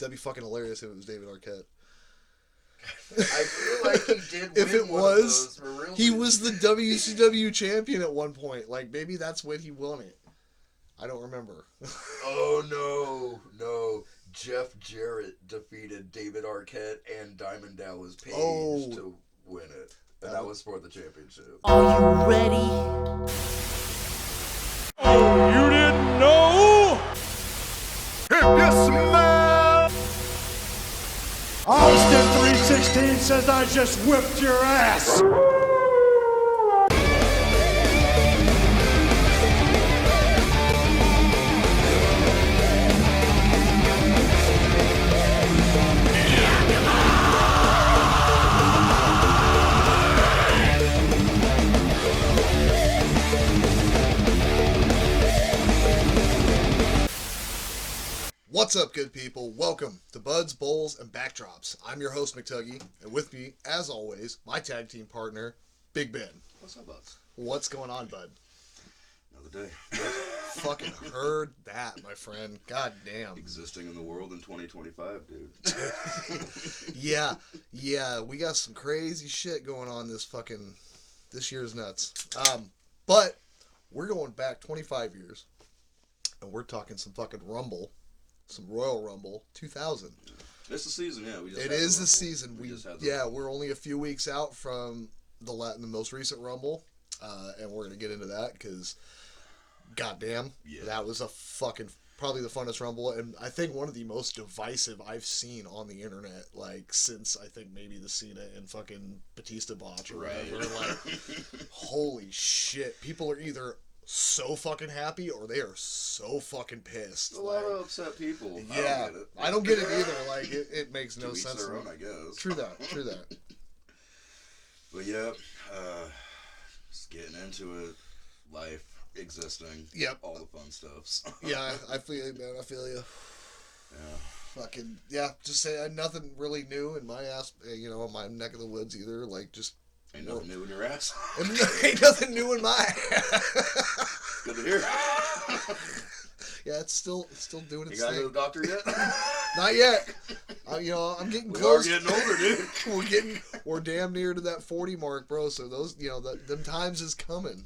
that'd be fucking hilarious if it was David Arquette. I feel like he did If win it one was, of those for real. he was the WCW champion at one point. Like, maybe that's when he won it. I don't remember. Oh, no. Jeff Jarrett defeated David Arquette and Diamond Dallas Page to win it. And that was for the championship. Are you ready? Oh, you didn't know? If you smell! Austin 316 says I just whipped your ass! What's up, good people? Welcome to Buds, Bowls, and Backdrops. I'm your host, McTuggy, and with me, as always, my tag team partner, Big Ben. What's up, Buds? What's going on, bud? Another day. Fucking heard that, my friend. God damn. Existing in the world in 2025, dude. Yeah, we got some crazy shit going on this year's nuts. But we're going back 25 years, and we're talking some fucking Rumble. Some Royal Rumble 2000. It's the season, yeah. It is the season. We're only a few weeks out from the most recent Rumble, and we're gonna get into that because, goddamn, that was a fucking probably the funnest Rumble, and I think one of the most divisive I've seen on the internet, like since I think maybe the Cena and fucking Batista botch or whatever. Like, holy shit, people are either so fucking happy or they are so fucking pissed. A lot of upset people. Yeah, I don't get it either. Like, it makes no sense. Their own, I guess. True that. But yeah, just getting into it, life, existing, all the fun stuffs. Yeah, I feel you, man. I feel you. Yeah. Fucking, just say nothing really new in my ass, my neck of the woods either. Like, just. Ain't nothing new in your ass. Ain't nothing new in my ass. Good to hear. Yeah, it's still doing its thing. You got thing. to the doctor yet? Not yet. I'm getting close. We are getting older, dude. We're damn near to that 40 mark, bro. So those, them times is coming.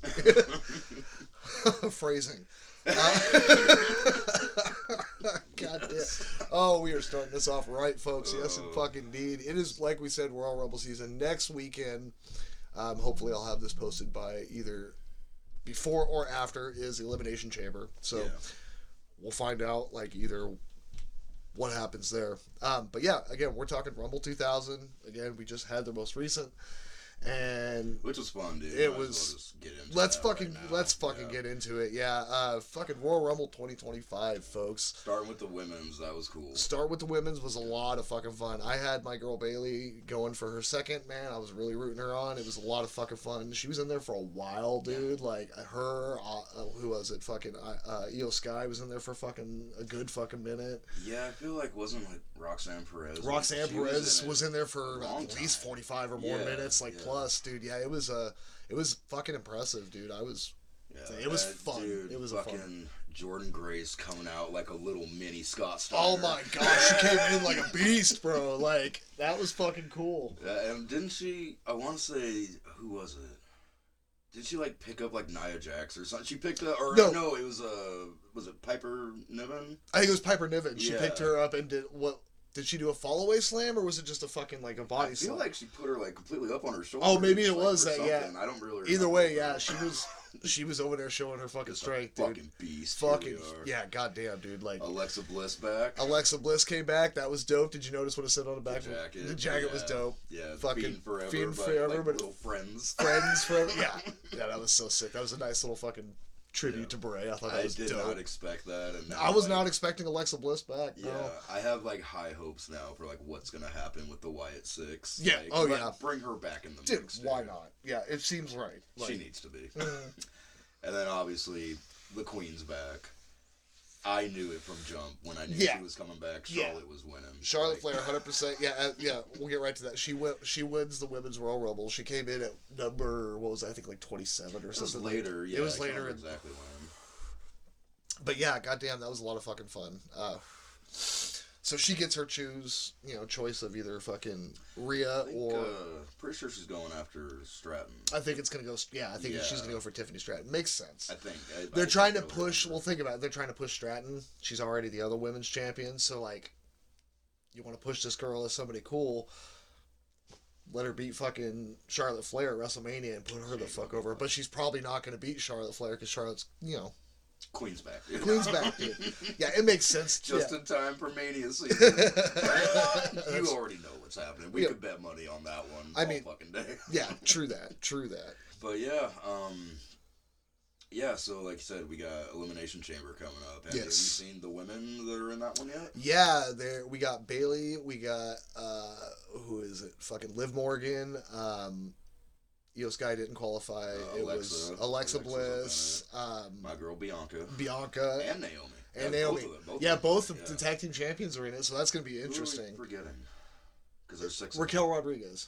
Phrasing. God damn. Oh, we are starting this off right, folks. Yes, indeed. It is, like we said, Royal Rumble season. Next weekend, hopefully I'll have this posted by either before or after is Elimination Chamber. So we'll find out, like, either what happens there. But yeah, again, we're talking Rumble 2000. Again, we just had the most recent. And which was fun, dude. It was. Just get into let's fucking get into it. Yeah, fucking Royal Rumble 2025, folks. Starting with the women's, that was cool. Start with the women's was a lot of fucking fun. I had my girl Bailey going for her second. Man, I was really rooting her on. It was a lot of fucking fun. She was in there for a while, dude. Like her, who was it? Fucking Io Sky was in there for fucking a good fucking minute. Yeah, I feel like wasn't like Roxanne Perez. Roxanne Perez was in there for at least 45 or more minutes, like plus, dude. Yeah, it was fucking impressive, dude. It was fun. Dude, it was fucking fun. Jordan Grace coming out like a little mini Scott Steiner. Oh my god, she came in like a beast, bro. Like, that was fucking cool. Yeah, and didn't she? I want to say, who was it? Did she like pick up like Nia Jax or something? She picked up, or no, it was it Piper Niven? I think it was Piper Niven. She picked her up and did what? Did she do a fall-away slam, or was it just a fucking, like, a body slam? I feel like she put her, like, completely up on her shoulder. Oh, maybe it was that, yeah. I don't really remember. Either way, yeah, she was over there showing her fucking strength, dude. Fucking beast. Fucking, yeah, goddamn, dude. Like, Alexa Bliss back. Alexa Bliss came back. That was dope. Did you notice what it said on the back? The jacket was dope. Yeah, fucking Fiend Forever, but little friends. Friends forever. Yeah. Yeah, that was so sick. That was a nice little fucking tribute to Bray. I thought that was dope. I did not expect that. And now, I was not expecting Alexa Bliss back. Yeah, no. I have like high hopes now for like what's gonna happen with the Wyatt Six. Yeah. Like, bring her back in the mix. Dude, why not? Yeah, it seems right. Like, she needs to be. And then obviously the Queen's back. I knew it from jump when I knew she was coming back. Charlotte was winning. Charlotte Flair, 100%. Yeah. We'll get right to that. She wins the Women's Royal Rumble. She came in at number, what was it, I think like 27 or something. It was later. Yeah, it was later. Exactly when. But yeah, goddamn, that was a lot of fucking fun. So she gets her choice of either fucking Rhea or... pretty sure she's going after Stratton. I think it's going to go... Yeah, I think she's going to go for Tiffany Stratton. Makes sense. I think. They're trying to push... Well, think about it. They're trying to push Stratton. She's already the other women's champion. So, like, you want to push this girl as somebody cool... Let her beat fucking Charlotte Flair at WrestleMania and put her the fuck over. But she's probably not going to beat Charlotte Flair because Charlotte's, Queen's back. Dude. Queen's back, dude. Yeah, it makes sense. Just in time for Mania season. You already know what's happening. We could bet money on that one all fucking day. Yeah, true that. But so like you said, we got Elimination Chamber coming up. Have you seen the women that are in that one yet? Yeah, we got Bayley, we got, who is it? Fucking Liv Morgan, Io Sky didn't qualify. It was Alexa Bliss. My girl Bianca. And Naomi. Both of the tag team champions are in it, so that's going to be interesting. Who are we forgetting? Because there's 6 Raquel Rodriguez.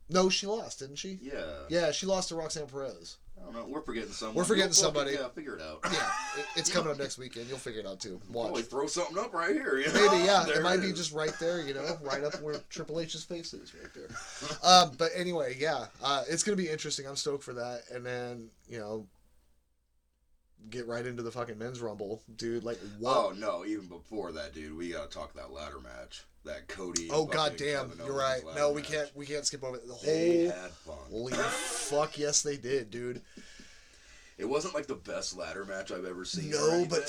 No, she lost, didn't she? Yeah. Yeah, she lost to Roxanne Perez. I don't know. We're forgetting someone. Somebody. Yeah, figure it out. Yeah, it's coming up next weekend. You'll figure it out too. Watch. Probably throw something up right here. Maybe, yeah. It might be just right there, right up where Triple H's face is, right there. But anyway, yeah, it's gonna be interesting. I'm stoked for that, and then get right into the fucking men's rumble, dude. Like, what? Oh no, even before that, dude, we gotta talk that ladder match. That Cody. Oh goddamn, you're right. No, we can't skip over it. They had fun. Holy fuck, yes they did, dude. It wasn't like the best ladder match I've ever seen. No, but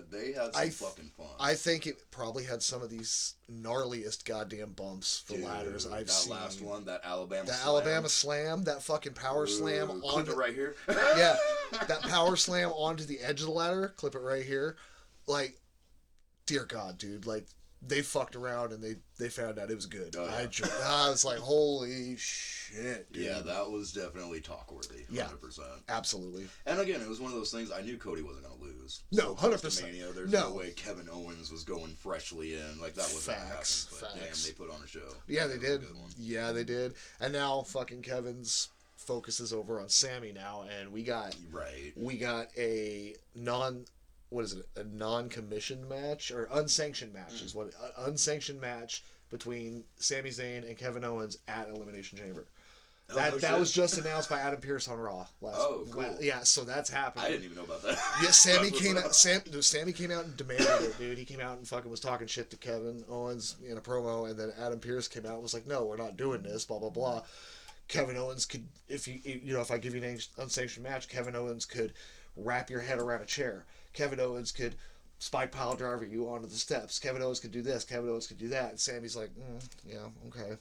they had some fucking fun. I think it probably had some of these gnarliest goddamn bumps for ladders I've seen. That last one, that Alabama slam, that fucking power slam onto right here. Yeah, that power slam onto the edge of the ladder. Clip it right here. Like, dear God, dude, like. They fucked around and they found out it was good. Oh, yeah. I was like, holy shit, dude. Yeah, that was definitely talk-worthy. 100%. Yeah, absolutely. And again, it was one of those things, I knew Cody wasn't going to lose. No, 100%. Mania, there's no way Kevin Owens was going freshly in. Like, that wasn't going to happen. But damn, they put on a show. Yeah, they did. Yeah, they did. And now fucking Kevin's focus is over on Sammy now, and we got a a non-commissioned match or unsanctioned match is what unsanctioned match between Sami Zayn and Kevin Owens at Elimination Chamber. That was just announced by Adam Pearce on Raw last. Oh, cool. Yeah, so that's happening. I didn't even know about that. Yeah, Sammy came out. Sammy came out and demanded it, dude. He came out and fucking was talking shit to Kevin Owens in a promo, and then Adam Pearce came out and was like, "No, we're not doing this." Blah blah blah. Kevin Owens could, if I give you an unsanctioned match, Kevin Owens could wrap your head around a chair. Kevin Owens could spike pile driver you onto the steps. Kevin Owens could do this. Kevin Owens could do that. And Sammy's like, yeah, okay.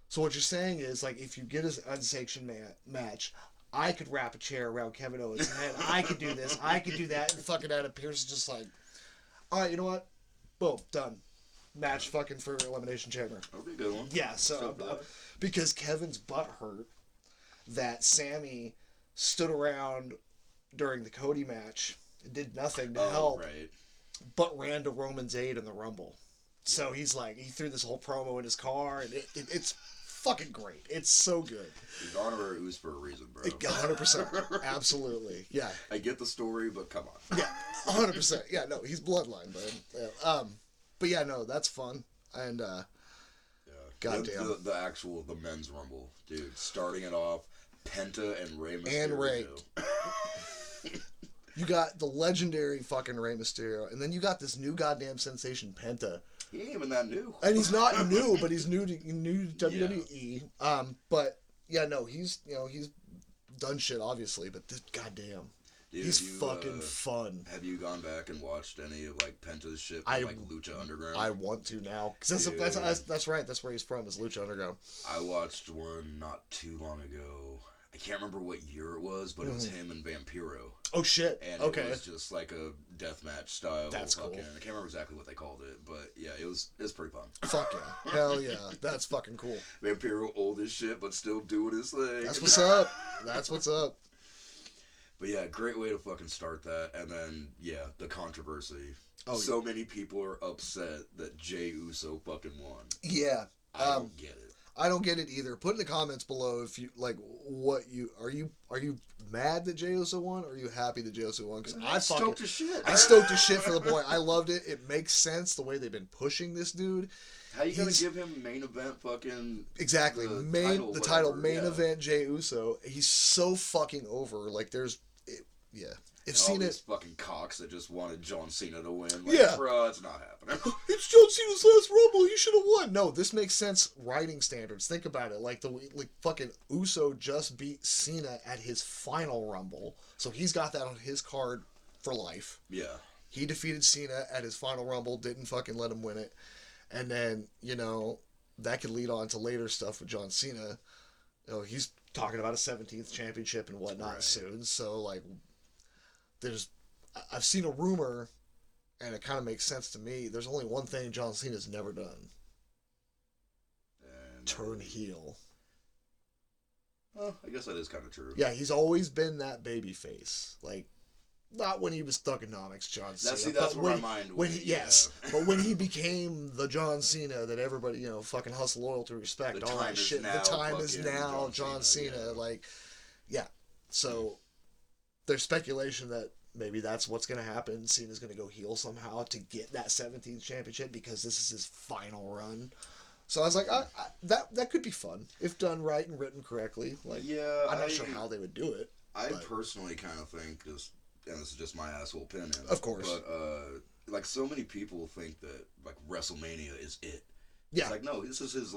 So what you're saying is, like, if you get an unsanctioned match, I could wrap a chair around Kevin Owens, and then I could do this, I could do that, and fucking Adam Pearce is just like, all right, you know what? Boom, done. Match fucking for Elimination Chamber. That'll be a good one. Yeah, so because Kevin's butt hurt that Sammy stood around during the Cody match. Did nothing to help, but ran to Roman's aid in the Rumble. So he's like, he threw this whole promo in his car, and it's fucking great. It's so good. He's honorary ooze for a reason, bro. 100%. Absolutely. Yeah. I get the story, but come on. Yeah, 100%. Yeah, no, he's bloodline, bud. Yeah. But yeah, no, that's fun. And, goddamn. The men's Rumble, dude. Starting it off, Penta and Rey Mysterio. And Rey. You got the legendary fucking Rey Mysterio, and then you got this new goddamn sensation Penta. He ain't even that new. And he's not new, but he's new to WWE. Yeah. But yeah, no, he's done shit obviously, but this goddamn, dude, he's fucking fun. Have you gone back and watched any of like Penta's shit from like Lucha Underground? I want to now, because that's right. That's where he's from. Is Lucha Underground. I watched one not too long ago. I can't remember what year it was, but it was him and Vampiro. Oh shit! And it was just like a deathmatch style. That's cool. I can't remember exactly what they called it, but yeah, it was pretty fun. Fuck yeah! Hell yeah! That's fucking cool. Vampiro old as shit, but still doing his thing. That's what's up. That's what's up. But yeah, great way to fucking start that, and then yeah, the controversy. Many people are upset that Jey Uso fucking won. Yeah. I don't get it. I don't get it either. Put in the comments below if you like what you are you mad that Jey Uso won, or are you happy that Jey Uso won? Because I stoked as shit. I stoked as shit for the boy. I loved it. It makes sense the way they've been pushing this dude. How you gonna give him main event fucking exactly the title main event Jey Uso? He's so fucking over. Like yeah. If Cena, all these fucking cocks that just wanted John Cena to win. Like, yeah, bro, it's not happening. It's John Cena's last Rumble. He should have won. No, this makes sense. Writing standards. Think about it. Like fucking Uso just beat Cena at his final Rumble, so he's got that on his card for life. Yeah. He defeated Cena at his final Rumble. Didn't fucking let him win it, and then that could lead on to later stuff with John Cena. He's talking about a 17th championship and whatnot soon. So like. I've seen a rumor, and it kind of makes sense to me. There's only one thing John Cena's never done. Turn heel. Well, I guess that is kind of true. Yeah, he's always been that baby face. Like, not when he was Thugonomics John Cena. That's where my mind went. Yes, but when he became the John Cena that everybody, fucking hustle, loyalty, respect, all that shit. The time is now John Cena. Yeah. Like, yeah. So... There's speculation that maybe that's what's going to happen. Cena's going to go heel somehow to get that 17th championship because this is his final run. So I was like, that could be fun if done right and written correctly. Like, yeah, I'm not sure how they would do it. I personally kind of think, and this is just my asshole opinion, of course, but like so many people think that like WrestleMania is it. Yeah. It's like, no, this is his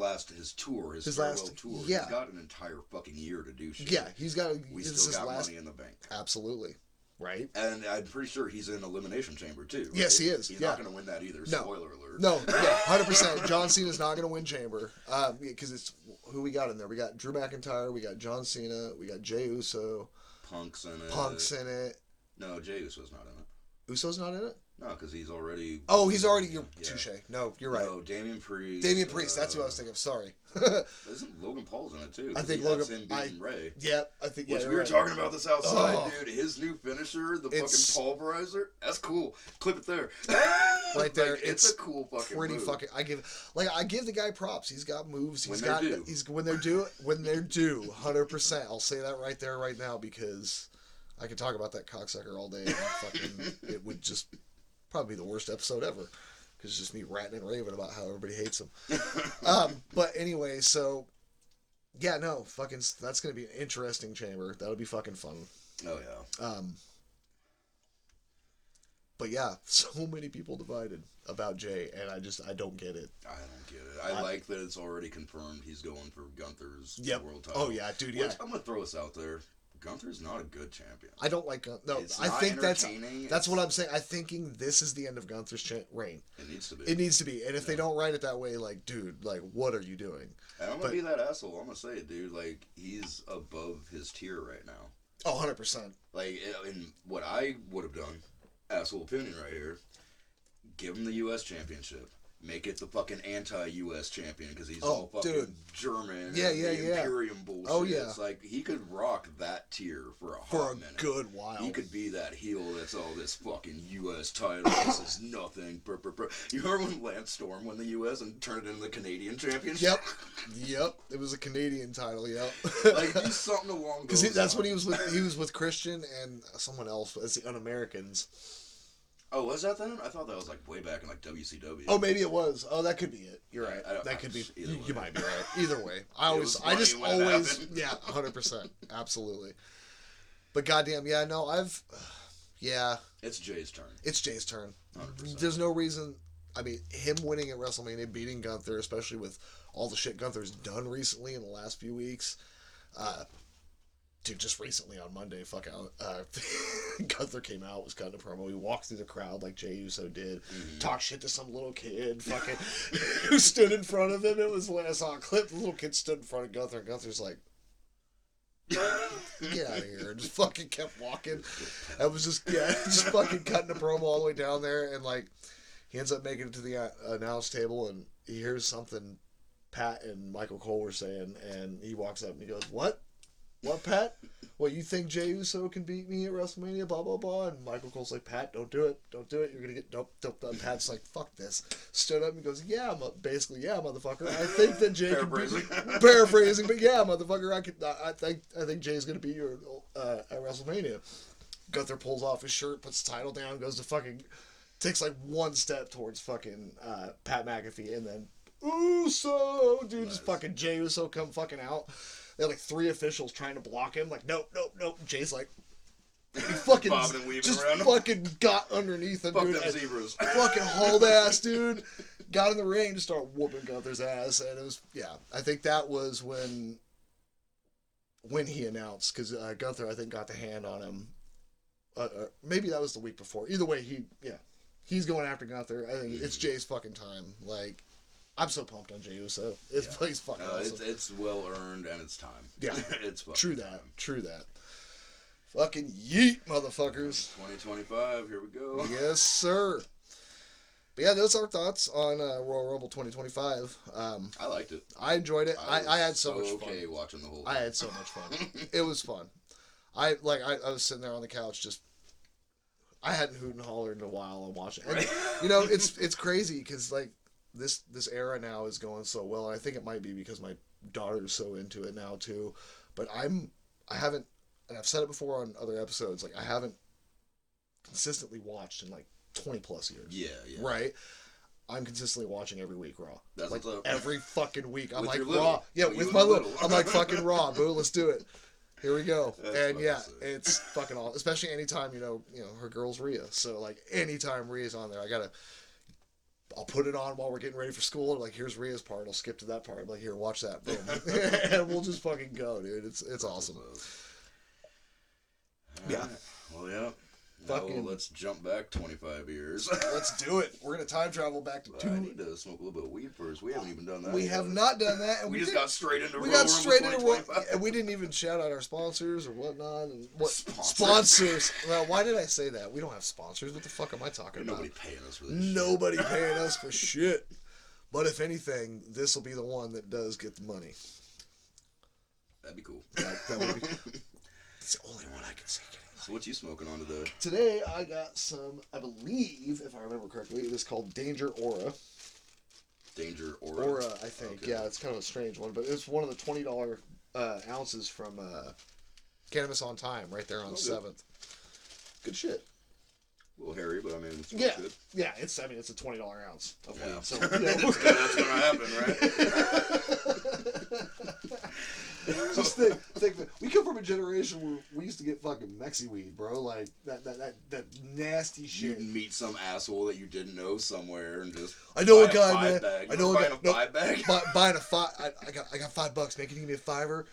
tour, his farewell tour. Yeah. He's got an entire fucking year to do shit. Yeah, he's got. We still got money in the bank. Absolutely. Right. And I'm pretty sure he's in Elimination Chamber too. Right? Yes, he is. He's not going to win that either. No. Spoiler alert. No, yeah, 100%. John Cena's not going to win Chamber because it's who we got in there. We got Drew McIntyre, we got John Cena, we got Jey Uso. Punk's in it. No, Jey Uso's not in it. Uso's not in it? No, because he's already... Oh, he's already... Touche. No, you're right. No, Damian Priest. Damian Priest, that's who I was thinking of. Sorry. Isn't Logan Paul's in it, too? I think Logan... Ray. Yeah, I think... Which we were talking about this outside, dude. His new finisher, the fucking pulverizer, that's cool. Clip it there. Right there. Like, it's a cool fucking pretty move. Fucking... I give the guy props. He's got moves. When they're due, 100%. I'll say that right there, right now, because I could talk about that cocksucker all day. And fucking... It would just... Probably the worst episode ever, because it's just me ranting and raving about how everybody hates him. But anyway, so yeah, no, fucking, that's gonna be an interesting chamber. That'll be fucking fun. Oh yeah. But yeah, so many people divided about Jey, and I don't get it. I don't get it. I like that it's already confirmed he's going for Gunther's world title. Oh yeah, dude. Yeah. I'm gonna throw this out there. Gunther's not a good champion. I don't like Gunther. No, I think that's what I'm saying. I'm thinking this is the end of Gunther's reign. It needs to be. It needs to be. And if they don't write it that way, like, dude, like, what are you doing? And I'm gonna be that asshole. I'm gonna say it, dude. Like, he's above his tier right now. Oh, 100%. Like, in what I would have done, asshole opinion right here, give him the U.S. championship. Make it the fucking anti-U.S. champion because he's all fucking German. Imperium bullshit. Oh, yeah. It's like, he could rock that tier for a hot minute. Good while. He could be that heel that's all this fucking U.S. title. This is nothing. You remember when Lance Storm won the U.S. and turned it into the Canadian championship? Yep. It was a Canadian title, yep. Like, do something along those lines. Because that's when he was with Christian and someone else. It's the Un-Americans. Oh, was that then? I thought that was like way back in like WCW. Oh, maybe it was. Oh, that could be it. You're right. That could be. You might be right. Either way, I just always, yeah, 100%, absolutely. But goddamn, yeah, no, yeah. It's Jay's turn. It's Jay's turn. 100%. There's no reason. I mean, him winning at WrestleMania, beating Gunther, especially with all the shit Gunther's done recently in the last few weeks. Dude, just recently on Monday, Gunther came out, was cutting a promo. He walked through the crowd like Jey Uso did, talked shit to some little kid, fucking, who stood in front of him. It was when I saw a clip, the little kid stood in front of Gunther, and Gunther's like, get out of here, and just fucking kept walking. I was just fucking cutting a promo all the way down there, and like, he ends up making it to the announce table, and he hears something Pat and Michael Cole were saying, and he walks up and he goes, what? what, Pat? What, you think Jey Uso can beat me at WrestleMania? Blah, blah, blah. And Michael Cole's like, Pat, don't do it. Don't do it. You're going to get... Nope. And Pat's like, fuck this. Stood up and goes, yeah, basically, yeah, motherfucker. I think that Jey can beat... Paraphrasing, but yeah, motherfucker, I think Jay's going to beat you at WrestleMania. Gunther pulls off his shirt, puts the title down, goes to fucking... Takes like one step towards fucking Pat McAfee, and then Uso, dude, just fucking Jey Uso come fucking out. They had like 3 officials trying to block him. Like, nope. Jay's like, he fucking just fucking got underneath him, dude. Them zebras. Fucking hauled ass, dude. Got in the ring to start whooping Gunther's ass, and it was, yeah. I think that was when he announced, because Gunther, I think, got the hand on him. Maybe that was the week before. Either way, he's going after Gunther. I think it's Jay's fucking time. Like, I'm so pumped on Jey Uso. He's fucking awesome. It's well earned and it's time. Yeah, it's fucking true time. True that. Fucking yeet, motherfuckers. 2025, here we go. Yes, sir. But yeah, those are our thoughts on Royal Rumble 2025. I liked it. I enjoyed it. I had so much fun. Okay, watching the whole. I had so much fun. It was fun. I was sitting there on the couch just. I hadn't hooted and hollered in a while and watching it. And, you know, it's crazy because like this era now is going so well, and I think it might be because my daughter's so into it now too. But I haven't, and I've said it before on other episodes, like I haven't consistently watched in like 20 plus years. Yeah. Right? I'm consistently watching every week Raw. That's like what's up. Every fucking week. I'm with like Raw. Yeah, with my little. I'm like fucking Raw, boo. Let's do it. Here we go. That's and yeah, it's fucking awesome. Especially anytime, you know, her girl's Rhea. So like anytime Rhea's on there, I'll put it on while we're getting ready for school. Like, here's Rhea's part. I'll skip to that part. I'm like, here, watch that. Boom. And we'll just fucking go, dude. It's awesome. Yeah. Well, yeah. Fucking, let's jump back 25 years. Let's do it. We're going to time travel back to I need to smoke a little bit of weed first. We haven't even done that. We have not done that. And we just got straight into Royal Rumble. And we didn't even shout out our sponsors or whatnot. And sponsors? Well, why did I say that? We don't have sponsors. What the fuck am I talking about? Nobody paying us for this Nobody paying us for shit. But if anything, this will be the one that does get the money. That'd be cool. That would be It's the only one I can see getting. So what you smoking on today? Today I got some, I believe, if I remember correctly, it was called Danger Aura. Danger Aura? Aura, I think. Okay. Yeah, it's kind of a strange one, but it's one of the $20 ounces from Cannabis on Time, right there on 7th. Good shit. A little hairy, but I mean, it's good. Yeah, it's a $20 ounce of weed. So, that's gonna happen, right? Just think we come from a generation where we used to get fucking Mexi weed, bro. Like that nasty shit. You'd meet some asshole that you didn't know somewhere and just. I know a guy, man. I know a guy. Buying a five. I got $5, man. Can you give me a $5?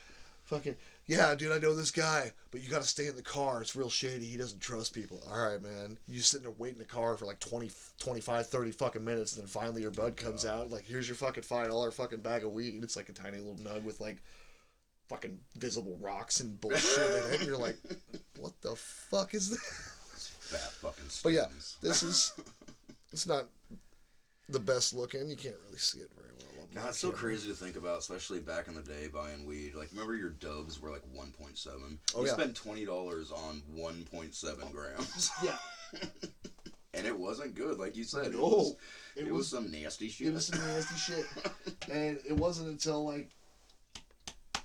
Fucking yeah, dude. I know this guy, but you got to stay in the car. It's real shady. He doesn't trust people. All right, man. You sitting there waiting in the car for like 20, 25, 30 fucking minutes, and then finally your bud comes out. Like, here's your fucking $5 fucking bag of weed. It's like a tiny little nug with like fucking visible rocks and bullshit in it. And you're like, what the fuck is this? Fat fucking stones. But yeah, it's not the best looking. You can't really see it very well. God, it's so crazy to think about, especially back in the day buying weed. Like, remember your Dubs were like 1.7? Oh, you spent $20 on 1.7 grams. Yeah. And it wasn't good, like you said. No. It was some nasty shit. It was some nasty shit. And it wasn't until, like,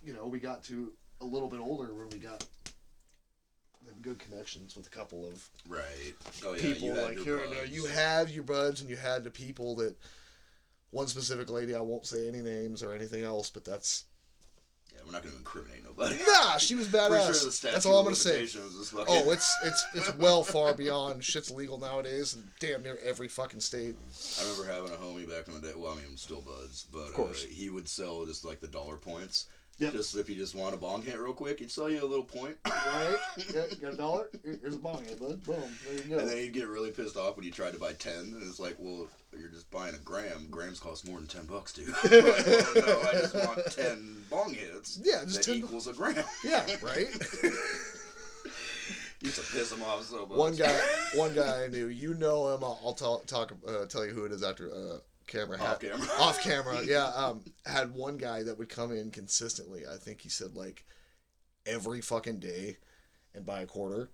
we got to a little bit older when we got good connections with a couple of people. You have your buds, and you had the people that. One specific lady, I won't say any names or anything else, but that's. Yeah, we're not going to incriminate nobody. Nah, she was badass. Sure that's all I'm going to say. Oh, it's well far beyond shit's legal nowadays in damn near every fucking state. I remember having a homie back in the day. Well, I mean, still buds, but of course. He would sell just like the dollar points. Yep. Just if you just want a bong hit real quick, he'd sell you a little point. Right? Yeah, you got $1? Here's a bong hit, bud. Boom. There you go. And then he'd get really pissed off when you tried to buy 10. And it's like, well, you're just buying a gram. Grams cost more than $10, dude. Well, no, I just want 10 bong hits. Yeah, just that 10 equals a gram. Yeah, right? Used to piss him off so much. One guy I knew. You know him. I'll tell you who it is after camera. Off camera. Yeah. Had one guy that would come in consistently. I think he said like every fucking day and buy a quarter.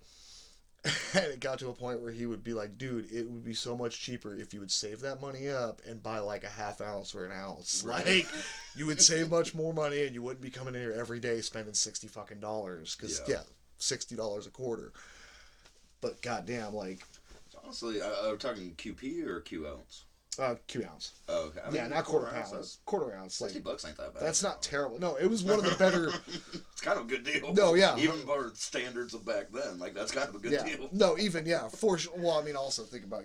And it got to a point where he would be like, dude, it would be so much cheaper if you would save that money up and buy like a half ounce or an ounce. Right. Like, you would save much more money and you wouldn't be coming in here every day spending $60 fucking dollars. Because, $60 a quarter. But goddamn, like... Honestly, are we talking QP or Q ounce? Q ounce. Oh, okay. I mean, not quarter pounds. Quarter ounce. $60 ain't that bad. That's not terrible. No, it was one of the better... It's kind of a good deal. No, yeah. Even by standards of back then, like, that's kind of a good deal. No, even, for sure. Well, I mean, also think about,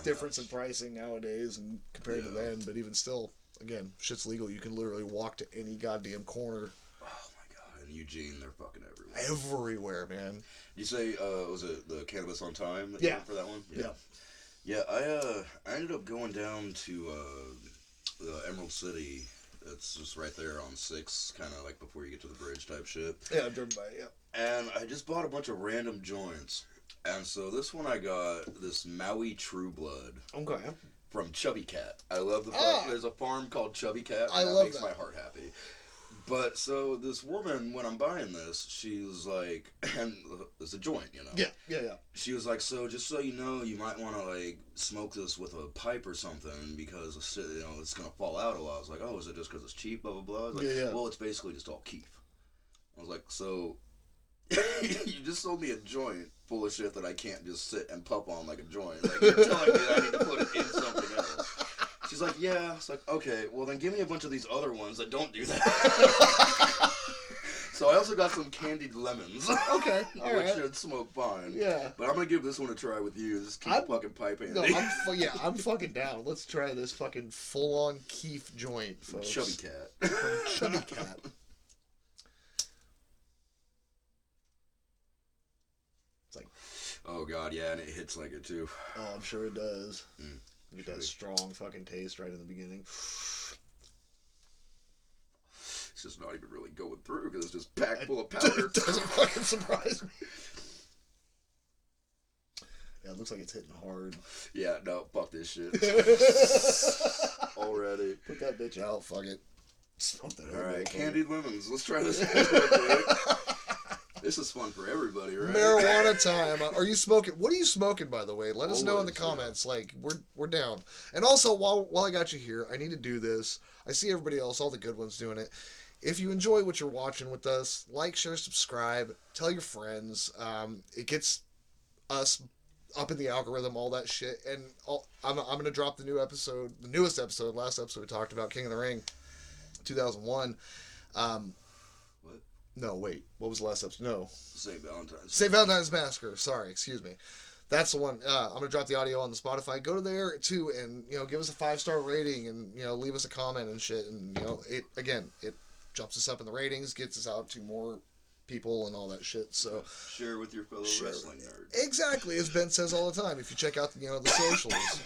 difference in pricing nowadays and compared to then, but even still, again, shit's legal. You can literally walk to any goddamn corner. Oh, my God. In Eugene, they're fucking everywhere. Everywhere, man. You say, was it the Cannabis on Time that you went for that one? Yeah. Yeah, I ended up going down to the Emerald City. It's just right there on 6, kind of like before you get to the bridge type shit. Yeah, I've driven by it, And I just bought a bunch of random joints. And so this one I got, this Maui True Blood. Okay. From Chubby Cat. I love the fact there's a farm called Chubby Cat. I that love makes my heart happy. But so this woman, when I'm buying this, she was like, and it's a joint, you know? Yeah. She was like, so just so you know, you might want to like smoke this with a pipe or something because it's gonna fall out a lot. I was like, oh, is it just because it's cheap, blah blah blah? I was like, well, it's basically just all keef. I was like, so you just sold me a joint full of shit that I can't just sit and puff on like a joint. Like you're telling me that I need to put it in something else. She's like, yeah. It's like, okay, well then give me a bunch of these other ones that don't do that. So I also got some candied lemons. Okay, all right. Which should smoke fine. Yeah. But I'm gonna give this one a try with you. Just keep fucking pipe handy. No, I'm fucking down. Let's try this fucking full-on keef joint, folks. Chubby Cat. Chubby Cat. It's like... Oh god, yeah, and it hits like it too. Oh, I'm sure it does. You get that strong fucking taste right in the beginning. It's just not even really going through because it's just packed full of powder. It doesn't fucking surprise me. Yeah, it looks like it's hitting hard. Yeah, no, fuck this shit. Already. Put that bitch out, fuck it. Smoke that. Alright, candied lemons. Let's try this real quick. This is fun for everybody, right? Marijuana time. Are you smoking? What are you smoking, by the way? Let us know in the comments. Like, we're down. And also, while I got you here, I need to do this. I see everybody else, all the good ones doing it. If you enjoy what you're watching with us, like, share, subscribe, tell your friends. It gets us up in the algorithm, all that shit. And I'm going to drop the newest episode, last episode we talked about, King of the Ring, 2001. No, wait. What was the last episode? No. St. Valentine's. St. Valentine's Massacre. Sorry, excuse me. That's the one. I'm going to drop the audio on the Spotify. Go to there, too, and, give us a 5-star rating and, leave us a comment and shit. And, it jumps us up in the ratings, gets us out to more people and all that shit. So share with your fellow wrestling nerds. Exactly, as Ben says all the time. If you check out, the socials.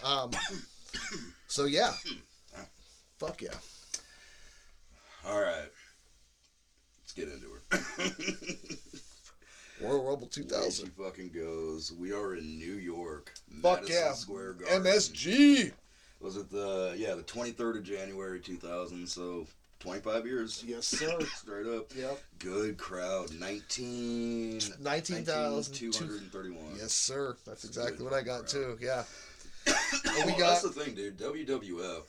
So, yeah. Fuck yeah. All right. Get into it. Royal Rumble 2000. There she fucking goes. We are in New York. Fuck Madison yeah. Square Garden. MSG. Was it the 23rd of January 2000, so 25 years. Yes, sir. Straight up. Yep. Good crowd. 19,231. Yes, sir. That's exactly what I got, too. Yeah. That's the thing, dude. WWF,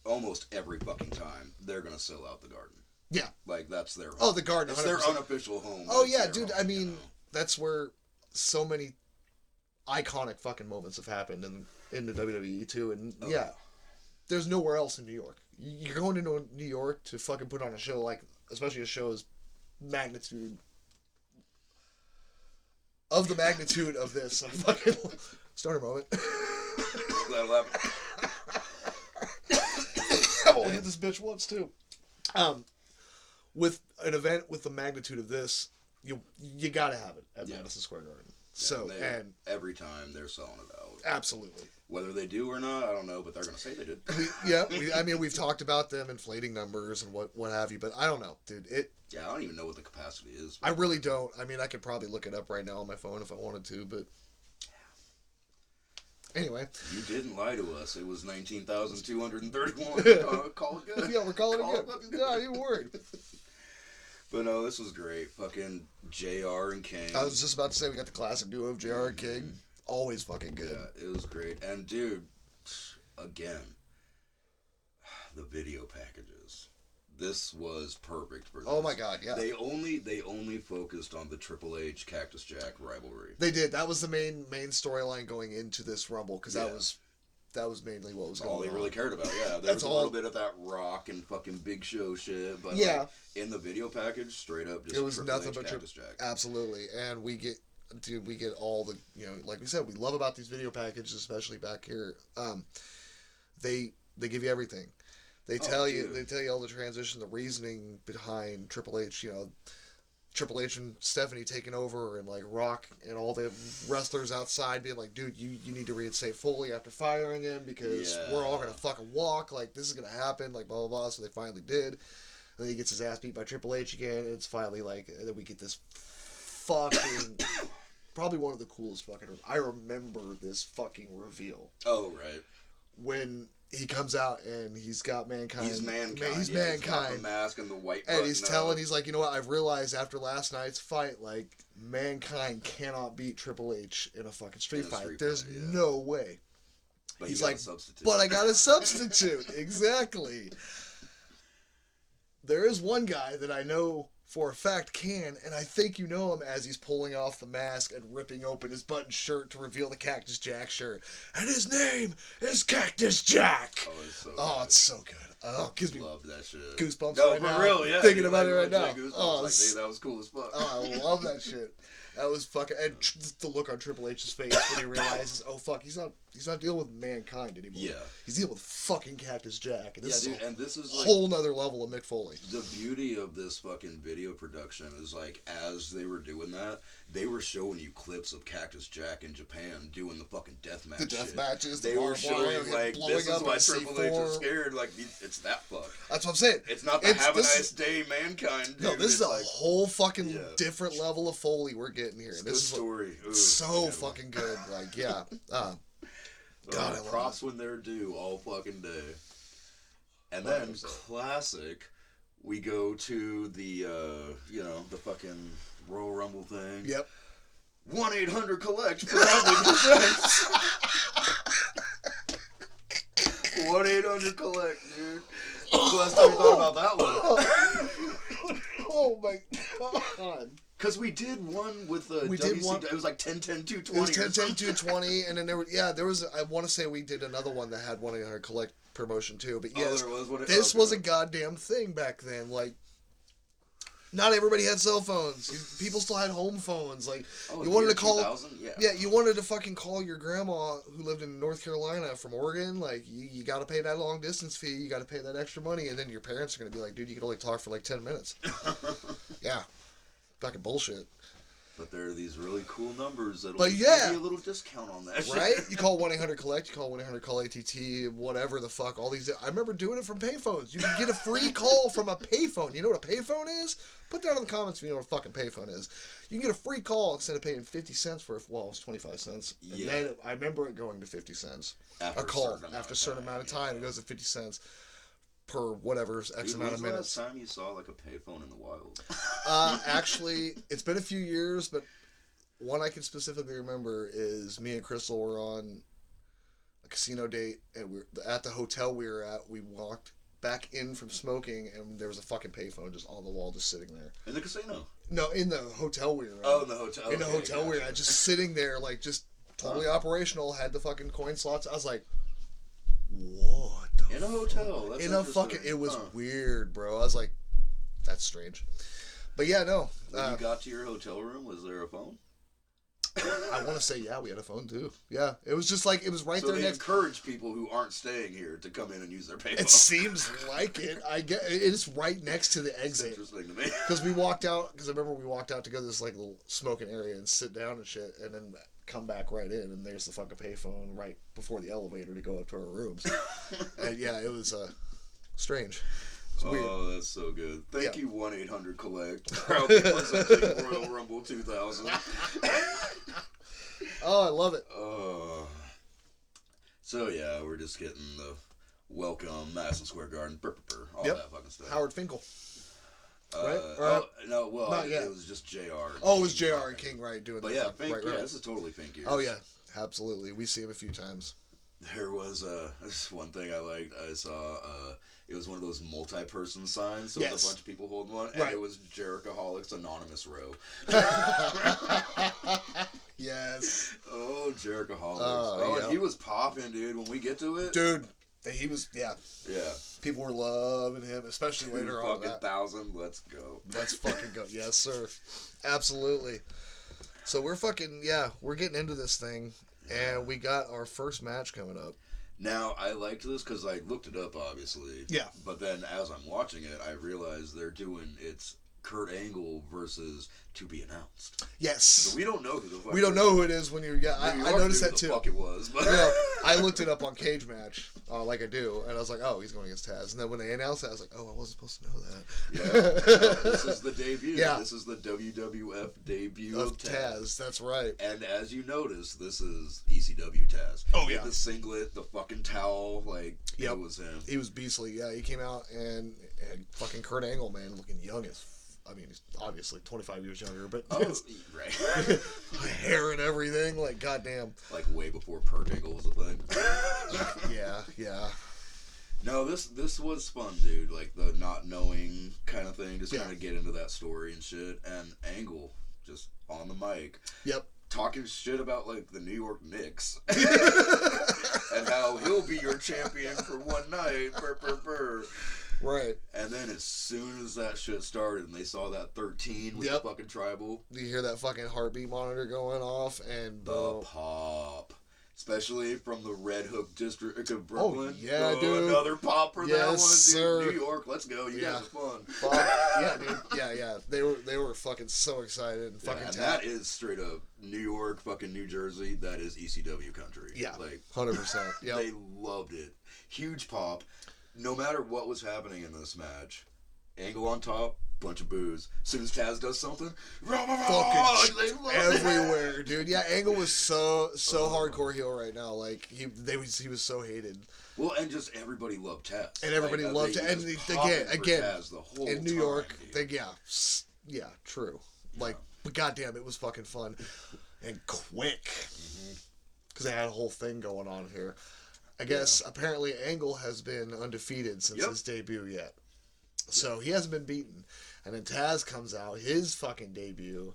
almost every fucking time, they're going to sell out the Garden. Yeah. Like, that's their home. Oh, the Garden. It's 100%. Their unofficial home. Oh, yeah, dude. Home, I mean, that's where so many iconic fucking moments have happened in the WWE, too. And, there's nowhere else in New York. You're going into New York to fucking put on a show, like, especially a show as magnitude of the magnitude of this. Fucking stoner moment. That'll happen. I've only hit this bitch once, too. With an event with the magnitude of this, you gotta have it at Madison Square Garden. Yeah, so and every time they're selling it out. Absolutely. Whether they do or not, I don't know, but they're gonna say they did. We've talked about them inflating numbers and what have you, but I don't know, dude. Yeah, I don't even know what the capacity is. I really don't. I mean, I could probably look it up right now on my phone if I wanted to, but anyway. You didn't lie to us. It was 19,231. Call it good. Yeah, we're calling it good. Good. Yeah, you worried. But no, this was great. Fucking JR and King. I was just about to say, we got the classic duo of JR and King. Always fucking good. Yeah, it was great. And dude, again, the video packages. This was perfect for this. Oh my god, yeah. They only focused on the Triple H Cactus Jack rivalry. They did. That was the main storyline going into this Rumble, because that was mainly what was going on. All they really cared about, yeah. There was a little bit of that Rock and fucking Big Show shit, but like, in the video package, straight up, just it was Triple nothing H, but Cactus Jack. Absolutely, and we get all the, you know, like we said, we love about these video packages, especially back here. They give you everything. They tell you all the transition, the reasoning behind Triple H, you know, Triple H and Stephanie taking over, and like Rock and all the wrestlers outside being like, dude, you need to reinstate Foley after firing him, because we're all gonna fucking walk, like this is gonna happen, like blah blah blah. So they finally did. And then he gets his ass beat by Triple H again, and it's finally like, and then we get this fucking probably one of the coolest fucking, I remember this fucking reveal. Oh right. When he comes out and he's got Mankind. He's Mankind. He's Mankind. Mankind. He's got the mask and the white. And he's telling, he's like, you know what? I've realized after last night's fight, like, Mankind cannot beat Triple H in a fucking street fight. There's no way. But he's like, but I got a substitute. Exactly. There is one guy that I know for a fact can, and I think you know him, as he's pulling off the mask and ripping open his button shirt to reveal the Cactus Jack shirt. And his name is Cactus Jack. It's so good. Oh, it gives me love that shit. Goosebumps no, right for now. real, yeah. Thinking about it right now. Oh, like, hey, that was cool as fuck. Oh, I love that shit. That was fucking, and the look on Triple H's face when he realizes, oh fuck, he's not dealing with Mankind anymore. Yeah. He's dealing with fucking Cactus Jack. And this and this is a like whole nother level of Mick Foley. The beauty of this fucking video production is, like, as they were doing that, they were showing you clips of Cactus Jack in Japan doing the fucking deathmatch. The death matches. They were showing, like, this is why Triple H is scared. Like, it's that fuck. That's what I'm saying. It's not the have a nice day Mankind. Dude. No, this is a like, whole fucking different level of Foley we're getting here. This is story. So fucking good. Like, yeah. God, props when they're due all fucking day. And then, classic, we go to the, the fucking Royal Rumble thing. Yep. 1-800-COLLECT proudly presents 1-800-COLLECT, dude. Last time you thought about that one. Oh my god. Because we did one with the WC. It was like 10-10-220. It was 10-10-220, and then there was. I want to say we did another one that had 1-800-COLLECT promotion too. But yes, this was a goddamn thing back then. Like, not everybody had cell phones. People still had home phones. Like, you wanted to call. You wanted to fucking call your grandma who lived in North Carolina from Oregon. Like, you got to pay that long distance fee. You got to pay that extra money, and then your parents are gonna be like, dude, you can only talk for like 10 minutes. Yeah. Fucking bullshit. But there are these really cool numbers that'll give you a little discount on that right? You call 1-800-COLLECT, you call 1-800-CALL-ATT, whatever the fuck, all these. I remember doing it from payphones. You can get a free call from a payphone. You know what a payphone is? Put down in the comments if you know what a fucking payphone is. You can get a free call instead of paying 50 cents for, well, it was 25 cents. And then I remember it going to 50 cents. After a call. After a certain amount of time, it goes to 50 cents. Per whatever X amount of minutes. When's the last time you saw like a payphone in the wild? Actually, it's been a few years, but one I can specifically remember is me and Crystal were on a casino date, and we were at the hotel we were at. We walked back in from smoking, and there was a fucking payphone just on the wall, just sitting there. In the casino? No, in the hotel we were at. Oh, in the hotel. In the hotel we were at, just sitting there, like, just totally operational. Had the fucking coin slots. I was like, what? In a hotel. That's in a fucking. It was weird, bro. I was like, that's strange. But yeah, no. When you got to your hotel room, was there a phone? I want to say, yeah, we had a phone too. Yeah, it was just like, it was right so there they next. Encourage people who aren't staying here to come in and use their payphone. It seems like it. I get it's right next to the exit. It's interesting to me. Because we walked out. Because I remember we walked out to go to this like little smoking area and sit down and shit, and then come back right in, and there's the fucking payphone right before the elevator to go up to our rooms. And yeah, it was strange. It's weird. Oh, that's so good. Thank you, 1-800-COLLECT. Proudly presenting Royal Rumble 2000. Oh, I love it. So yeah, we're just getting the welcome, Madison Square Garden, all that fucking stuff. Howard Finkel. right? No, well, Not yet. it was just JR. Oh, it was JR and King, right, doing but that. Yeah, Fink, right. This is totally Fink years. Oh, yeah, absolutely. We see him a few times. There was this one thing I liked. I saw it was one of those multi-person signs, so with a bunch of people holding one, and it was Jerichoholics Anonymous Row. Yes. Oh, Jerichoholics. And he was popping, dude. When we get to it, dude, he was yeah. People were loving him, especially later on. Fucking 1,000. Let's go. Let's fucking go. Yes, sir. Absolutely. So we're getting into this thing. And we got our first match coming up. Now, I liked this because I looked it up, obviously. Yeah. But then, as I'm watching it, I realized they're doing it's Kurt Angle versus To Be Announced. Yes. So we don't know who the fuck. We don't know who it is when you're. Yeah, I noticed that too. Who the fuck it was? But I looked it up on Cage Match, like I do, and I was like, oh, he's going against Taz. And then when they announced it, I was like, oh, I wasn't supposed to know that. Yeah. This is the debut. Yeah. This is the WWF debut of Taz. That's right. And as you notice, this is ECW Taz. Oh yeah. The singlet, the fucking towel, it was him. He was beastly. Yeah, he came out and fucking Kurt Angle, man, looking young as. I mean, he's obviously 25 years younger, but right. Hair and everything, like goddamn. Like way before Perk Angle was a thing. Yeah. No, this was fun, dude. Like the not knowing kind of thing, just trying to get into that story and shit. And Angle just on the mic. Yep. Talking shit about like the New York Knicks and how he'll be your champion for one night. Burr. Right. And then as soon as that shit started and they saw that 13 with the fucking tribal. You hear that fucking heartbeat monitor going off and the pop. Especially from the Red Hook district of Brooklyn. Oh, yeah, dude. Another pop for that one, dude. Sir. New York, let's go. You guys are fun. Yeah, dude. Yeah. They were fucking so excited and fucking that is straight up New York, fucking New Jersey. That is ECW country. Yeah. Like 100%. Yeah. They loved it. Huge pop. No matter what was happening in this match, Angle on top, bunch of boos. As soon as Taz does something, fucking everywhere, dude. Yeah, Angle was so hardcore heel right now. Like he was so hated. Well, and just everybody loved Taz. And everybody loved Taz. And again, Taz the whole in New time, York, dude. true. Yeah. Like, but goddamn, it was fucking fun and quick. Because they had a whole thing going on here. I guess apparently Angle has been undefeated since his debut yet. So he hasn't been beaten. And then Taz comes out, his fucking debut,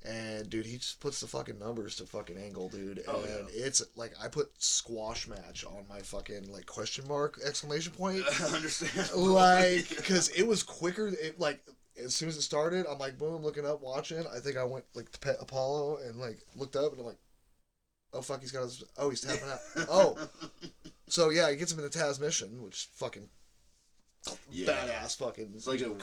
and dude, he just puts the fucking numbers to fucking Angle, dude. And it's like, I put squash match on my fucking like question mark exclamation point. I understand. Like, because it was quicker. It like, as soon as it started, I'm like, boom, looking up, watching. I think I went like to pet Apollo and like looked up and I'm like, oh fuck, he's tapping out. Oh. So yeah, he gets him in the Taz mission, which fucking badass fucking. It's like a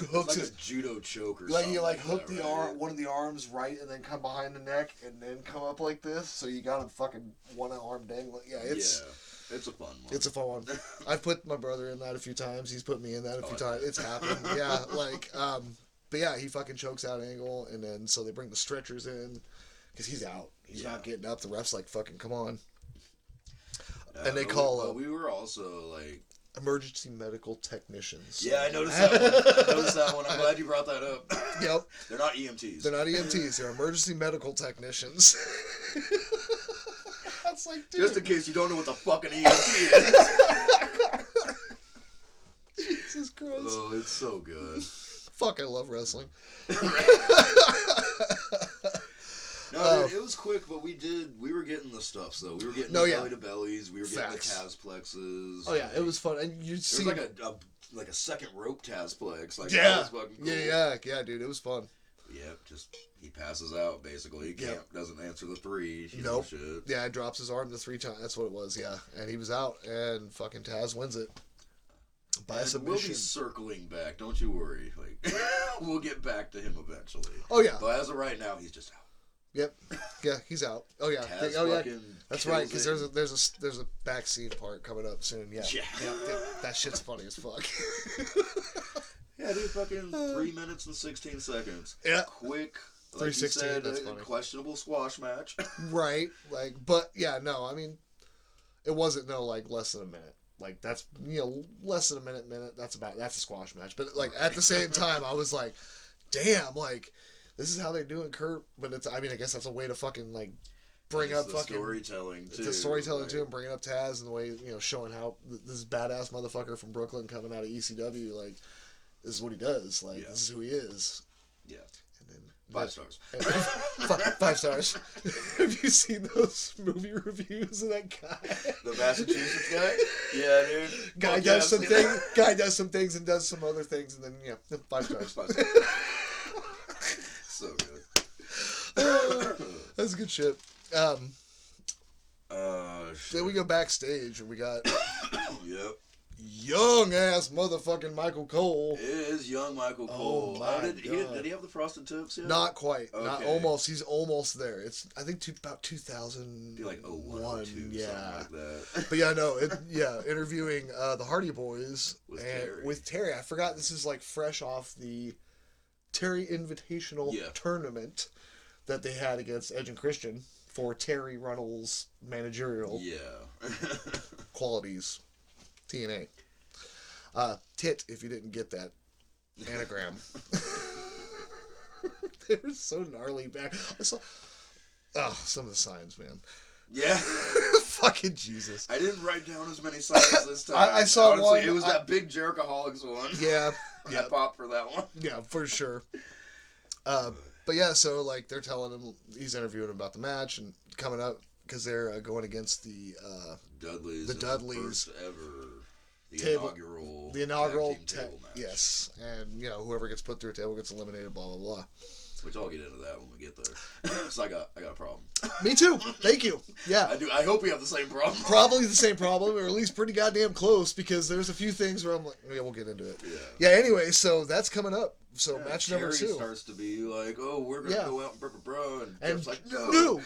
judo choke or like something. You like hook the arm, one of the arms right, and then come behind the neck, and then come up like this. So you got him fucking one arm dangling. Yeah, it's a fun one. It's a fun one. I've put my brother in that a few times. He's put me in that a few times. It's happened. Yeah, like but yeah, he fucking chokes out Angle, and then so they bring the stretchers in because he's out. He's not getting up. The ref's like, fucking come on. And they call. We were also like emergency medical technicians. Yeah, I noticed that one. I'm glad you brought that up. Yep. They're not EMTs. They're not EMTs. They're emergency medical technicians. That's like, dude. Just in case you don't know what the fucking EMT is. Jesus Christ. Oh, it's so good. Fuck, I love wrestling. No, it was quick, but we were getting the stuff, so we were getting the belly to bellies, we were getting the Tazplexes. Oh yeah, it was fun, and you'd see like a second rope Tazplex. Like, yeah, that was fucking cool. yeah, dude, it was fun. Yep, just he passes out basically. He doesn't answer the three. Nope. Yeah, drops his arm the 3 times. That's what it was. Yeah, and he was out, and fucking Taz wins it by submission. We'll be circling back. Don't you worry. Like we'll get back to him eventually. Oh yeah. But as of right now, he's just out. Yep. Yeah, he's out. Oh yeah. That's right. Because there's a backseat part coming up soon. Yeah. That shit's funny as fuck. Yeah, dude. Fucking 3 minutes and 16 seconds. Yeah. Quick. Like 3:16. That's funny. Questionable squash match. Right. Like, but yeah, no. I mean, it wasn't like less than a minute. Like, that's, less than a minute. That's a squash match. But, like, at the same time, I was like, damn, like, this is how they're doing Kurt. But I guess that's a way to fucking, like, bring up fucking storytelling, too. The storytelling, too, and bringing up Taz and the way, showing how this badass motherfucker from Brooklyn coming out of ECW, like, this is what he does. Like, this is who he is. Yeah. And then 5 stars. 5 stars. Have you seen those movie reviews of that guy? The Massachusetts guy? Yeah, dude. Guy does some things and does some other things, and then 5 stars. 5 stars. So good. That's good shit. Then we go backstage and we got yep. young ass motherfucking Michael Cole. It is young Michael Cole. Oh my did God. he have the frosted tips yet? Not quite. Okay. Not almost. He's almost there. It's I think about 2000. Be like 01, 02, yeah. something like that. But yeah, no, interviewing the Hardy Boys with Terry. I forgot this is like fresh off the Terry Invitational tournament that they had against Edge and Christian for Terry Runnels' managerial qualities. TNA. Tit, if you didn't get that anagram. They were so gnarly back. I saw some of the signs, man. Yeah. Fucking Jesus. I didn't write down as many signs this time. I saw honestly, one. It was that big Jerichoholics one. Yeah. I popped for that one. Yeah, for sure. But yeah, so like they're telling him, he's interviewing him about the match and coming up because they're going against the Dudleys. The Dudleys. First ever. The inaugural table match. Yes, and whoever gets put through a table gets eliminated. Blah blah blah. Which I'll get into that when we get there. So I got a problem. Me too. Thank you. Yeah. I do. I hope we have the same problem. Probably the same problem, or at least pretty goddamn close, because there's a few things where I'm like, yeah, we'll get into it. Yeah. Anyway, so that's coming up. So match number 2 starts to be like, oh, we're gonna go out and bro, and Jeff's like, no,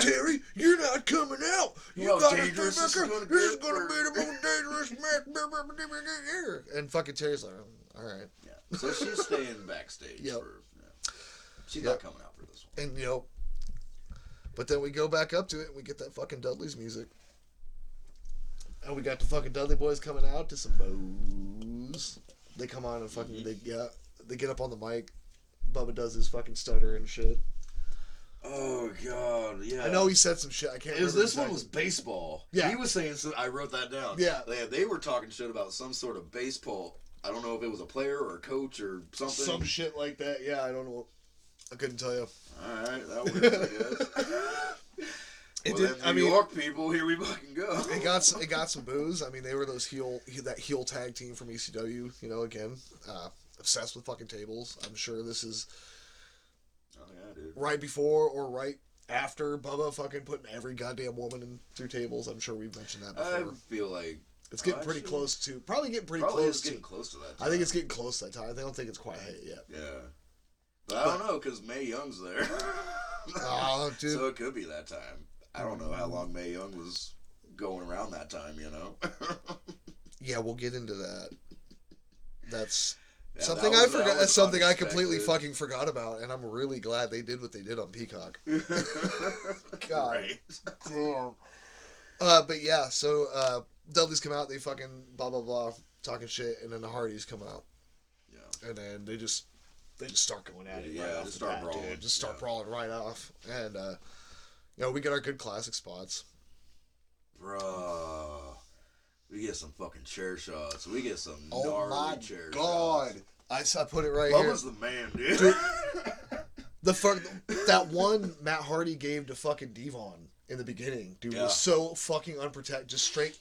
Terry, you're not coming out. You got to this is gonna be the most dangerous match. And fucking Terry's like, all right. Yeah. So she's staying backstage. She's not coming out for this one. And but then we go back up to it and we get that fucking Dudley's music. And we got the fucking Dudley boys coming out to some bows. They come on and fucking they get up on the mic. Bubba does his fucking stutter and shit. Oh God, yeah. I know he said some shit. I can't remember. This one was baseball. Yeah. He was saying I wrote that down. Yeah. They were talking shit about some sort of baseball. I don't know if it was a player or a coach or something. Some shit like that. Yeah, I don't know. I couldn't tell you. All right, that works, I guess. New York people, here we fucking go. It got some boos. I mean, they were that heel tag team from ECW. Again, obsessed with fucking tables. I'm sure this is right before or right after Bubba fucking putting every goddamn woman in through tables. I'm sure we've mentioned that before. I feel like it's getting pretty close to. Probably getting pretty close to. Getting close to that time. I think it's getting close to that time. I don't think it's quite hit yet. Yeah. But I don't know, because Mae Young's there. Oh, dude. So it could be that time. I don't know how long Mae Young was going around that time, Yeah, we'll get into that. That's something I forgot. That's something I completely fucking forgot about, and I'm really glad they did what they did on Peacock. God. Right. Damn. But yeah, so Dudley's come out, they fucking blah blah blah, talking shit, and then the Hardys come out. Yeah. And then they just start going at it. Yeah, just start brawling. Dude. Just start brawling right off. And we get our good classic spots. Bruh. We get some fucking chair shots. We get some gnarly chair shots. Oh my God. I put it right Bubba's here. the man, dude. That one Matt Hardy gave to fucking Devon in the beginning, dude, was so fucking unprotected. Just straight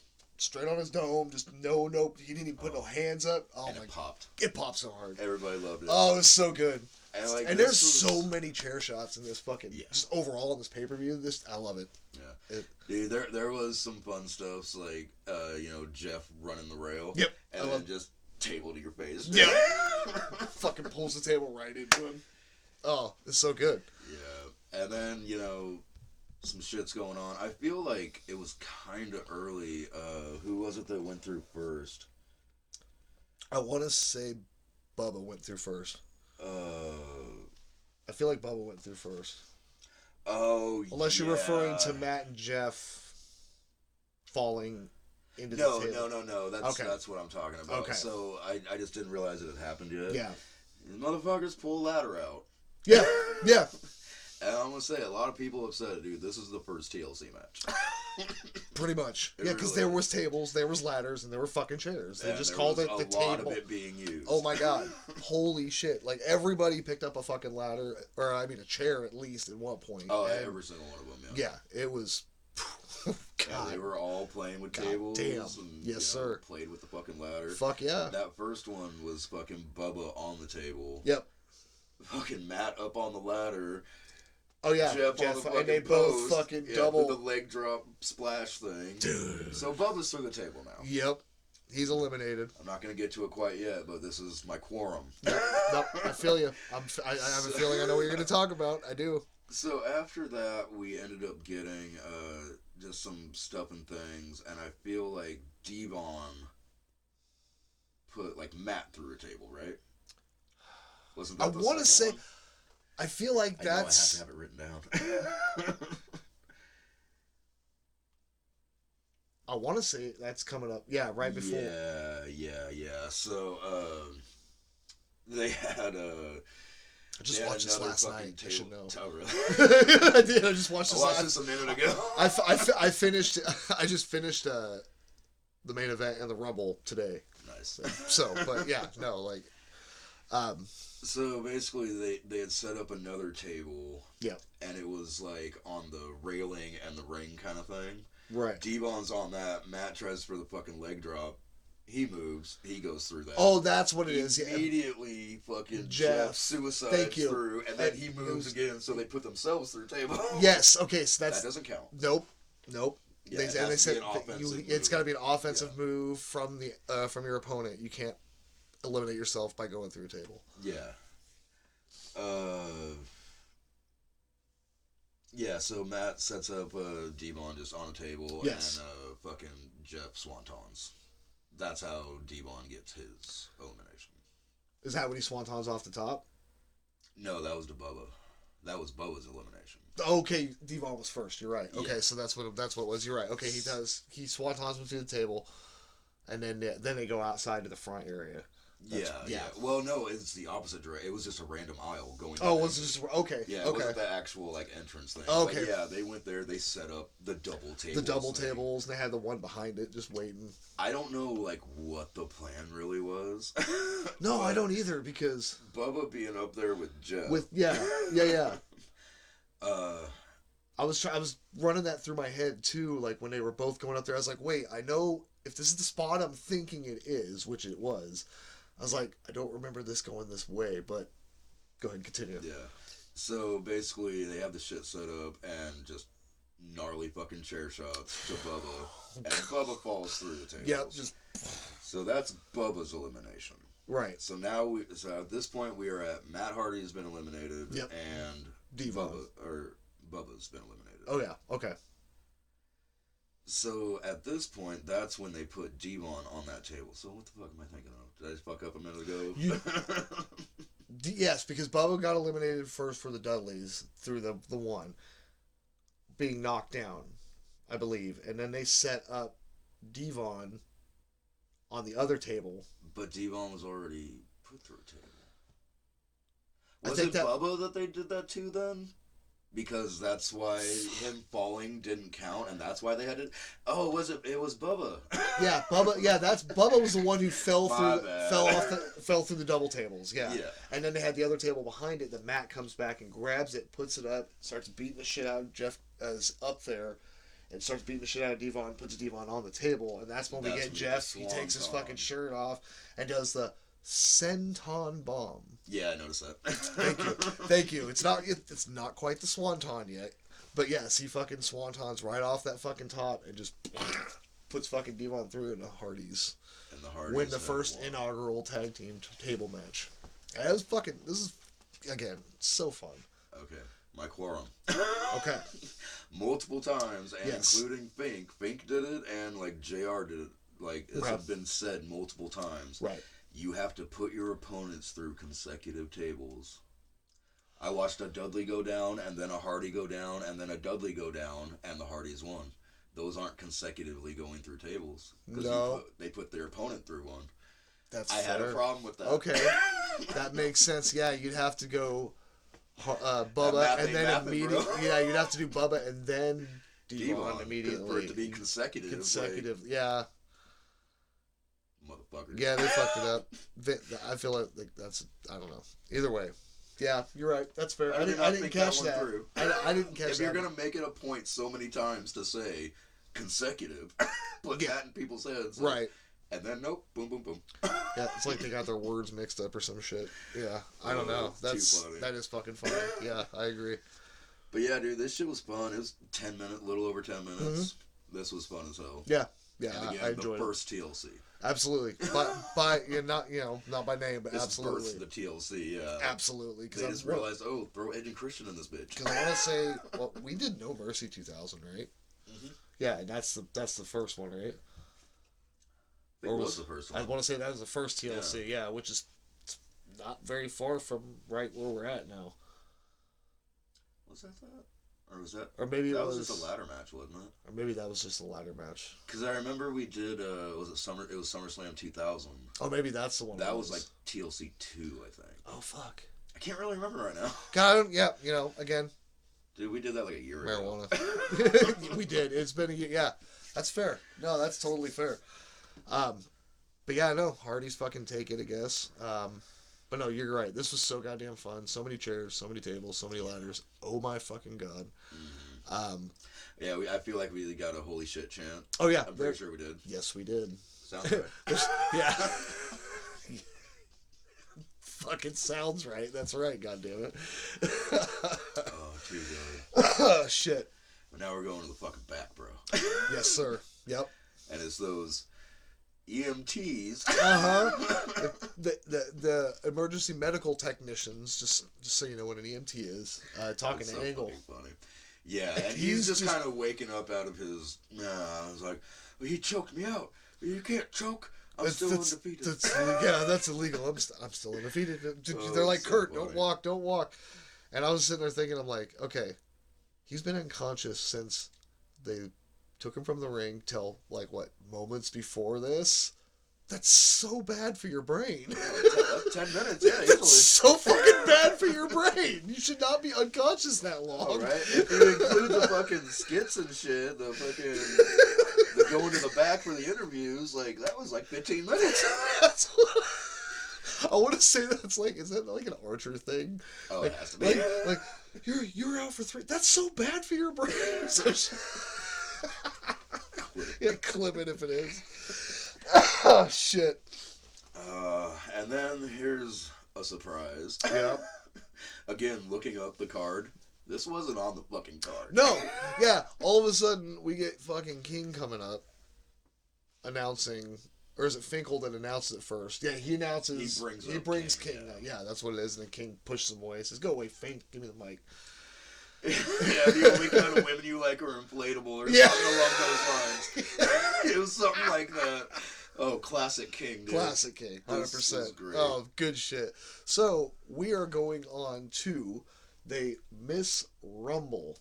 on his dome. Just no. He didn't even put no hands up. Oh and my! It popped. It popped so hard. Everybody loved it. Oh, it was so good. And there's so many chair shots in this fucking just overall in this pay-per-view. I love it. Yeah. Dude, there was some fun stuff like Jeff running the rail. Yep. And then just table to your face. Yeah. Fucking pulls the table right into him. Oh, it's so good. Yeah. And then, some shit's going on. I feel like it was kind of early. Who was it that went through first? I want to say Bubba went through first. I feel like Bubba went through first. Oh, unless you're referring to Matt and Jeff falling into the table. No. That's what I'm talking about. Okay. So I just didn't realize it had happened yet. Yeah. These motherfuckers pull a ladder out. Yeah. Yeah. And I'm gonna say, a lot of people have said, dude, this is the first TLC match. Pretty much. It Yeah, because really there was tables, there was ladders, and there were fucking chairs. They and just there called was it the a lot table. of it being used. Oh my god. Holy shit. Like, everybody picked up a fucking ladder, or I mean a chair at least at one point. Oh, and every single one of them, yeah. Yeah, it was... Yeah, God. they were all playing with God tables. damn. And, Yes, sir. Played with the fucking ladder. Fuck yeah. That first one was fucking Bubba on the table. Yep. Fucking Matt up on the ladder. Oh yeah, Jeff on the fucking and they post. both fucking Yeah, double. with the leg drop splash thing. Dude. So Bubba's through the table now. Yep. He's eliminated. I'm not going to get to it quite yet, but this is my quorum. No, I feel you. I have a feeling I know what you're going to talk about. I do. So after that, we ended up getting just some stuff and things, and I feel like Devon put like Matt through a table, right? Wasn't that I want to say, one? I feel like that's. I have to have it written down. I want to say that's coming up. Yeah, right before. Yeah. So they had I just watched this last night. I should know. Oh, really? I did. I just watched this. I watched this a minute ago. I finished. I just finished the main event and the Rumble today. Nice. So, but yeah, no, like. So basically, they had set up another table. Yeah. And it was like on the railing and the ring kind of thing. Right. Devon's on that. Matt tries for the fucking leg drop. He moves. He goes through that. Oh, that's what it is. Immediately, fucking Jeff suicides through, and then he moves again, so they put themselves through table. Yes. Okay. So that doesn't count. Nope. Yeah, they said it's got to be an offensive Yeah. move from your opponent. You can't eliminate yourself by going through a table. Yeah. Yeah, so Matt sets up Devon just on a table, Yes. and fucking Jeff swantons. That's how Devon gets his elimination. Is that when he swantons off the top? No, that was to Bubba. That was Bubba's elimination. Okay, Devon was first. You're right. Okay, Yeah. so that's what it was. You're right. Okay, he swantons him to the table, and then they go outside to the front area. Yeah. Well, no, it's the opposite direction. It was just a random aisle going. Oh, was it just okay? Yeah, it okay. wasn't the actual like entrance thing. Okay. But yeah, they went there. They set up the double tables. The double tables, and they had the one behind it just waiting. I don't know like what the plan really was. No, I don't either because Bubba being up there with Jeff. yeah. I I was running that through my head too. Like when they were both going up there, I was like, wait, I know if this is the spot I'm thinking it is, which it was. I was like, I don't remember this going this way, but go ahead and continue. Yeah. So basically, they have the shit set up and just gnarly fucking chair shots to Bubba, and Bubba falls through the table. Yeah, just. So that's Bubba's elimination. Right. So now so at this point we are at Matt Hardy has been eliminated. Yep. And Devon. Bubba's been eliminated. Oh yeah. Okay. So at this point, that's when they put Devon on that table. So what the fuck am I thinking of? Did I just fuck up a minute ago? Yes, because Bubba got eliminated first for the Dudleys through the one being knocked down, I believe, and then they set up Devon on the other table. But Devon was already put through a table. I Was think it Bubba that they did that to then? Because that's why him falling didn't count, and that's why they had it. Oh, was it? It was Bubba. Yeah, Bubba. Yeah, Bubba was the one who fell bad. fell through the double tables. Yeah. Yeah. And then they had the other table behind it. That Matt comes back and grabs it, puts it up, starts beating the shit out of Jeff as up there, and starts beating the shit out of Devon. Puts Devon on the table, and that's when we get Jeff. He takes his fucking shirt off and does the senton bomb. Yeah, I noticed that. Thank you. It's not quite the swanton yet, but yes, he fucking swantons right off that fucking top and just puts fucking Devon through in the Hardys. And the Hardys win the first inaugural tag team table match. And it was fucking. This is again so fun. Okay, my quorum. Okay. Multiple times, and Yes. including Fink. Fink did it, and like JR did it. Like it's Right. been said multiple times. Right. You have to put your opponents through consecutive tables. I watched a Dudley go down, and then a Hardy go down, and then a Dudley go down, and the Hardys won. those aren't consecutively going through tables. No. They put their opponent through one. That's I had a problem with that. Okay. That makes sense. Yeah, you'd have to go Bubba and then immediately. Yeah, you'd have to do Bubba and then Devon immediately. For it to be consecutive. Consecutive, yeah. Motherfuckers. Yeah, they fucked it up. I feel like that's, I don't know. Either way. Yeah, you're right. That's fair. I didn't catch that. I didn't catch that. If you're going to make it a point so many times to say consecutive, put that in people's heads. Right. And then, nope, boom, boom, boom. Yeah, it's like they got their words mixed up or some shit. Yeah, I don't know. That is fucking funny. Yeah, I agree. But yeah, dude, this shit was fun. It was 10 minutes, a little over 10 minutes. Mm-hmm. This was fun as hell. Yeah, and again, I enjoyed the first TLC. Absolutely, by not by name, but this absolutely. This the TLC, yeah. Absolutely, because they just realized, throw Edge and Christian in this bitch. Because I want to say, well, we did No Mercy 2000, right? Mm-hmm. Yeah, and that's the first one, right? Or was the first one? I want to say that was the first TLC, yeah, which is not very far from right where we're at now. Was that? Or was that? Or maybe that was just a ladder match, wasn't it? Or maybe that was just a ladder match. Because I remember we did. It was SummerSlam 2000. Oh, maybe that's the one. That was like TLC 2, I think. Oh fuck! I can't really remember right now. God, yeah, again. Dude, we did that like a year ago. We did. It's been a year. Yeah, that's fair. No, that's totally fair. But yeah, no, Hardy's fucking take it, I guess. But no, you're right. This was so goddamn fun. So many chairs, so many tables, so many ladders. Oh my fucking god. Mm-hmm. Yeah, I feel like we got a holy shit chant. Oh yeah, I'm pretty sure we did. Yes, we did. Sounds right. Yeah. Fucking sounds right. That's right. God damn it. Oh, too good. Oh shit. But now we're going to the fucking back, bro. Yes, sir. Yep. And it's those EMTs. The emergency medical technicians. Just so you know what an EMT is. Talking to Angle. Funny. Yeah, and he's just kind of waking up out of his. I was like, well, he choked me out. You can't choke. I'm still undefeated. That's illegal. I'm still undefeated. They're like, so Kurt, funny. Don't walk. And I was sitting there thinking, I'm like, okay, he's been unconscious since they took him from the ring till, like, what, moments before this? That's so bad for your brain. 10 minutes, yeah, easily. That's so fucking bad for your brain. You should not be unconscious that long. All right? If you include the fucking skits and shit, the going to the back for the interviews, like, that was like 15 minutes. That's what I want to say that's like, is that like an Archer thing? Oh, like, it has to be. Like you're out for 3. That's so bad for your brain. Yeah, clip it if it is. Oh, shit. And then here's a surprise. Yeah. Again, looking up the card. This wasn't on the fucking card. No. Yeah. All of a sudden, we get fucking King coming up announcing, or is it Finkel that announces it first? Yeah, he announces. He brings King. Yeah, that's what it is. And then King pushes him away. He says, "Go away, Fink. Give me the mic." Yeah, the only kind of women you like are inflatable or something along those lines. It was something like that. Oh, classic King, dude. Classic King, 100%. Oh, good shit. So, we are going on to the Miss Rumble.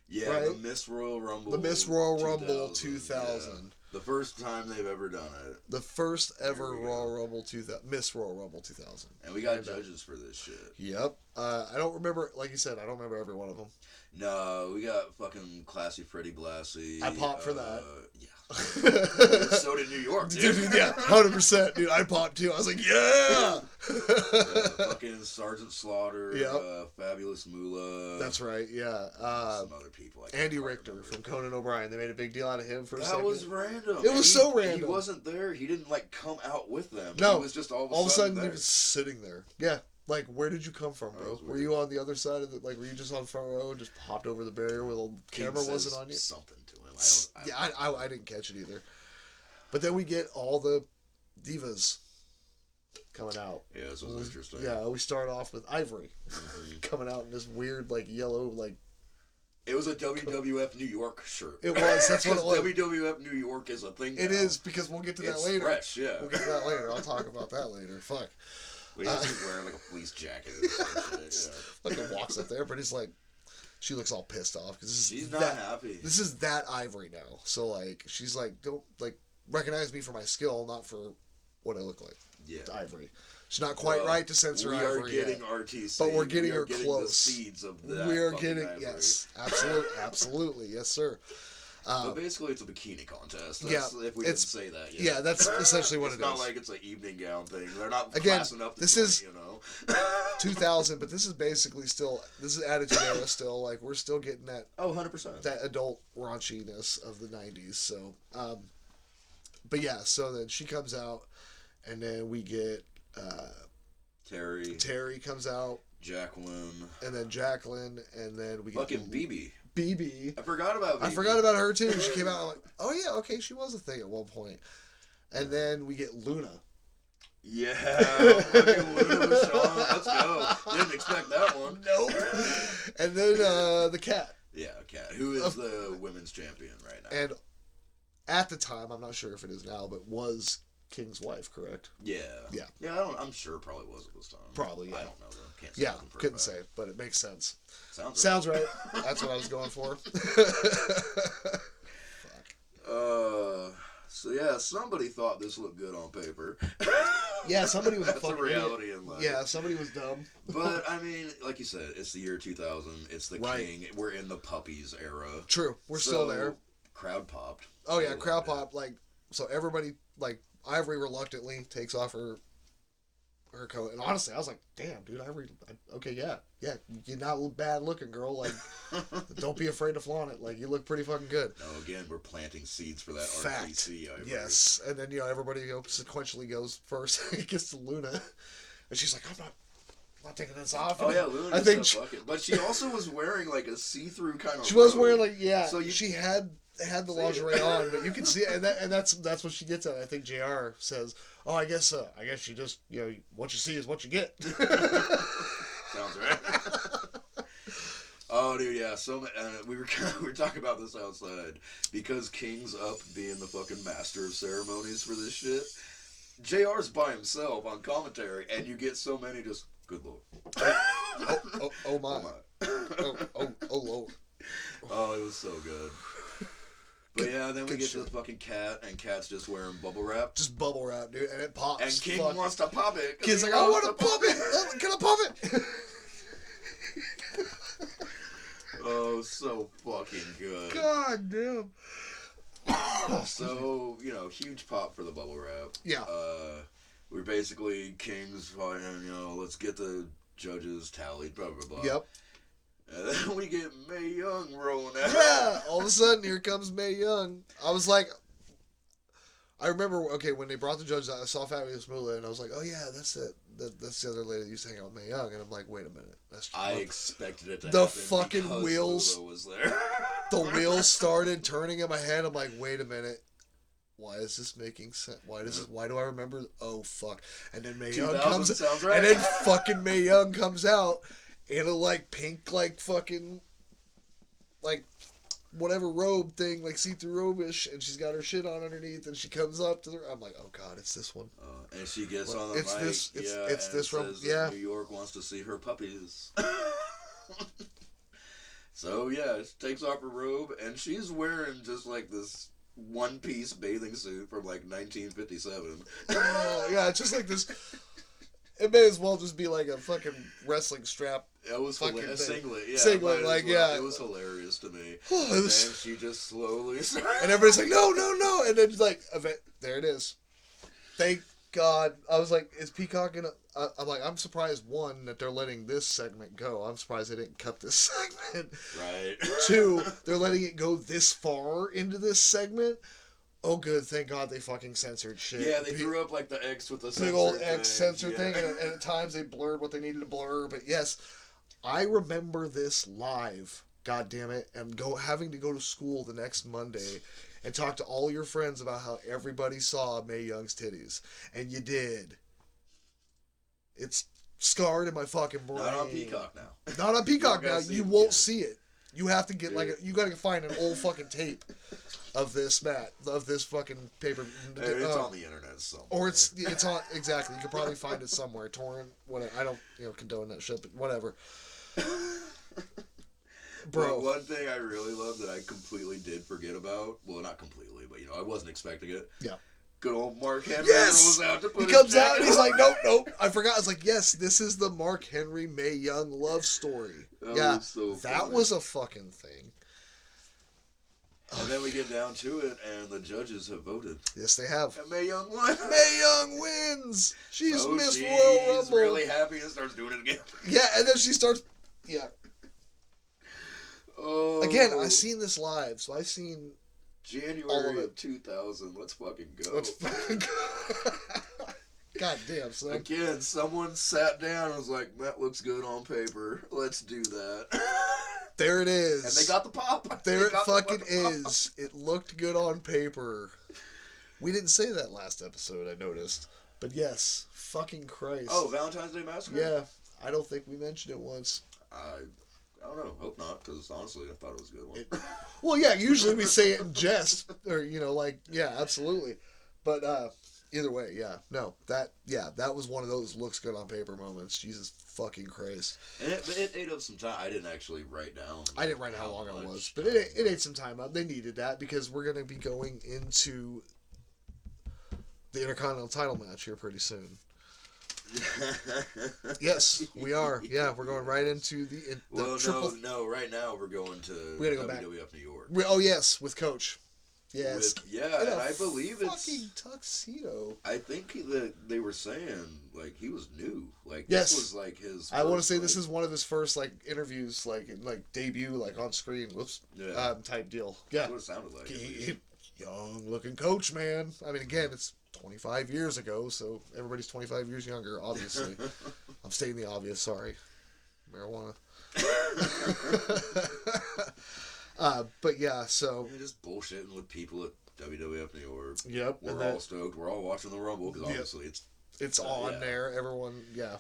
Yeah, right? The Miss Royal Rumble. The Miss Royal Rumble 2000. Yeah. The first time they've ever done it. The first ever Royal Rumble 2000. Miss Royal Rumble 2000. And we got judges for this shit. Yep. I don't remember, like you said, I don't remember every one of them. No, we got fucking Classy Freddie Blassie. I popped for that. Yeah. So did New York, dude. Yeah, 100%, dude. I popped too. I was like, yeah! Fucking Sergeant Slaughter, Fabulous Moolah. That's right, yeah. Some other people. Andy Richter from Conan O'Brien. They made a big deal out of him for a second. That was random. It was so random. He wasn't there. He didn't, like, come out with them. No. He was just all of a sudden he was sitting there. Yeah. Like, where did you come from, bro? Were you on the other side of the, like, were you just on front row and just hopped over the barrier where the camera wasn't on you? Something to him. I didn't catch it either. But then we get all the divas coming out. Yeah, this was interesting. Yeah, we start off with Ivory coming out in this weird, like, yellow, like... It was a WWF New York shirt. It was. That's what it was. WWF New York is a thing now. It is, because we'll get to that later. Fresh, yeah. We'll get to that later. I'll talk about that later. Fuck. He's wearing like a police jacket or some shit. Fucking walks up there, but he's like, she looks all pissed off because she's not happy. This is that Ivory now. So like she's like, don't like recognize me for my skill, not for what I look like. Yeah, to Ivory. She's not quite right to censor Ivory. We are getting RTC, but we're getting her The close. seeds of that. We are getting Ivory. yes, absolutely, yes, sir. But basically, it's a bikini contest. That's, if we didn't say that yet. Yeah, that's essentially what it is. It's not like it's an evening gown thing. They're not again. classing up. This is 2000, but this is basically still Attitude Era. Still, like we're still getting that 100% that adult raunchiness of the 90s. So, but yeah. So then she comes out, and then we get Terry. Terry comes out. Jacqueline. And then Jacqueline, and then we get fucking BB. BB. I forgot about BB. I forgot about her too. She came out like, oh yeah, okay, she was a thing at one point. And then we get Luna. Yeah, fucking Luna Michonne. Let's go. Didn't expect that one. Nope. And then the Cat. Yeah, Cat, who is the women's champion right now. And at the time, I'm not sure if it is now, but was King's wife, correct? Yeah. Yeah. Yeah, I'm sure it probably was at this time. Probably, yeah. I don't know though. Can't say couldn't say, but it makes sense. Sounds right. That's what I was going for. Fuck. So yeah, somebody thought this looked good on paper. Yeah, somebody was That's a reality in life. Yeah, somebody was dumb. But I mean, like you said, it's the year 2000. It's the King. We're in the puppies era. True, we're still there. Crowd popped. Oh yeah, crowd pop. Like so, everybody like Ivory reluctantly takes off her coat, and honestly, I was like, "Damn, dude, Ivory. Okay, yeah, you're not bad looking, girl. Like, don't be afraid to flaunt it. Like, you look pretty fucking good." No, again, we're planting seeds for that Fact. RTC. Ivory. Yes, and then everybody sequentially goes first. It gets to Luna, and she's like, "I'm not taking this off." Oh yeah, Luna. I think, but she also was wearing like a see-through kind of. She was wearing like So she had the lingerie on, but you can see it, and that's what she gets at. I think JR says, "Oh, I guess you just what you see is what you get." Sounds right. Oh, dude, yeah. So we were talking about this outside because King's up being the fucking master of ceremonies for this shit. JR's by himself on commentary, and you get so many just good lord. Oh my. Oh Lord. Oh, it was so good. But yeah, then we get to the fucking Cat, and Cat's just wearing bubble wrap. Just bubble wrap, dude, and it pops. And King wants to pop it. Kid's like, I want to pop it. Can I pop it? Oh, so fucking good. God damn. So, huge pop for the bubble wrap. Yeah. We're basically King's fighting, let's get the judges tallied, blah, blah, blah. Yep. And then we get Mae Young rolling out. Yeah, all of a sudden, here comes Mae Young. I was like, I remember, when they brought the judges out, I saw Fabulous Moolah, and I was like, oh yeah, that's it. That's the other lady that used to hang out with Mae Young. And I'm like, wait a minute. I expected it to the happen fucking because wheels Moolah was there. The wheels started turning in my head. I'm like, wait a minute. Why is this making sense? Why do I remember? Oh, fuck. And then Mae Young comes sounds right. And then fucking Mae Young comes out in a, like, pink, like, fucking, like, whatever robe thing, like see-through robe-ish, and she's got her shit on underneath, and she comes up to the... I'm like, oh, God, it's this one. And she gets on the mic. It's this robe. Yeah. New York wants to see her puppies. So, yeah, she takes off her robe, and she's wearing just, like, this one-piece bathing suit from, like, 1957. Yeah, it's just like this... It may as well just be like a fucking wrestling strap. It was a singlet, yeah. Singlet, like, yeah. It was hilarious to me. And then she just slowly... And everybody's like, no. And then, like, there it is. Thank God. I was like, is Peacock gonna... I'm like, I'm surprised, one, that they're letting this segment go. I'm surprised they didn't cut this segment. Right. Two, they're letting it go this far into this segment. Oh, good. Thank God they fucking censored shit. Yeah, they threw up, like, the X with the big old X censor thing, and at times they blurred what they needed to blur. But yes, I remember this live, God damn it, and having to go to school the next Monday and talk to all your friends about how everybody saw Mae Young's titties. And you did. It's scarred in my fucking brain. Not on Peacock now. Not on Peacock now. You won't see it. You have to get, you gotta find an old fucking tape of this fucking paper. It's on the internet somewhere. Or it's on, exactly. You could probably find it somewhere, torrent, whatever. I don't condone that shit, but whatever. bro. One thing I really love that I completely did forget about. Well, not completely, but I wasn't expecting it. Yeah. Good old Mark Henry rolls out to put he comes out and he's like, nope. I forgot. I was like, yes, this is the Mark Henry Mae Young love story. Was so that was a fucking thing. And then we get down to it, and the judges have voted. Yes, they have. And Mae Young won. Mae Young wins. She's Miss Royal Rumble. She's really happy and starts doing it again. Yeah, and then she starts. Yeah. Oh. Again, I seen this live, so I seen January of 2000. Let's fucking go. Let's fucking go. God damn, son. Again, someone sat down and was like, that looks good on paper. Let's do that. There it is. And they got the pop. There it fucking is. It looked good on paper. We didn't say that last episode, I noticed. But yes, fucking Christ. Oh, Valentine's Day Massacre? Yeah, I don't think we mentioned it once. I don't know. Hope not, because honestly, I thought it was a good one. Well, yeah, usually we say it in jest. Or, yeah, absolutely. But, either way, yeah. No, that was one of those looks good on paper moments. Jesus fucking Christ. And it ate up some time. I didn't actually write down. I didn't write how long it was, but it ate some time up. They needed that because we're going to be going into the Intercontinental title match here pretty soon. Yes, we are. Yeah, we're going right into the no. Right now we're going to WWF New York. Yes, with Coach. Yes. And I believe it's fucking tuxedo. I think that they were saying like he was new. Like yes. This was like his. I want to say this is one of his first interviews, debut, on screen. Whoops. Yeah. Type deal. Yeah. That's what it sounded like. Young looking Coach, man. I mean, again, it's 25 years ago, so everybody's 25 years younger. Obviously, I'm stating the obvious. Sorry, marijuana. But yeah, so just bullshitting with people at WWF New York. Yep, we're all stoked. We're all watching the Rumble because obviously it's on there. Everyone, yeah.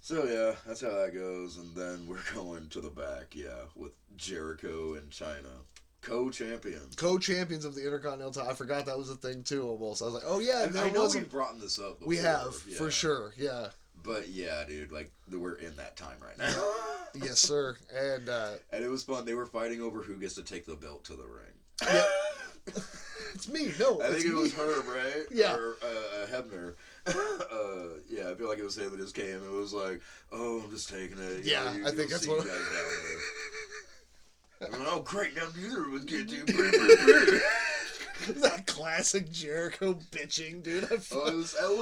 So yeah, that's how that goes, and then we're going to the back, with Jericho and China, co-champions of the Intercontinental title. I forgot that was a thing too. Almost, I was like, oh yeah, I know we've brought this up before. We have for sure, yeah. But yeah, dude, we're in that time right now. Yes, sir. And it was fun. They were fighting over who gets to take the belt to the ring. Yeah. It's me. No, I think it was Herb, right? Yeah. Or Hebner. I feel like it was him that just came and was like, "Oh, I'm just taking it." I think that's what. Oh, great! Now neither of us get to. That classic Jericho bitching, dude.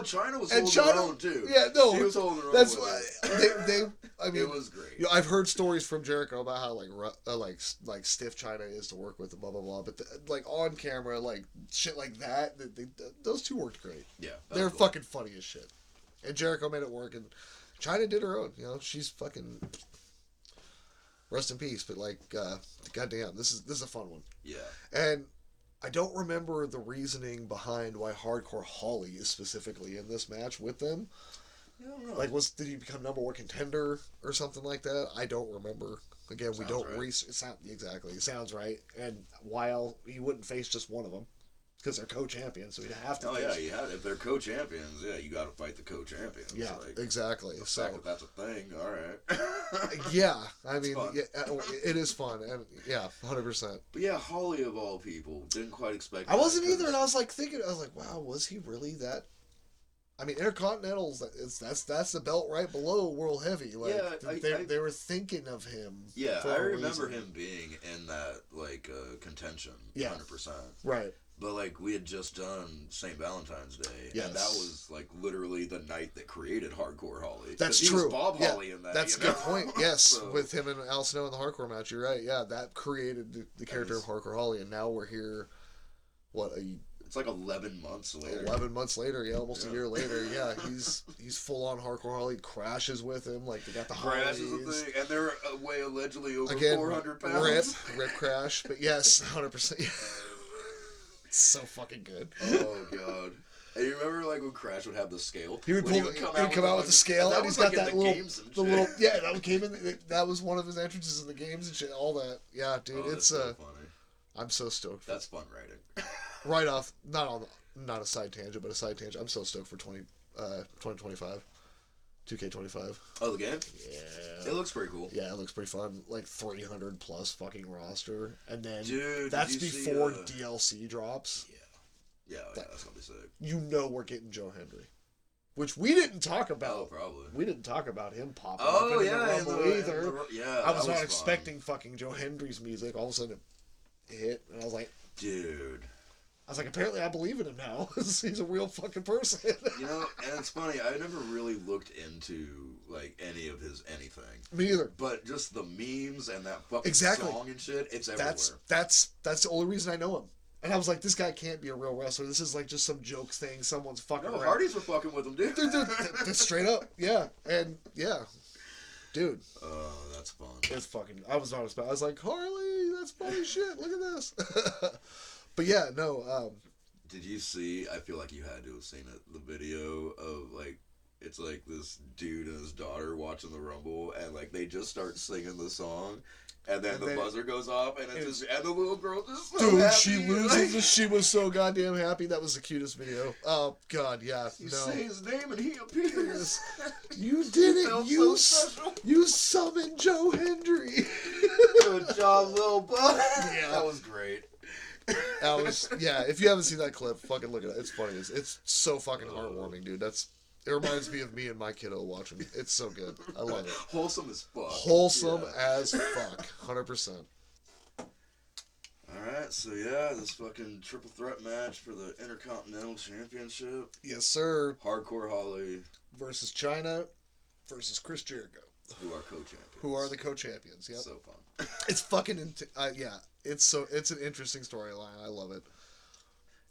China was holding her own too. Yeah, no, she was holding her own. That's why I mean, it was great. I've heard stories from Jericho about how like stiff China is to work with, and blah blah blah. But on camera, shit like that, those two worked great. Yeah, they're fucking funny as shit. And Jericho made it work, and China did her own. She's fucking. Rest in peace, but goddamn, this is a fun one. Yeah. And I don't remember the reasoning behind why Hardcore Holly is specifically in this match with them. I don't know. Did he become number one contender or something like that? I don't remember. Again, we don't research. Exactly. It sounds right. And while he wouldn't face just one of them, because they're co-champions, so he'd have to. Oh yeah, you have. If they're co-champions, you got to fight the co-champions. Yeah, exactly. The fact that that's a thing. All right. Yeah, I mean, it is fun, and 100%. But yeah, Holly of all people didn't quite expect. I wasn't either, and I was thinking, wow, was he really that? I mean, Intercontinentals, that's the belt right below World Heavy. They were thinking of him. Yeah, I remember him being in that contention. 100%. Right. But we had just done St. Valentine's Day, yes. and that was literally the night that created Hardcore Holly. That's true. He was Bob Holly in that. That's a good point. Yes, with him and Al Snow in the Hardcore match. You're right. Yeah, that created the character of Hardcore Holly, and now we're here. It's 11 months later. 11 months later, almost a year later. Yeah, he's full on Hardcore Holly. Crashes with him, they got the Crash is a thing, and they're way allegedly over 400 pounds. Rip Crash, but yes, 100%. It's so fucking good. Oh god! And you remember when Crash would have the scale? He would come out with the scale, and he's got that little. Yeah, that came in. That was one of his entrances in the games and shit. All that. Yeah, dude, it's so funny. I'm so stoked. That's fun writing. Right off, not a side tangent, but a side tangent. I'm so stoked for 2025. 2K25. Oh, the game? Yeah. It looks pretty cool. Yeah, it looks pretty fun. Like 300 plus fucking roster, and then Dude, that's before DLC drops. Yeah, that's gonna be sick. You know we're getting Joe Hendry, which we didn't talk about. Oh, probably. We didn't talk about him popping Oh, up in yeah, the Rumble either. Yeah, I was not expecting fucking Joe Hendry's music. All of a sudden it hit, and I was like, dude. I was like, apparently I believe in him now. He's a real fucking person. You know, and it's funny, I never really looked into, like, any of his anything. Me either. But just the memes and that fucking song and shit, it's everywhere. That's the only reason I know him. And I was like, this guy can't be a real wrestler. This is like just some jokes thing. Someone's fucking around. Hardys were fucking with him, dude. Dude, straight up. Yeah. And, yeah. Dude. Oh, that's fun. It's fucking... I was not expecting... I was like, Harley, that's funny shit. Look at this. But yeah, no. Did you see? I feel like you had to have seen it. The video of like, it's like this dude and his daughter watching the Rumble, and like they just start singing the song, and then the buzzer goes off, and it's just, and the little girl just so dude, happy. she loses. Like, she was so goddamn happy. That was the cutest video. Oh God, yeah. You say his name and he appears. You did it. You summoned Joe Hendry. Good job, little bud. Yeah, that was great. That was, yeah, if you haven't seen that clip, fucking look at it. It's funny. It's so fucking heartwarming, dude. It reminds me of me and my kiddo watching. It's so good. I love it. Wholesome as fuck. Wholesome as fuck. 100%. Alright, so yeah, this fucking triple threat match for the Intercontinental Championship. Yes, sir. Hardcore Holly versus China versus Chris Jericho. Who are co-champions. Who are the co-champions, yep. So fun. It's fucking, yeah. It's an interesting storyline. I love it.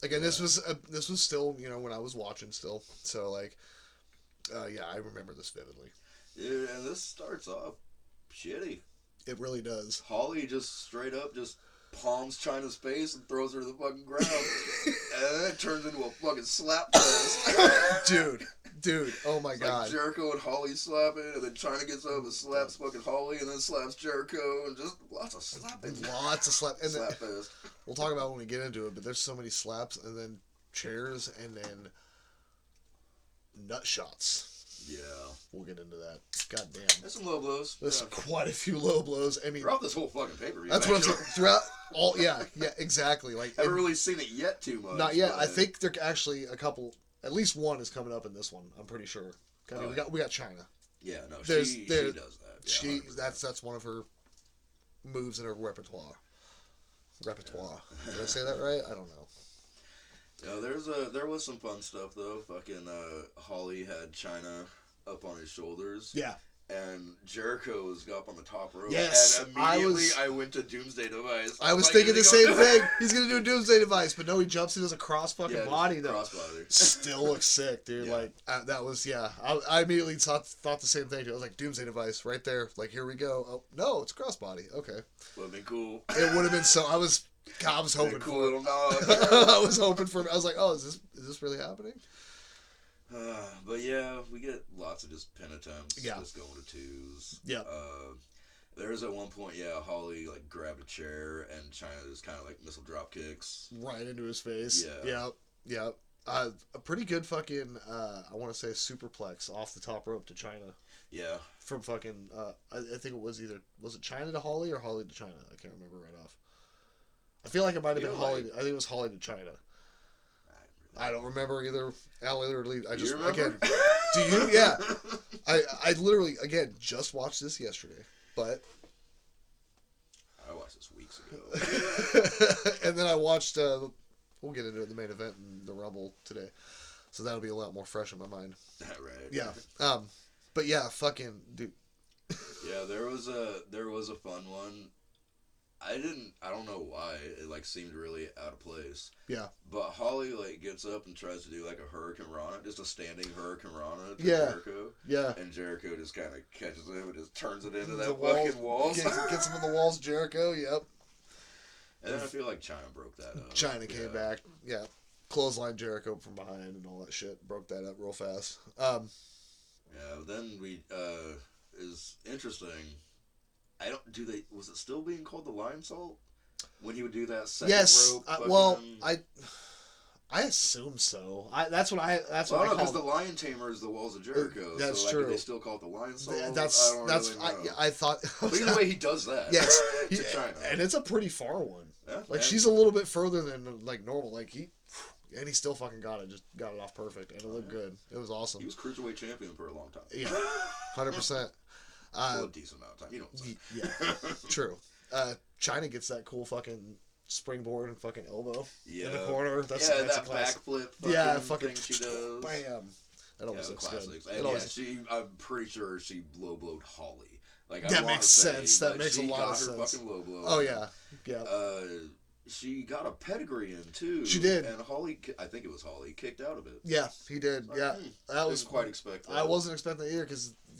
Again, this was still, you know, when I was watching still. So, like, yeah, I remember this vividly. Dude, and this starts off shitty. It really does. Holly just straight up just palms China's face and throws her to the fucking ground. And then it turns into a fucking slap fest. Dude, oh my God. Like Jericho and Holly slapping, and then China gets up and slaps fucking Holly, and then slaps Jericho, and just lots of slapping. Lots of slap. And slap fest. We'll talk about it when we get into it, but there's so many slaps, and then chairs, and then nut shots. Yeah. We'll get into that. God damn. There's some low blows. There's quite a few low blows. I mean, throughout this whole fucking pay-per-view. That's what I'm saying. Throughout all, yeah, exactly. Like, haven't really seen it yet too much. Not yet. I think there actually a couple. At least one is coming up in this one. I'm pretty sure. I mean, we got China. Yeah, no, she she does that. Yeah, that's one of her moves in her repertoire. Did I say that right? I don't know. Yeah, there was some fun stuff though. Fucking Holly had China up on his shoulders. Yeah. And Jericho was up on the top rope. Yes, and immediately I went to Doomsday Device. I was thinking the same thing. He's gonna do a Doomsday Device, but no, he jumps and does a cross fucking body though. Crossbody. Still looks sick, dude. Yeah. Like that was I immediately thought the same thing. I was like, Doomsday Device right there. Like, here we go. Oh no, it's crossbody. Okay. Would have been cool. It would have been so. I was hoping cool for little nod. I was hoping for. I was like, oh, is this really happening? But yeah, we get lots of just pin attempts. Yeah. Just going to twos. Yeah. There was at one point, Holly like grabbed a chair and China just kind of like missile drop kicks right into his face. Yeah. Yep. A pretty good fucking I want to say superplex off the top rope to China. Yeah. From fucking I think it was it China to Holly or Holly to China? I can't remember right off. I feel like it might have been Holly. I think it was Holly to China. I don't remember either. I just again. Do you? Yeah. I literally again just watched this yesterday, but I watched this weeks ago. And then I watched. We'll get into the main event and the Rumble today, so that'll be a lot more fresh in my mind. Right. Yeah. But yeah, fucking dude. Yeah, there was a fun one. I don't know why it like seemed really out of place. Yeah. But Holly like gets up and tries to do like a Hurricane Rana, just a standing Hurricane Rana to Jericho. Yeah. And Jericho just kind of catches him and just turns it into that fucking walls. Gets him in the walls, Jericho. Yep. And then I feel like China broke that up. China came back. Yeah. Clothesline Jericho from behind and all that shit. Broke that up real fast. Yeah. Then we is interesting. Was it still being called the Lion Salt? When he would do that second rope? I assume so. That's what I because the Lion Tamer is the Walls of Jericho. That's so, true. They still call it the Lion Soul. I thought. But either way, he does that. Yes, to China, and it's a pretty far one. Yeah, like she's a little bit further than like normal. Like he still fucking got it. Just got it off perfect, and it looked good. It was awesome. He was cruiserweight champion for a long time. Yeah, 100%. A decent amount of time. You know what I'm saying? Yeah, true. China gets that cool fucking springboard and fucking elbow in the corner. That's that backflip. Fucking thing she does. Bam. That always looks classics. good. And I'm pretty sure she low blowed Holly. Like that makes sense. That makes a lot of sense. Fucking low blow. Oh yeah. She got a pedigree in too. She did. And Holly, I think it was Holly, kicked out of it. Yeah, he did. Like, yeah, that was quite expected. I wasn't expecting that either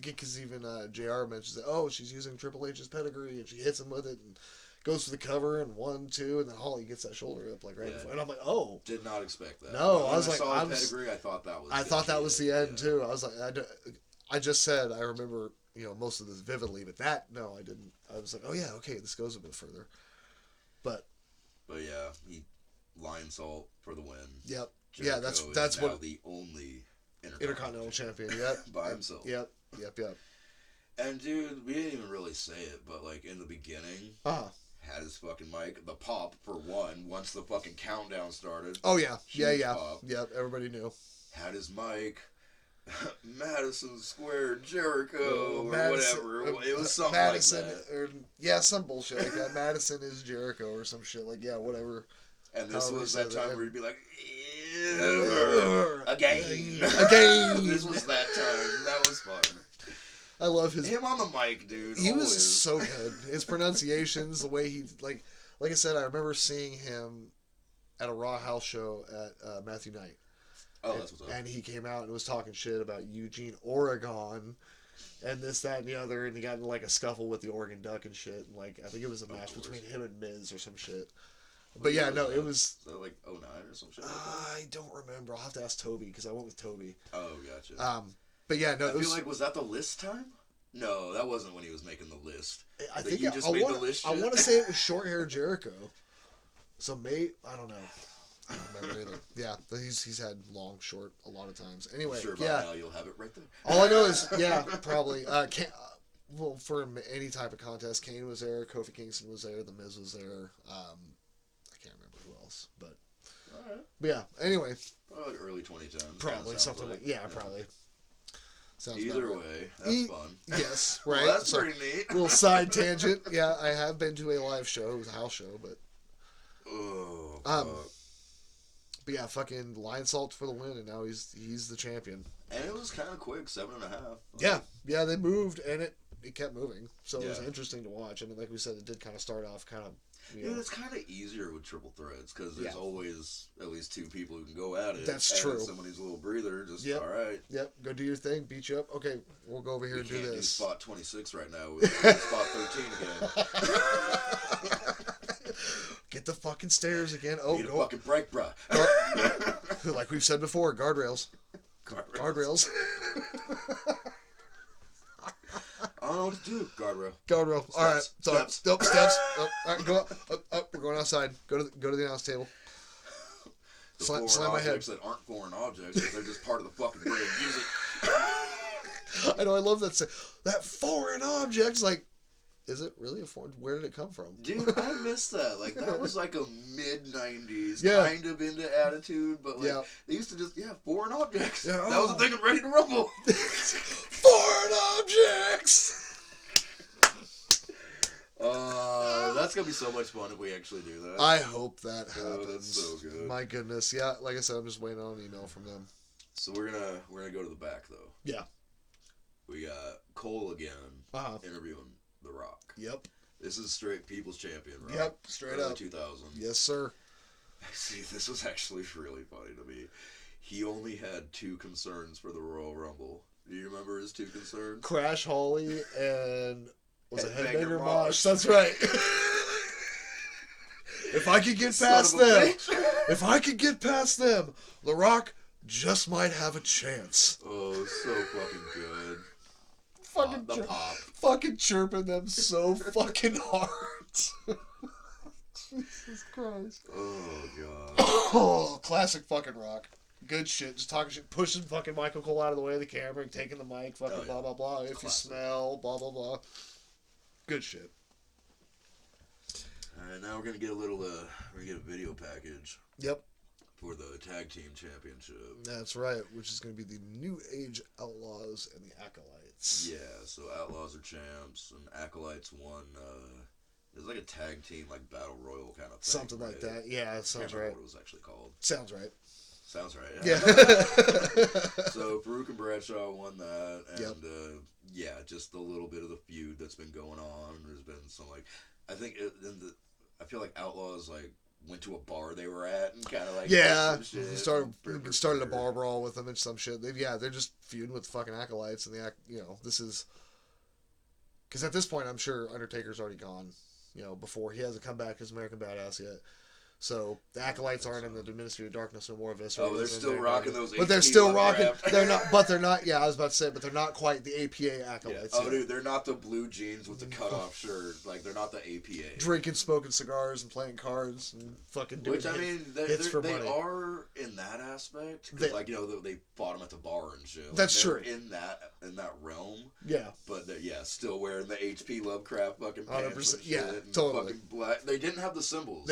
because even JR mentions that. Oh, she's using Triple H's pedigree and she hits him with it and goes for the cover and 1, 2, and then Holly gets that shoulder up like right before, and I'm like, oh, did not expect that. No, I saw the pedigree. I thought that was. I thought that was the end too. I was like, I just said I remember most of this vividly, but that no, I didn't. I was like, oh yeah, okay, this goes a bit further, but yeah, Lion Salt for the win. Yep. Jericho that's is now the only Intercontinental champion. Yep. By himself. Yep. And dude, we didn't even really say it, but like in the beginning, had his fucking mic, the pop for one. Once the fucking countdown started. Oh yeah, pop. Yep. Everybody knew. Had his mic. Madison Square Jericho or whatever. It was something Madison, like that. Or some bullshit like that. Madison is Jericho or some shit like whatever. And this was that time where he'd be like, again. This was that time. That was fun. I love him on the mic, dude. He was so good. His pronunciations, the way he like I said, I remember seeing him at a Raw house show at Matthew Knight. Oh, that's what's up. And he came out and was talking shit about Eugene, Oregon, and this, that, and the other, and he got in like a scuffle with the Oregon Duck and shit. And like I think it was a match between him and Miz or some shit. But yeah, no, it was like 09 or some shit. I don't remember. I'll have to ask Toby because I went with Toby. Oh, gotcha. But yeah, no, I feel like was that the list time? No, that wasn't when he was making the list. I think you just made the list. I want to say it was short hair Jericho. So I don't know. I don't remember either. Yeah, but he's had long, short a lot of times. Anyway, sure, by now you'll have it right there. All I know is, probably. Well, for any type of contest, Kane was there, Kofi Kingston was there, The Miz was there. I can't remember who else, but. All right. But yeah. Anyway. Probably early 2010. Probably something like probably. Sounds Either way, that's fun. Yes, right. Well, that's pretty neat. Little side tangent. Yeah, I have been to a live show. It was a house show, but. Oh. But yeah, fucking Lion Salt for the win, and now he's the champion. And it was kind of quick, 7.5. Yeah, they moved, and it kept moving, so it was interesting to watch. I mean, like we said, it did kind of start off kind of. Yeah, it's kind of easier with triple threats because there's always at least 2 people who can go at it. That's true. Somebody's a little breather. Just all right. Yep. Go do your thing. Beat you up. Okay, we'll go over here and do this. Do spot 26 right now with spot 13 again. Get the fucking stairs again. Oh, need a fucking break, bruh. Like we've said before, guardrails. Guardrails. I don't know what to do. Guardrail. All right. Steps. Nope. Steps. All right, go up. We're going outside. Go to the announce table. Slam my head. That aren't foreign objects. They're just part of the fucking rig. Use it. I know. I love that. That foreign objects. Like, is it really a foreign? Where did it come from? Dude, I missed that. Like, that was like a mid-90s kind of into attitude, but like, they used to just, foreign objects. Yeah, that was the thing of Ready to Rumble. Foreign objects! That's gonna be so much fun if we actually do that. I hope that happens. Oh, that's so good. My goodness. Yeah, like I said, I'm just waiting on an email from them. So we're gonna go to the back, though. Yeah. We got Cole again interviewing The Rock. Yep. This is straight People's Champion, right? Yep, straight up. 2000. Yes, sir. See, this was actually really funny to me. He only had 2 concerns for the Royal Rumble. Do you remember his 2 concerns? Crash Holly and was it Headbanger Mosh? That's right. If I could get past them, The Rock just might have a chance. Oh, so fucking good. Fucking chirping them so fucking hard. Jesus Christ. Oh, God. Oh, classic fucking Rock. Good shit. Just talking shit. Pushing fucking Michael Cole out of the way of the camera and taking the mic. Fucking blah, blah, blah. If you smell, blah, blah, blah. Good shit. Alright, now we're going to get we're going to get a video package. Yep. For the Tag Team Championship. That's right, which is going to be the New Age Outlaws and the Acolytes. Yeah, so Outlaws are champs, and Acolytes won, it was like a tag team, like Battle Royal kind of thing. Something like that. Yeah, it sounds right. What it was actually called. Sounds right. Sounds right. Yeah. So Farouk and Bradshaw won that, and yep. Just a little bit of the feud that's been going on. There's been some I feel like Outlaws went to a bar they were at and kind of started a bar brawl with them and some shit. They're just feuding with the fucking Acolytes, and this is because at this point I'm sure Undertaker's already gone. Before he hasn't come back as American Badass yet. So the Acolytes aren't in the Ministry of Darkness no more. Oh, they're still rocking those. But they're still rocking. They're not. But they're not. Yeah, I was about to say, but they're not quite the APA Acolytes. Yeah. Oh, dude, they're not the blue jeans with the cutoff shirt. They're not the APA. Drinking, smoking cigars, and playing cards, and fucking doing. Which I mean, they are in that aspect. Cause they fought them at the bar and shit. That's true. In that realm. Yeah. But still wearing the HP Lovecraft fucking pants. 100%. Yeah, totally. Fucking black. They didn't have the symbols.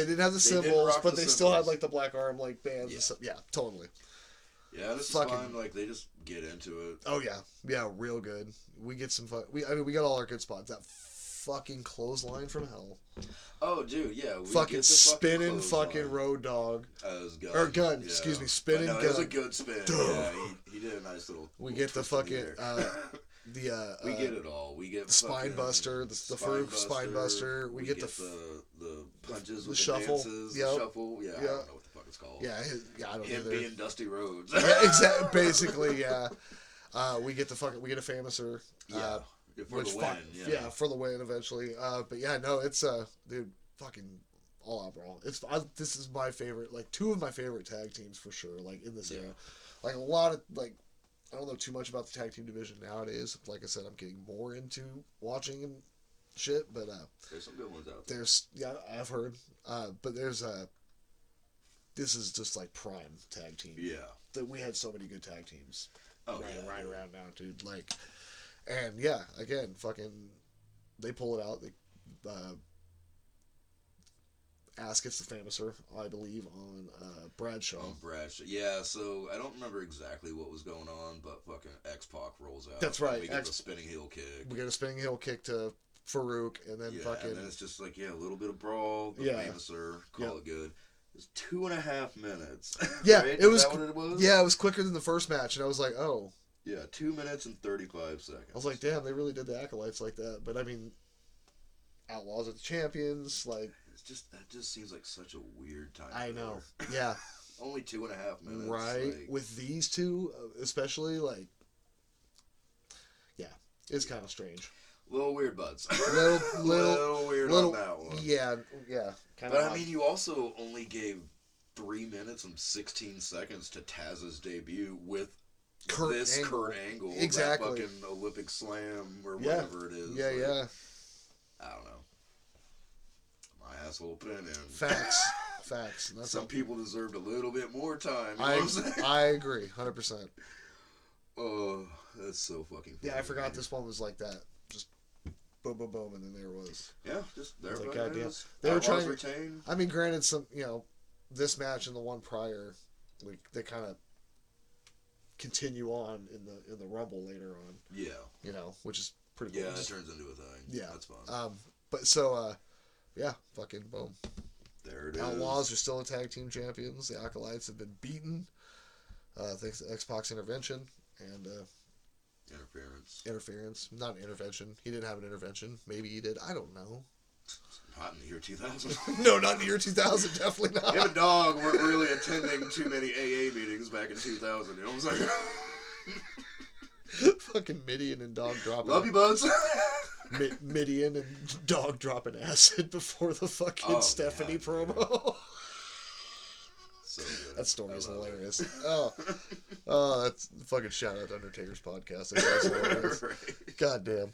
But they still had the black arm bands and stuff. Yeah, totally. Yeah, this is fine. They just get into it. Oh yeah, real good. We get some fun. We got all our good spots. That fucking clothesline from hell. Oh, dude, yeah. Fucking spinning fucking Road Dog. Gun. Yeah. Excuse me, spinning Gun. It was a good spin. Yeah, he did a nice little. We get the fucking. We get it all. We get the spine buster, the Farouk spine buster. We get the punches, the shuffle. Dances, the shuffle. Yeah, I don't know what the fuck it's called. Yeah, I don't know. Him being Dusty Rhodes. Yeah, exactly. Basically, yeah. We get a Famouser. For the win. Yeah, for the win eventually. But yeah, no, it's dude, fucking all out brawl. This is my favorite. Two of my favorite tag teams for sure. In this era, a lot of I don't know too much about the tag team division nowadays. Like I said, I'm getting more into watching and shit, but there's some good ones out there. I've heard. But there's this is just prime tag team. Yeah. That we had so many good tag teams. Oh, right around now, dude. And yeah, again, fucking they pull it out. They Ass gets the Famouser, I believe, on Bradshaw. Yeah, so I don't remember exactly what was going on, but fucking X-Pac rolls out. That's right. We get a spinning heel kick. We get a spinning heel kick to Farouk, and then fucking... and then it's just a little bit of brawl, the Famouser, call it good. It was 2.5 minutes. Yeah, right? It was... Is that what it was? Yeah, it was quicker than the first match, and I was like, oh. Yeah, 2 minutes and 35 seconds. I was like, damn, they really did the Acolytes like that. But, I mean, Outlaws are the champions, That just seems like such a weird time. I know. Yeah. Only 2.5 minutes. Right. With these two, especially, yeah, it's kind of strange. Little weird buds. Little weird on that one. Yeah. But I mean, you also only gave 3 minutes and 16 seconds to Taz's debut with Kurt Angle. Exactly. That fucking Olympic Slam or whatever it is. Yeah. I don't know. My asshole opinion. Facts. Some people deserved a little bit more time. I agree, 100%. Oh, that's so fucking funny. Yeah, I forgot this one was like that. Just boom, boom, boom, and then there was. Yeah, just there. Goddamn. They were trying to retain. I mean, granted, some this match and the one prior, they kind of continue on in the Rumble later on. Yeah. Which is pretty cool. Yeah, it turns into a thing. Yeah, that's fun. But so. Yeah, fucking boom. There it is. Outlaws are still tag team champions. The Acolytes have been beaten thanks to X-Pac's intervention and interference. Not an intervention. He didn't have an intervention. Maybe he did. I don't know. Not in the year 2000. No, not in the year 2000. Definitely not. Him and Dog weren't really attending too many AA meetings back in 2000. You know what I'm saying? Fucking Midian and Dog dropping. Love you, buds. Midian and Dog dropping acid before the fucking Stephanie promo. So good. That story is hilarious. That's fucking shout out to Undertaker's podcast. That's hilarious. Right. God damn.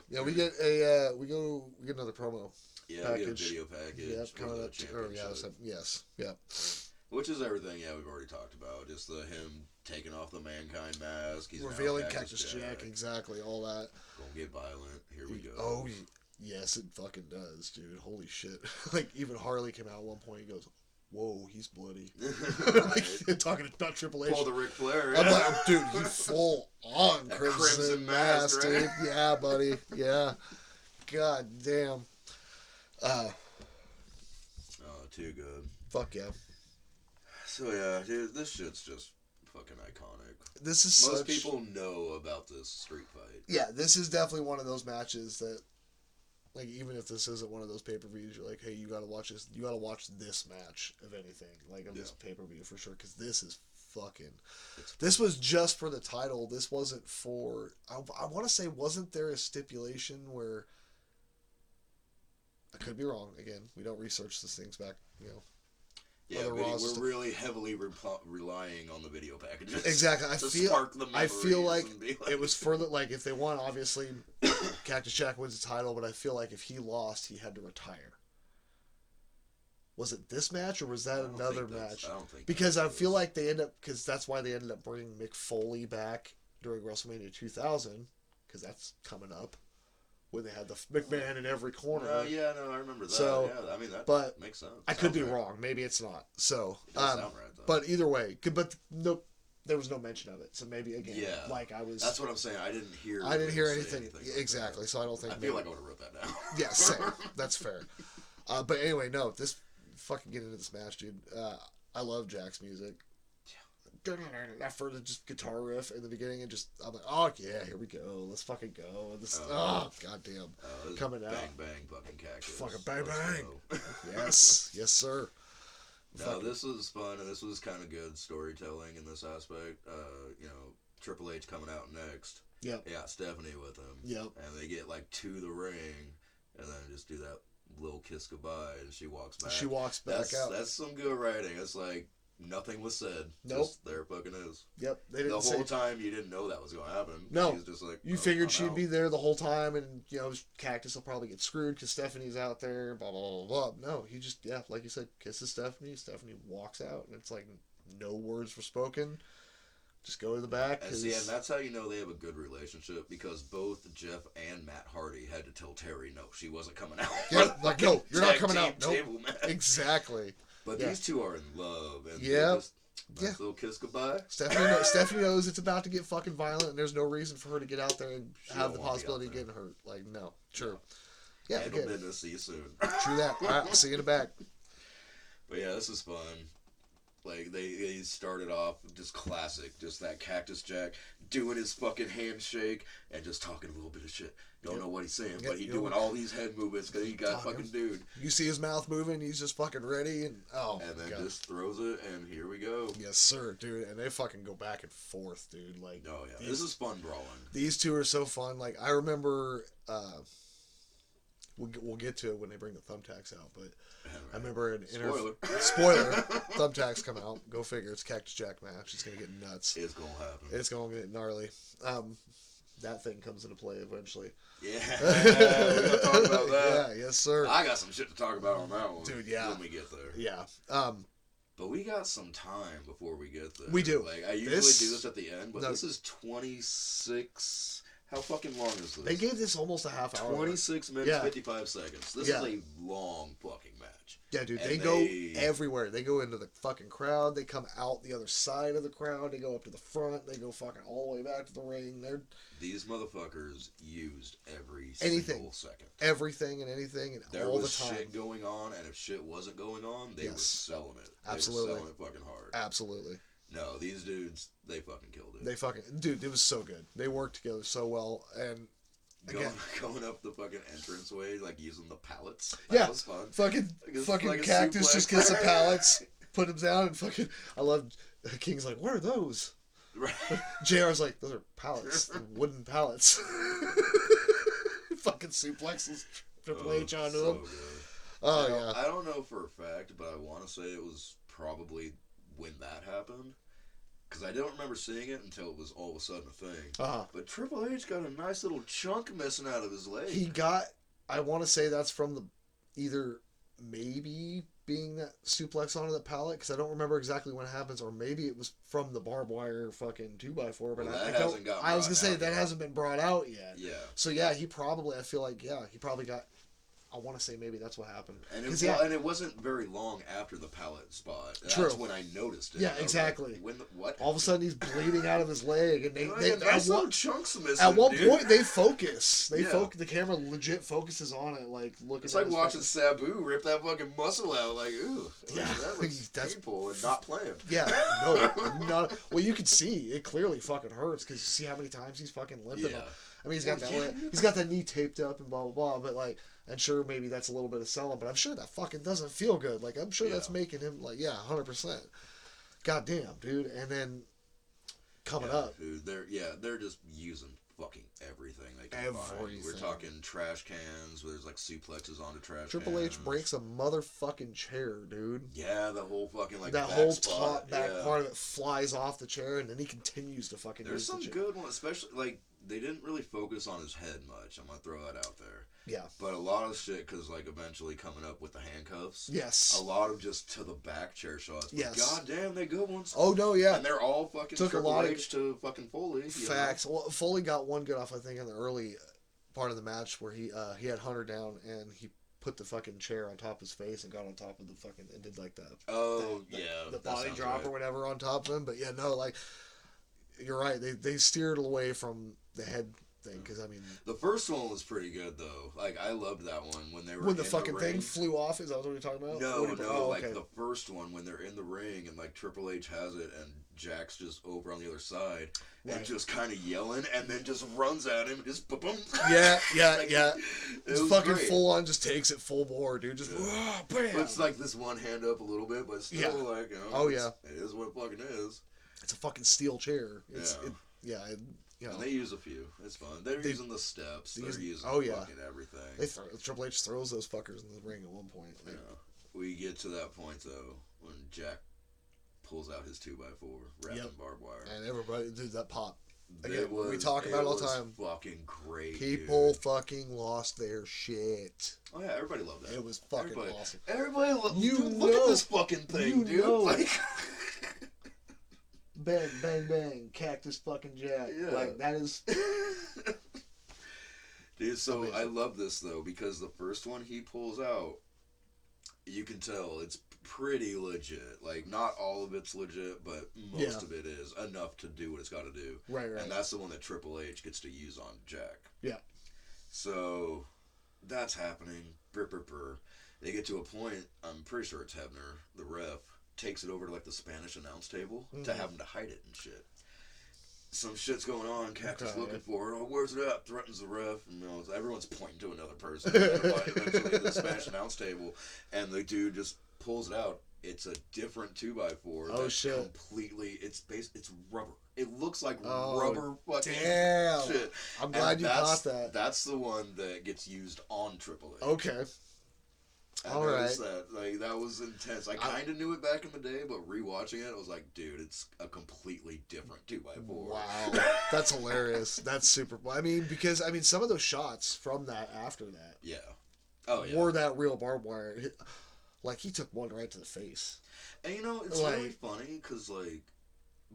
Yeah, we get another promo Yeah, we get a video package. Yep, for the championship. yes, yep. Which is everything, we've already talked about. Just him taking off the Mankind mask. He's revealing Cactus Jack, exactly, all that. Gonna get violent. Here we go. Oh, yes, it fucking does, dude. Holy shit. Like, even Harley came out at one point, he goes, whoa, he's bloody. Like, talking about Triple H. Pull the Ric Flair. I'm like, dude, he full on Crimson Mask, dude. Yeah, buddy. Yeah. God damn. Oh, too good. Fuck yeah. So yeah, dude, this shit's just fucking iconic. This is Most people know about this street fight. Yeah, this is definitely one of those matches that, like, even if this isn't one of those pay-per-views, you're like, hey, you gotta watch this. You gotta watch this match of anything, like of this pay-per-view for sure, because this is fucking. This was just for the title. This wasn't for. I want to say, wasn't there a stipulation where? I could be wrong. Again, we don't research these things back, Yeah, we're really heavily relying on the video packages. Exactly. I feel like it was for the, like, if they won, obviously, Cactus Jack wins the title, but I feel like if he lost, he had to retire. Was it this match, or was that another match? I don't think. Because I feel like because that's why they ended up bringing Mick Foley back during WrestleMania 2000, because that's coming up. When they had the McMahon in every corner. I remember that. So, yeah, I mean, that makes sense. I could be wrong. Maybe it's not. So, sound right, though. But either way, no, there was no mention of it. So maybe, again, that's what I'm saying. I didn't hear anything. Exactly. Like so I don't think. I feel like I would have wrote that down. Yeah, same. That's fair. But anyway, no, this fucking get into this match, dude. I love Jack's music. That for the just guitar riff in the beginning, and just I'm like, oh yeah, here we go, let's fucking go. And this, goddamn, coming out, bang bang, fucking Cactus, fucking bang bang. Yes, sir. No, this was fun, and this was kind of good storytelling in this aspect. Triple H coming out next. Yep. Yeah, Stephanie with him. Yep. And they get like to the ring, and then just do that little kiss goodbye, and she walks back. Out. That's some good writing. It's like. Nothing was said. Nope. Just there fucking is. Yep. They didn't the whole time you didn't know that was going to happen. No. She's just like, you figured she'd be there the whole time, and Cactus will probably get screwed because Stephanie's out there. Blah blah blah blah. No, he just like you said, kisses Stephanie. Stephanie walks out, and it's like no words were spoken. Just go to the back. And that's how you know they have a good relationship, because both Jeff and Matt Hardy had to tell Terry no, she wasn't coming out. Yeah, like no, you're not coming out. Nope. Exactly. But these two are in love, and nice little kiss goodbye. Stephanie knows it's about to get fucking violent, and there's no reason for her to get out there and have the possibility of getting hurt. Like, no, true. Yeah, handle business. See you soon. True that. All right, see you in the back. But yeah, this is fun. Like, they started off just classic, just that Cactus Jack doing his fucking handshake and just talking a little bit of shit. Don't know what he's saying, but he's doing all these head movements because he got fucking dude. You see his mouth moving, he's just fucking ready, and then just throws it, and here we go. Yes, sir, dude. And they fucking go back and forth, dude. Like, oh yeah, this is fun brawling. These two are so fun. Like, I remember, we'll get to it when they bring the thumbtacks out, but I remember an spoiler, thumbtacks come out. Go figure. It's Cactus Jack match. It's gonna get nuts. It's gonna happen. It's gonna get gnarly. That thing comes into play eventually. Yeah, we're gonna talk about that. Yeah, yes, sir. I got some shit to talk about on that one, dude. Yeah, when we get there. Yeah. But we got some time before we get there. We do. Like, I usually do this at the end, but this is 26. How fucking long is this? They gave this almost a half hour. 26 minutes, 55 seconds. This is a long fucking match. Yeah, dude. They go everywhere. They go into the fucking crowd. They come out the other side of the crowd. They go up to the front. They go fucking all the way back to the ring. These motherfuckers used every single second. Everything and anything and there all was the time. Shit going on, and if shit wasn't going on, they were selling it. Absolutely. They were selling it fucking hard. Absolutely. No, these dudes, they fucking killed it. They fucking... Dude, it was so good. They worked together so well, and... Going up the fucking entranceway, like using the pallets. That was fun. Fucking Cactus just gets the pallets, put them down, and fucking... I love... King's like, what are those? Right. JR's like, those are pallets. Wooden pallets. Fucking suplexes Triple H onto them. Oh, yeah. I don't know for a fact, but I want to say it was probably when that happened. Because I don't remember seeing it until it was all of a sudden a thing. But Triple H got a nice little chunk missing out of his leg. He got, I want to say that's from the either maybe being that suplex onto the pallet, because I don't remember exactly when it happens, or maybe it was from the barbed wire fucking 2x4, but I was gonna say that hasn't been brought out yet. Yeah. So yeah, he probably, I feel like, he probably got, I want to say maybe that's what happened. And it wasn't very long after the pallet spot. That's when I noticed it. Yeah, exactly. Like, what? All of a sudden he's bleeding out of his leg, and chunks missing, at one point they focus. The camera legit focuses on it, like looking. It's like watching Sabu rip that fucking muscle out. Like, ooh, that looks painful and not planned. Yeah, no, not. Well, you can see it clearly fucking hurts because you see how many times he's fucking limping. Yeah. I mean, he's got that knee taped up and blah blah blah, but like. And sure, maybe that's a little bit of selling, but I'm sure that fucking doesn't feel good. Like, I'm sure that's making him, like, 100%. Goddamn, dude. And then, coming up. Dude, they're just using fucking everything they can find. We're talking trash cans, where there's, like, suplexes onto trash Triple cans. H breaks a motherfucking chair, dude. Yeah, the whole fucking, like, that whole top back part of it flies off the chair, and then he continues to fucking There's some good ones, especially, like, they didn't really focus on his head much. I'm going to throw that out there. Yeah. But a lot of shit, because, like, eventually coming up with the handcuffs. Yes. A lot of just to the back chair shots. But yes. God damn, they good ones. Oh, no, yeah. And they're all fucking Triple H to fucking Foley. Facts. Well, Foley got one good off, I think, in the early part of the match where he had Hunter down and he put the fucking chair on top of his face and got on top of the fucking, and did, like, the body drop or whatever on top of him. But, yeah, no, like, you're right. They steered away from the head thing, because I mean, the first one was pretty good though. Like, I loved that one when they were when the fucking thing flew off. Is that what you're talking about? No, like the first one when they're in the ring and like Triple H has it and Jack's just over on the other side and just kind of yelling and then just runs at him and just boom. Yeah. It's fucking great. full on, just takes it full bore, dude. Just bam. But it's like this one hand up a little bit, but still like, you know, it is what it fucking is. It's a fucking steel chair. And they use a few. It's fun. They're using the steps. They're using fucking everything. Triple H throws those fuckers in the ring at one point. Like, we get to that point though when Jack pulls out his 2x4 wrapped in barbed wire, and everybody, dude, that pop. Again, we talk about it all the time. Fucking great. People fucking lost their shit. Oh yeah, everybody loved that. It was fucking awesome. Everybody loved. Look at this fucking thing, dude. Like. Bang, bang, bang, Cactus fucking Jack. Yeah. Like, that is... Dude, so amazing. I love this, though, because the first one he pulls out, you can tell it's pretty legit. Like, not all of it's legit, but most of it is enough to do what it's got to do. Right. And that's the one that Triple H gets to use on Jack. Yeah. So, that's happening. Brr, brr, brr. They get to a point, I'm pretty sure it's Hebner, the ref, takes it over to like the Spanish announce table to have him to hide it and shit. Some shit's going on. Cactus looking for it. Oh, where's it at? Threatens the ref. And, you know, everyone's pointing to another person. Eventually, the Spanish announce table, and the dude just pulls it out. It's a different 2x4. Oh shit! Completely. It's rubber. It looks like rubber fucking shit. I'm glad you caught that. That's the one that gets used on Triple H. Okay. I noticed that. Like, that was intense. I kind of knew it back in the day, but rewatching it, I was like, dude, it's a completely different 2x4. Wow. That's hilarious. That's super... I mean, because, some of those shots from that, after that... Yeah. Oh, yeah. Were that real barbed wire. Like, he took one right to the face. And, you know, it's really funny, because, like,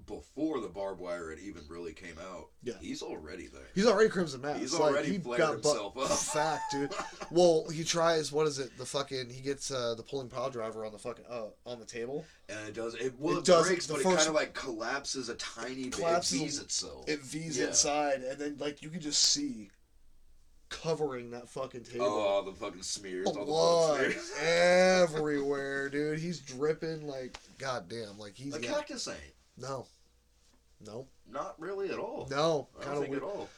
before the barbed wire had even really came out, he's already there. He's already Crimson Mask. He's already flared himself up. Fact, dude. Well, he tries, what is it, he gets the pulling pile driver on the fucking, on the table. And it does, it breaks, but it kind of like collapses a tiny bit. It V's itself. It V's inside, and then, like, you can just see covering that fucking table. Oh, the fucking smears. Blood all the blood smears. everywhere, dude. He's dripping like, goddamn, like he's... The Cactus ain't. No. Not really at all. No. I don't think at all.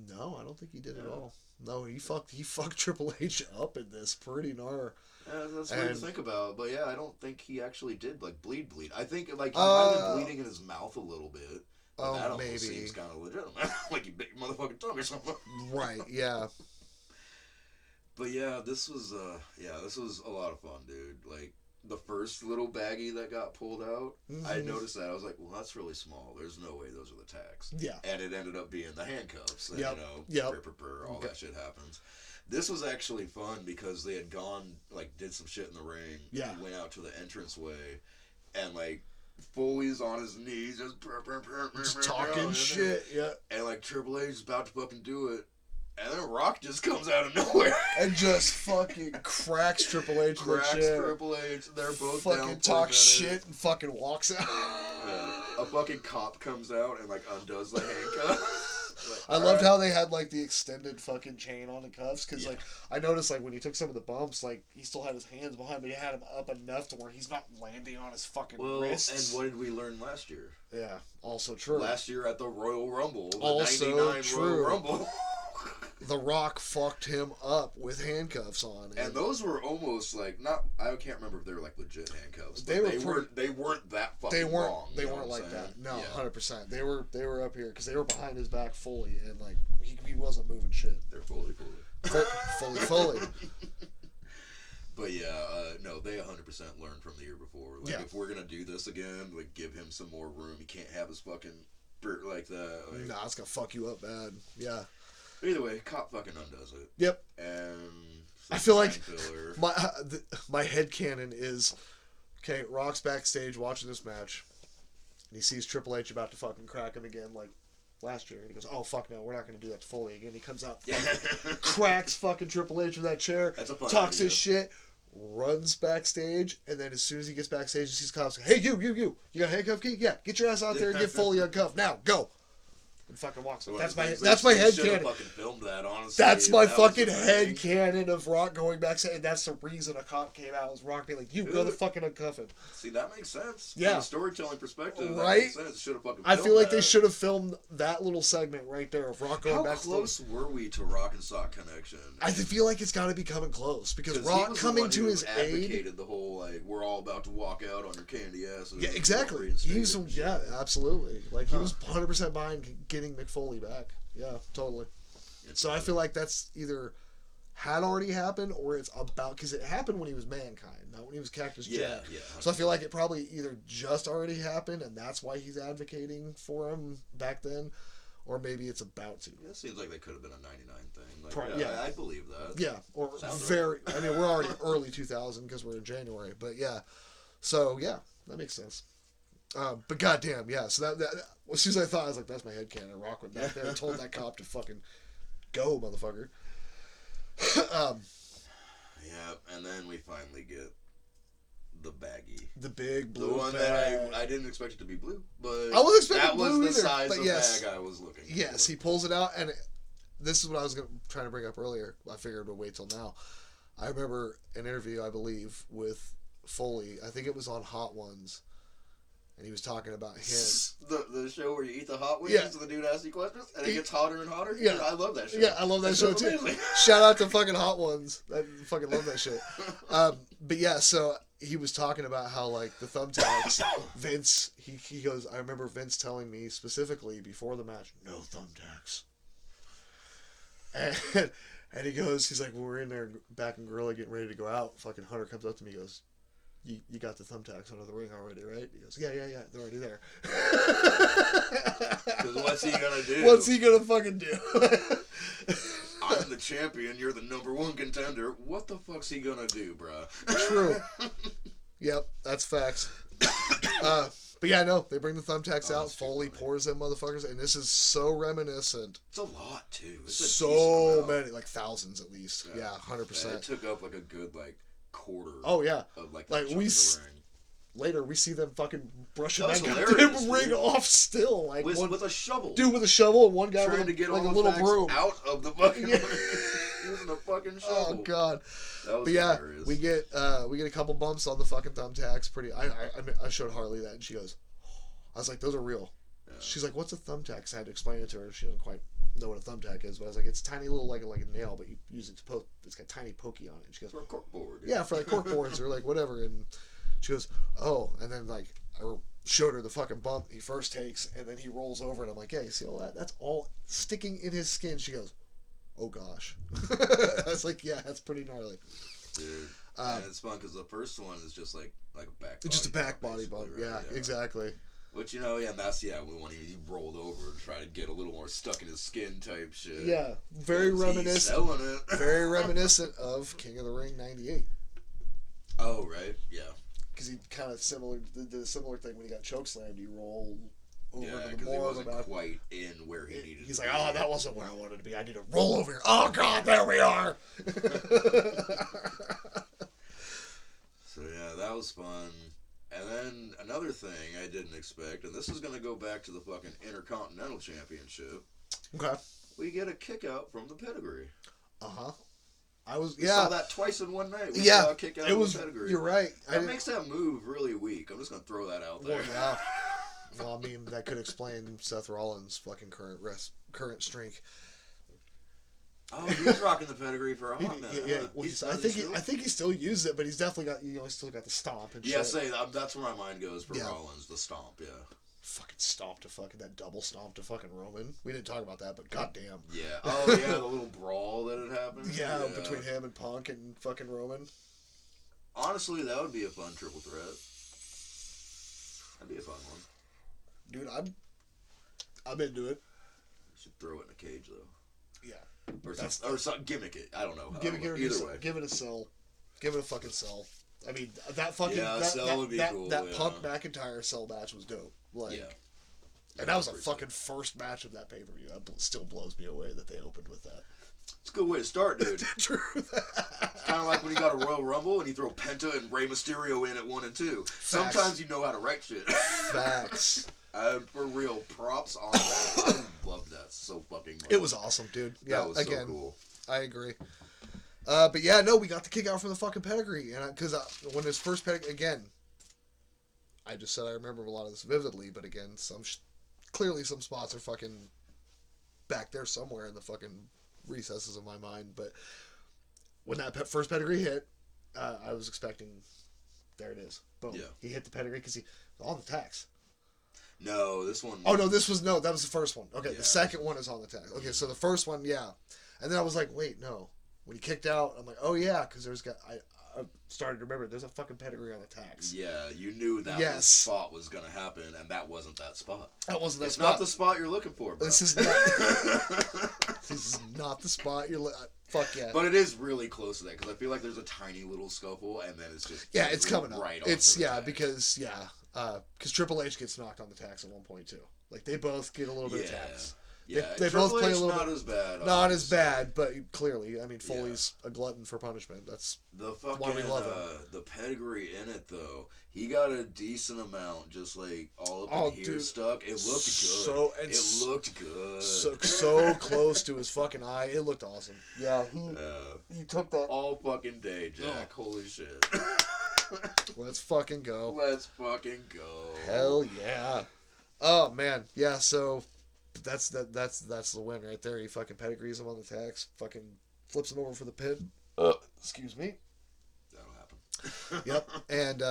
No, I don't think he did at all. No, he fucked Triple H up in this pretty gnar. Yeah, that's weird to think about. But yeah, I don't think he actually did like bleed. I think like he might have been bleeding in his mouth a little bit. But that almost seems kind of legitimate. Like you bit your motherfucking tongue or something. Right, yeah. But yeah, this was a lot of fun, dude. Like, the first little baggie that got pulled out, I noticed that. I was like, well, that's really small. There's no way those are the tags. Yeah. And it ended up being the handcuffs. And, all that shit happens. This was actually fun because they had gone, like, did some shit in the ring. Yeah. Went out to the entranceway. And, like, Foley's on his knees, just talking shit. Yeah. And, like, Triple H is about to fucking do it. And then Rock just comes out of nowhere. And just fucking cracks Triple H in the chair. Triple H. They're both fucking down talks shit and fucking walks out. A fucking cop comes out and, like, undoes the handcuff. Like, I loved how they had, like, the extended fucking chain on the cuffs. Because, like, I noticed, like, when he took some of the bumps, like, he still had his hands behind, but he had him up enough to where he's not landing on his fucking wrists. And what did we learn last year? Yeah, also true. Last year at the Royal Rumble. The also 99 true. Royal Rumble. The Rock fucked him up with handcuffs on. And those were almost like I can't remember if they were like legit handcuffs. They weren't that fucking long. They weren't like that. No, 100%. They were up here because they were behind his back fully, and like he wasn't moving shit. They're fully. Fully. But yeah, no, they 100% learned from the year before. Like if we're gonna do this again, like give him some more room. He can't have his fucking like that. Like, nah, it's gonna fuck you up bad. Yeah. Either way, cop fucking undoes it. Yep. And I feel like my headcanon is, okay, Rock's backstage watching this match, and he sees Triple H about to fucking crack him again like last year, and he goes, oh fuck no, we're not going to do that to Foley again. He comes out, cracks fucking Triple H with that chair, talks his shit, runs backstage, and then as soon as he gets backstage, he sees cops, hey you got a handcuff key? Yeah, get your ass out there and get Foley uncuffed now, go. And fucking walks. Well, that's my head canon. Fucking filmed that, honestly. That's my fucking head canon of Rock going backstage, and that's the reason a cop came out. Was Rock being like, "You go to fucking uncuff him." See, that makes sense. Yeah, from a storytelling perspective, right? That makes sense. Should have fucking. I feel like they should have filmed that little segment right there of Rock going backstage. How close were we to Rock and Sock connection? I feel like it's got to be coming close because Rock coming to his aid. Advocated the whole like we're all about to walk out on your candy asses. Yeah, exactly. He's absolutely. Like he was 100% behind getting Mick Foley back. Yeah, totally. So I feel like that's either had already happened or it's about, because it happened when he was Mankind, not when he was Cactus Jack. Yeah. So I feel like it probably either just already happened and that's why he's advocating for him back then, or maybe it's about to. Yeah, it seems like they could have been a 99 thing. Like, I believe that. Yeah, or very. Right. I mean, we're already early 2000 because we're in January, but yeah. So yeah, that makes sense. But goddamn, yeah. So that as soon as I thought, I was like, "That's my headcanon." Rock went back there and told that cop to fucking go, motherfucker. Yeah, and then we finally get the baggie, the big blue, the one bag. that I didn't expect it to be blue, but I wasn't expecting that blue was the either, size but of yes. bag I was looking. Yes, for. He pulls it out, and this is what I was trying to bring up earlier. I figured we'd wait till now. I remember an interview, I believe, with Foley. I think it was on Hot Ones. And he was talking about him. The show where you eat the hot wings and the dude asks you questions and it gets hotter and hotter? Yeah. Dude, I love that show. Yeah, I love that show too. Shout out to fucking Hot Ones. I fucking love that shit. But yeah, so he was talking about how like the thumbtacks, Vince, he goes, I remember Vince telling me specifically before the match, no thumbtacks. And he goes, he's like, when we're in there back in Gorilla getting ready to go out, fucking Hunter comes up to me and goes, You got the thumbtacks under the ring already, right? He goes, yeah, they're already there. What's he gonna do? What's he gonna fucking do? I'm the champion, you're the #1 contender. What the fuck's he gonna do, bruh? True. Yep, that's facts. But yeah, no, they bring the thumbtacks out. Foley pours them motherfuckers, and this is so reminiscent. It's a lot, too. It's so many, like thousands at least. Yeah, 100%. It took up like a good, quarter. Oh yeah, of, like we later we see them fucking brushing that ring off still, like with a shovel. Dude with a shovel and one guy trying with to get like all a little broom out of the fucking ring. Using a fucking shovel. Oh god. That was but yeah, hilarious. we get a couple bumps on the fucking thumbtacks. I showed Harley that and she goes, I was like, those are real. Yeah. She's like, what's a thumbtack? So I had to explain it to her. She doesn't quite know what a thumbtack is, but I was like, it's a tiny little like a nail, but you use it to poke. It's got tiny pokey on it. And she goes, for a corkboard. Yeah, for like corkboards or like whatever. And she goes, oh, and then like I showed her the fucking bump he first takes, and then he rolls over, and I'm like, yeah, you see all that? That's all sticking in his skin. She goes, oh gosh. I was like, yeah, that's pretty gnarly. dude. And it's fun because the first one is just like a back. It's just a back body bump. Right? Yeah, exactly. Which, you know, and that's, when he rolled over and tried to get a little more stuck in his skin type shit. Yeah, very reminiscent. He's selling it. Very reminiscent of King of the Ring '98. Oh, right, yeah. Because he kind of did a similar thing when he got chokeslammed. He rolled over to the he more wasn't quite in where he needed He's to like, be. oh, that wasn't where I wanted to be. I need to roll over here. Oh, God, there we are. So, yeah, that was fun. And then another thing I didn't expect, and this is going to go back to the fucking Intercontinental Championship. Okay. We get a kick out from the pedigree. Uh-huh. We saw that twice in one night. We saw a kick out of the pedigree. You're right. That makes that move really weak. I'm just going to throw that out there. Well, yeah. Well, I mean, that could explain Seth Rollins' fucking current streak. Oh, he's rocking the pedigree for a hot minute. Yeah, well, I think he still uses it, but he's definitely got he's still got the stomp and shit. Yeah, that's where my mind goes for Rollins, the stomp. Yeah. Fucking stomp to fucking that double stomp to fucking Roman. We didn't talk about that, but goddamn. Yeah. Oh yeah, the little brawl that had happened. Yeah, between him and Punk and fucking Roman. Honestly, that would be a fun triple threat. That'd be a fun one. Dude, I'm into it. You should throw it in a cage though. Yeah. Or something, gimmick it. I don't know. Either way. Give it a sell. Give it a fucking sell. I mean, that fucking would be cool. That Punk McIntyre cell match was dope. Like, and that was a fucking first match of that pay-per-view. That still blows me away that they opened with that. It's a good way to start, dude. True. It's kind of like when you got a Royal Rumble and you throw Penta and Rey Mysterio in at 1 and 2. Facts. Sometimes you know how to write shit. Facts. For real, props on that. I love that so fucking much. It was awesome, dude. Yeah, that was so cool. I agree. But yeah, no, we got the kick out from the fucking pedigree, and because when his first pedigree again, I just said I remember a lot of this vividly, but again, clearly some spots are fucking back there somewhere in the fucking recesses of my mind. But when that first pedigree hit, I was expecting, there it is, boom. Yeah. He hit the pedigree because he on the tax. No, this one. Oh no, that was the first one. Okay, the second one is on the tax. Okay, so the first one, yeah, and then I was like, wait, no. When he kicked out, I'm like, oh yeah, because I started to remember there's a fucking pedigree on the tax. Yeah, you knew that spot was gonna happen, and that wasn't that spot. That wasn't that it's spot. It's not the spot you're looking for, bro. This is not the spot you're looking. Fuck yeah. But it is really close to that because I feel like there's a tiny little scuffle, and then it's just it's coming up. Right it's because Triple H gets knocked on the tax at one point too. Like they both get a little bit of tax. Yeah, they both play a little not bit. As bad. Not as bad, but clearly, I mean, Foley's a glutton for punishment. That's the fucking why we love him. The pedigree in it though. He got a decent amount, just like all up in here stuck. It looked good. It looked good. So close to his fucking eye. It looked awesome. Yeah, he took that all fucking day, Jack. Holy shit. Let's fucking go. Let's fucking go. Hell yeah. Oh man, yeah. So. That's the win right there. He fucking pedigrees him on the tax, fucking flips him over for the pin. Excuse me. That'll happen. Yep. And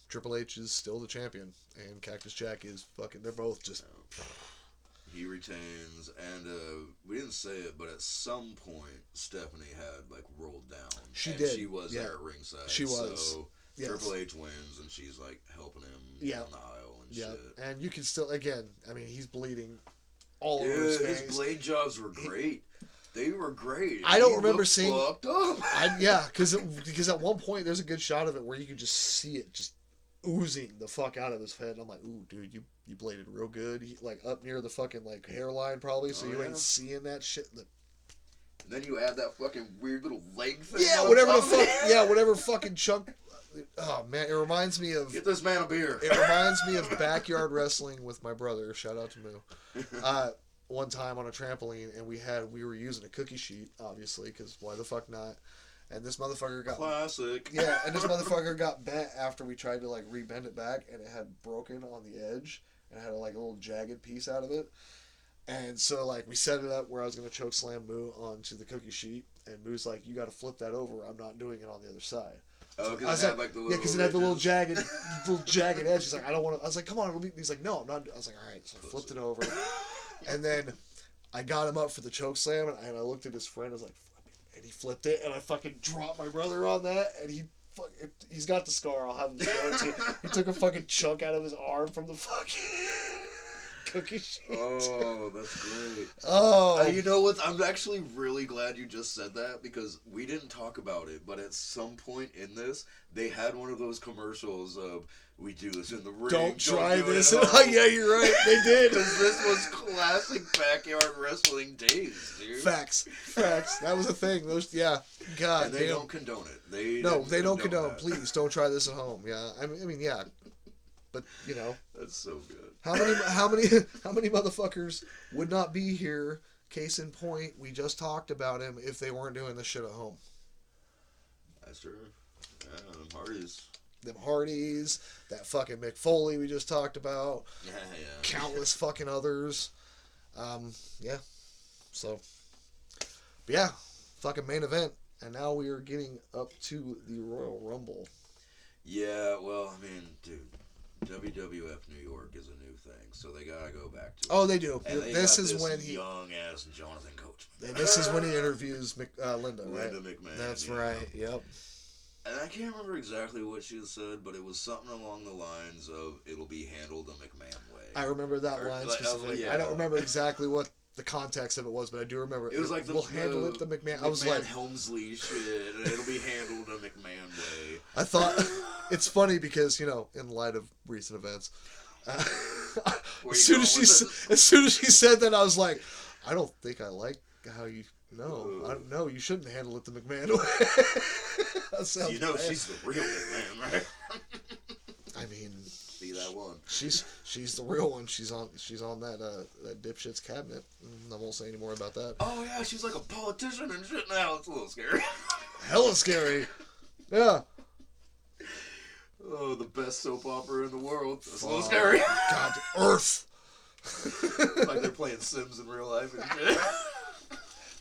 Triple H is still the champion, and Cactus Jack is fucking. They're both just. He retains, and we didn't say it, but at some point Stephanie had like rolled down. She did. She was there at ringside. She was. So Triple H wins, and she's like helping him down the aisle. Yeah, and you can still, again, I mean, he's bleeding all over his face. His blade jobs were great. They were great. I don't remember seeing. Fucked up. Because at one point there's a good shot of it where you could just see it just oozing the fuck out of his head. And I'm like, ooh, dude, you bladed real good. Like up near the fucking like hairline probably, so you ain't seeing that shit. And then you add that fucking weird little leg thing. Yeah, whatever the fuck. Yeah, whatever fucking chunk. Oh man, it reminds me of. Get this man a beer. It reminds me of backyard wrestling with my brother. Shout out to Moo. One time on a trampoline, and we were using a cookie sheet, obviously, because why the fuck not? And this motherfucker got classic. Yeah, and this motherfucker got bent after we tried to like rebend it back, and it had broken on the edge, and it had like a little jagged piece out of it. And so like we set it up where I was gonna choke slam Moo onto the cookie sheet, and Moo's like, "You got to flip that over. I'm not doing it on the other side." Oh, because it had like the little because it had the little jagged edge. He's like, I don't want to. I was like, come on. He's like, no, I'm not. I was like, all right. So I flipped it over, and then I got him up for the choke slam, and I looked at his friend. I was like, and he flipped it, and I fucking dropped my brother on that, and he's got the scar. I'll have him show it to you. He took a fucking chunk out of his arm from the fucking cookie sheet. Oh, that's great. Oh. You know what? I'm actually really glad you just said that because we didn't talk about it, but at some point in this, they had one of those commercials of, we do this in the ring. Don't try do this. Yeah, you're right. They did. Because this was classic backyard wrestling days, dude. Facts. That was a thing. Those, yeah. God and they don't condone it. They don't condone. Please don't try this at home. Yeah. I mean, yeah. But you know. That's so good. How many motherfuckers would not be here? Case in point, we just talked about him if they weren't doing this shit at home. That's true. Yeah, them Hardys. Them Hardys, that fucking Mick Foley we just talked about. Yeah. Countless fucking others. Yeah. So, but yeah, fucking main event. And now we are getting up to the Royal Rumble. Yeah, well, I mean, dude, WWF New York is a new thing, so they gotta go back to it. Oh, they do. And this is when he young-ass Jonathan Coachman. And this is when he interviews Linda, right? Linda McMahon. That's right, yep. And I can't remember exactly what she said, but it was something along the lines of, it'll be handled the McMahon way. I remember that line specifically. I don't remember exactly what the context of it was, but I do remember it was like we'll handle it the McMahon. I was like Helmsley shit, and it'll be handled the McMahon way. I thought it's funny because, you know, in light of recent events, as soon as she said that, I was like, I don't think I like how you. No, I don't know. You shouldn't handle it the McMahon way. You know, bad. She's the real McMahon, right? I mean, see that one. She's the real one. She's on that dipshit's cabinet. I won't say any more about that. Oh yeah, she's like a politician and shit now. It's a little scary. Hella scary. Yeah. Oh, the best soap opera in the world. That's a little scary. God, Earth. Like they're playing Sims in real life and shit.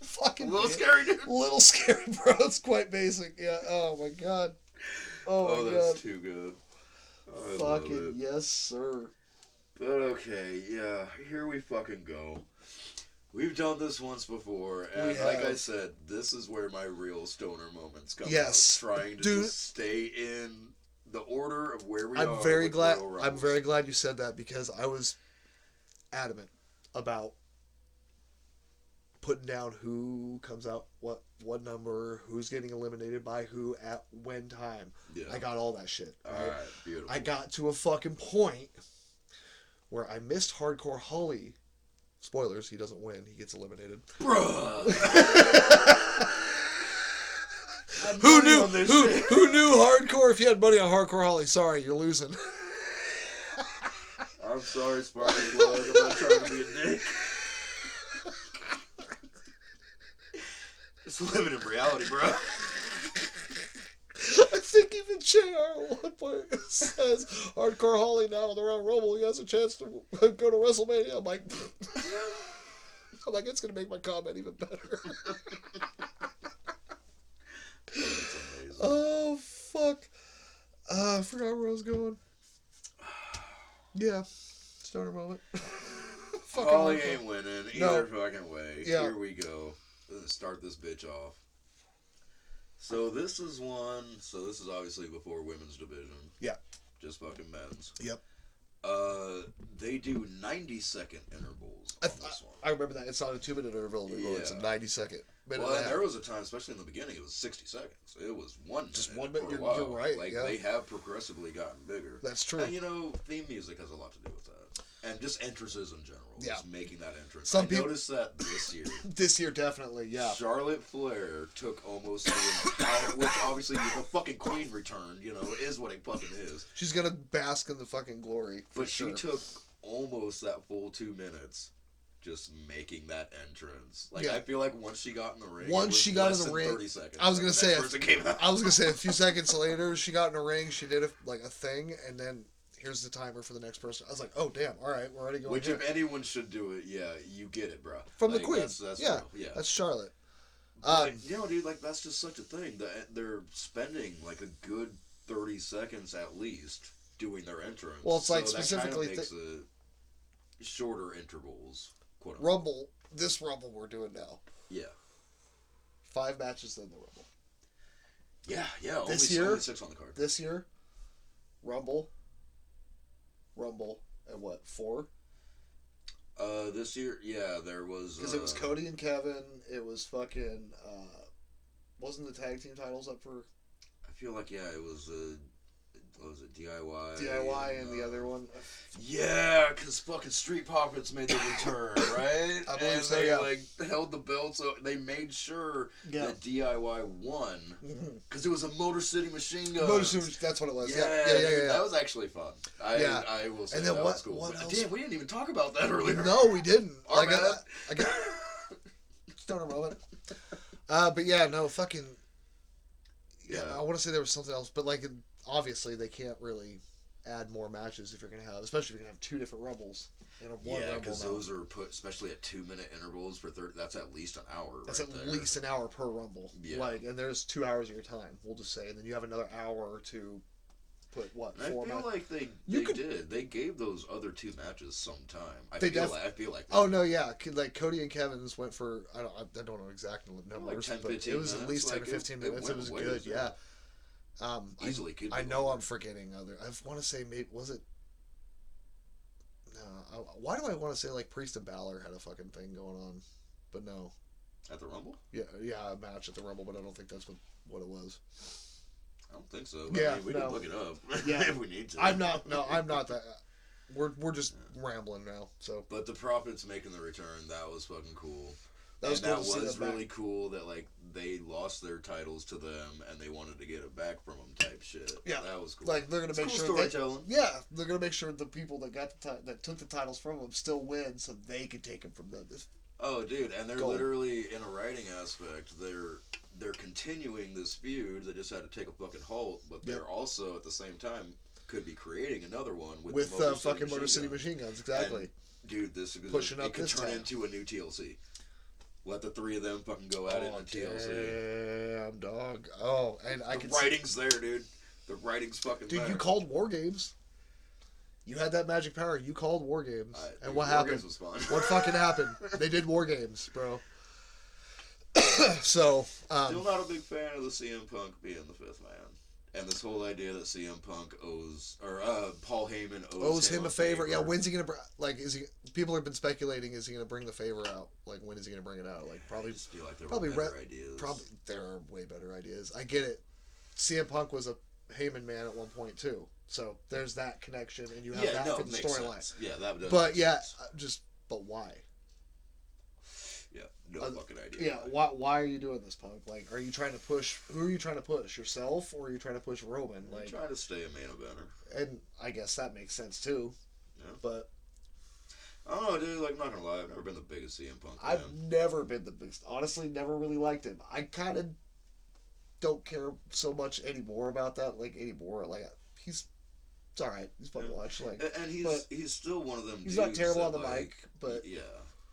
Fucking a little scary, dude. A little scary, bro. It's quite basic. Yeah. Oh my god. Oh my that's god. too good. Fucking yes, sir. But okay, yeah. Here we fucking go. We've done this once before, and like I said, this is where my real stoner moments come out. Trying to just stay in the order of where we are. I'm very glad you said that because I was adamant about putting down who comes out, what number, who's getting eliminated by who at when time. Yeah. I got all that shit. All right, beautiful. I got to a fucking point where I missed Hardcore Holly. Spoilers, he doesn't win. He gets eliminated. Bruh. Who knew Hardcore? If you had money on Hardcore Holly, sorry, you're losing. I'm sorry, Sparky Blood. I'm not trying to be a dick. Just living in reality, bro. I think even JR at one point says Hardcore Holly now on the Royal Rumble, he has a chance to go to WrestleMania. I'm like, it's gonna make my comment even better. Oh fuck! I forgot where I was going. Yeah, stoner moment. Holly ain't winning either fucking way. Yeah. Here we go. Let's start this bitch off. So this is obviously before women's division. Yeah. Just fucking men's. Yep. They do 90-second intervals on this one. I remember that. It's not a 2-minute interval. It's a 90-second. Well, and there was a time, especially in the beginning, it was 60 seconds. It was 1 minute. Just 1 minute. You're right. Like, they have progressively gotten bigger. That's true. And, you know, theme music has a lot to do with that. And just entrances in general. Yeah. Just making that entrance. Some I people noticed that this year. This year, definitely, yeah. Charlotte Flair took almost the entire, which obviously the fucking queen returned, you know, is what it fucking is. She's gonna bask in the fucking glory. But she took almost that full 2 minutes just making that entrance. Like, I feel like once she got in the ring, 30 seconds. I was gonna say a few seconds later, she got in the ring, she did a thing, and then here's the timer for the next person. I was like, oh damn, all right, we're already going. Which if anyone should do it, yeah, you get it, bro. From the queen, that's yeah, real. that's Charlotte. You know, dude, like that's just such a thing. They're spending like a good 30 seconds at least doing their entrance. Well, it's like so specifically that makes it shorter intervals. Quote Rumble, this Rumble we're doing now. Yeah. 5 matches than the Rumble. Yeah. Only, This year, only 6 on the card. This year, Rumble, and what, 4? This year, yeah, there was... Because it was Cody and Kevin, it was fucking... wasn't the tag team titles up for... I feel like, yeah, it was... what was it, DIY? DIY and the other one. Yeah, because fucking Street Profits made the return, right? I believe and so, they, yeah. like, held the belt, so they made sure that DIY won. Because it was a Motor City Machine Gun. Motor City, that's what it was. Yeah. That was actually fun. I will say and then that was cool. What else? Damn, we didn't even talk about that earlier. No, we didn't. Our bad. I got start a moment. But yeah, no, fucking... Yeah, I want to say there was something else, but like... Obviously, they can't really add more matches if you're going to have, especially if you're going to have 2 different Rumbles in a one Rumble. Yeah, because those are put, especially at 2-minute intervals for 30. That's at least an hour. That's right at there. least an hour per Rumble. Yeah. Like, and there's 2 hours of your time. We'll just say, and then you have another hour to put what? And 4 I feel matches. like they did. They gave those other 2 matches some time. I feel like. Oh no, yeah. Like Cody and Kevin's went for I don't know exact numbers, like 10, but it was minutes. at least 10 like or 15 minutes. It was way good, yeah. Easily could. I know I'm forgetting other. I want to say maybe was it. No, why do I want to say like Priest and Balor had a fucking thing going on, but no. At the Rumble? Yeah, a match at the Rumble, but I don't think that's what it was. I don't think so. Yeah, I mean, we can look it up. Yeah, if we need to. I'm not that. We're just rambling now. So. But the Profits making the return, that was fucking cool. That was really cool that like they lost their titles to them and they wanted to get it back from them type shit. Yeah, that was cool. Like they're gonna make cool sure storytelling. they're gonna make sure the people that got that took the titles from them still win, so they can take them from them. Oh, dude, and they're literally in a writing aspect. They're continuing this feud. They just had to take a fucking halt, but they're also at the same time could be creating another one with fucking Motor City Machine Guns. Exactly. And, dude, this is pushing up. It could this turn time. into a new TLC. Let the 3 of them fucking go at it in TLC. Damn, dog. Oh, and the writing's there, dude. The writing's fucking there. Dude, you called War Games. You had that magic power. You called War Games. And what War happened? Games was fun. What fucking happened? They did War Games, bro. So, still not a big fan of the CM Punk being the 5th man. And this whole idea that CM Punk Paul Heyman owes him a favor. Yeah, when's he gonna people have been speculating, is he gonna bring the favor out? Like, when is he gonna bring it out? Like, probably. I just feel like there were better ideas. Probably there are way better ideas. I get it. CM Punk was a Heyman man at one point too, so there's that connection, and you have that for the storyline. Yeah, that does. But but why? Yeah, no fucking idea. Yeah, why are you doing this, Punk? Like, are you trying to push? Who are you trying to push? Yourself, or are you trying to push Roman? I'm trying to stay a main eventer. And I guess that makes sense too. Yeah. But I don't know, dude. Like, I'm not gonna lie, I've never been the biggest CM Punk fan. I've never been the biggest. Honestly, never really liked him. I kind of don't care so much anymore about that. Like anymore, like it's all right. He's fun to watch. Like, and he's still one of them. He's dudes not terrible on the like, mic, but yeah.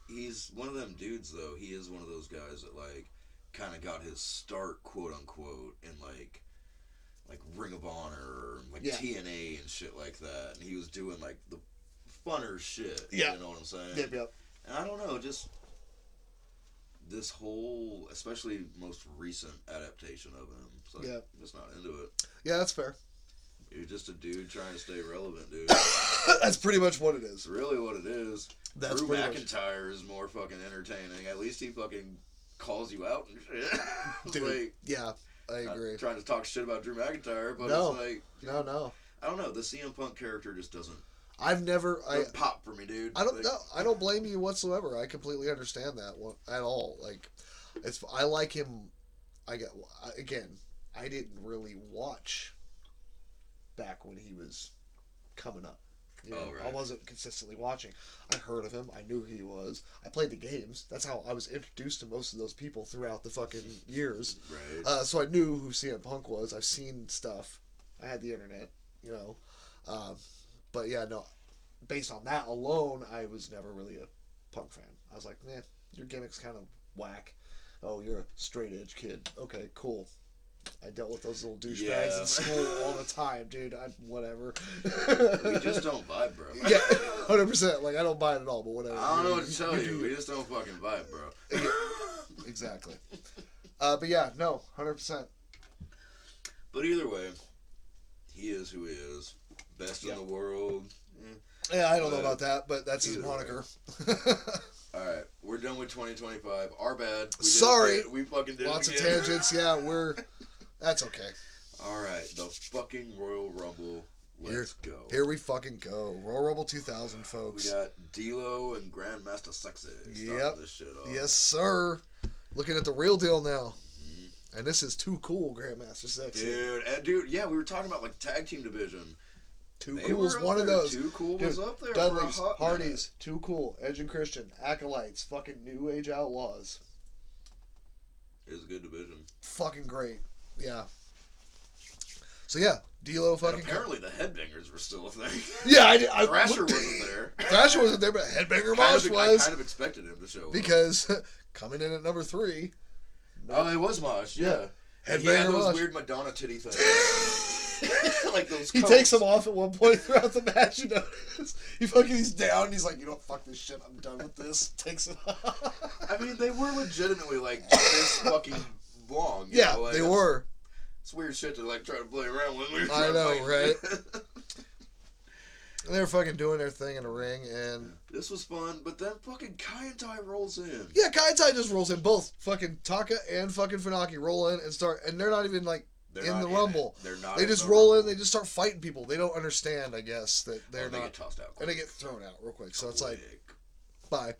He's one of them dudes, though. He is one of those guys that, like, kind of got his start, quote unquote, in like Ring of Honor or like TNA and shit like that. And he was doing like the funner shit. Yeah. You know what I'm saying? Yep. And I don't know, just this whole, especially most recent adaptation of him. It's like, I'm just not into it. Yeah, that's fair. You're just a dude trying to stay relevant, dude. That's pretty much what it is. It's really what it is. That's Drew McIntyre is more fucking entertaining. At least he fucking calls you out and shit. Dude, like, yeah, I agree. Not trying to talk shit about Drew McIntyre, but no, it's like... No. I don't know. The CM Punk character just doesn't... Doesn't pop for me, dude. I don't know. I don't blame you whatsoever. I completely understand that at all. Like, I like him. I didn't really watch back when he was coming up. You know, right. I wasn't consistently watching. I heard of him. I knew who he was. I played the games. That's how I was introduced to most of those people throughout the fucking years. Right. So I knew who CM Punk was. I've seen stuff. I had the internet, you know. But yeah, no. Based on that alone, I was never really a Punk fan. I was like, your gimmick's kind of whack. Oh, you're a straight edge kid. Okay, cool. I dealt with those little douchebags in school all the time, dude. Whatever. We just don't vibe, bro. Yeah, 100%. Like, I don't buy it at all, but whatever. I don't know what to tell you. We just don't fucking vibe, bro. Exactly. But yeah, no, 100%. But either way, he is who he is. Best in the world. Yeah, I don't know about that, but that's his moniker. Alright, we're done with 2025. Our bad. Sorry. We fucking did Lots it of again. tangents. Yeah, that's okay. Alright, the fucking Royal Rumble. Let's go. Here we fucking go. Royal Rumble 2000, folks. We got D-Lo and Grandmaster Sexy. Yep. This shit off. Yes, sir. Looking at the real deal now. Mm-hmm. And this is Too Cool, Grandmaster Sexy. Dude, yeah, we were talking about like tag team division. Too Cool's one of those. Too Cool was up there. Dudley's, Hardys, Too Cool, Edge and Christian, Acolytes, fucking New Age Outlaws. It's a good division. Fucking great. Yeah. So yeah, D-Lo fucking. And apparently the Headbangers were still a thing. Yeah, Thrasher wasn't there. Thrasher wasn't there, but Headbanger Mosh was. I kind of expected him to show up. Because coming in at number 3. Oh, it was Mosh, yeah. Headbanger he had those Mosh. weird Madonna titty things. Like those he takes them off at one point throughout the match, you notice. He's down, he's like, you know, fuck this shit, I'm done with this. Takes it off. I mean, they were legitimately like this fucking long. Yeah, know? Like, they were. It's weird shit to like try to play around with. I know, right? They were fucking doing their thing in the ring, and this was fun. But then fucking Kai and Tai rolls in. Yeah, Kai and Tai just rolls in. Both fucking Taka and fucking Funaki roll in and start, and they're not even like in the Rumble. They're not. They just roll in. They just start fighting people. They don't understand, I guess, that they're not. They get tossed out. And they get thrown out real quick. So it's like, bye.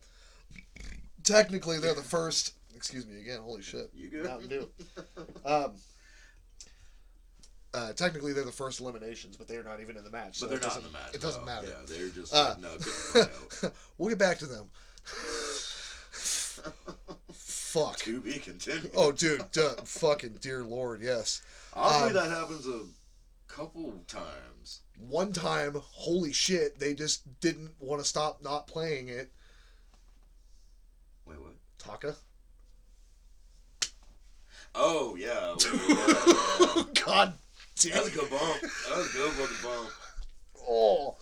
Technically, they're the first. Excuse me again. Holy shit. You good? Mountain Dew. Technically, they're the first eliminations, but they're not even in the match. But so they're not in the match. It doesn't matter. Yeah, they're just no. We'll get back to them. Fuck. To be continued. Oh, dude, fucking dear Lord, yes. Honestly, that happens a couple times. One time, holy shit, they just didn't want to stop not playing it. Wait, what? Taka? Oh, yeah. God damn. That was a good bump. That was a good fucking bump. Oh.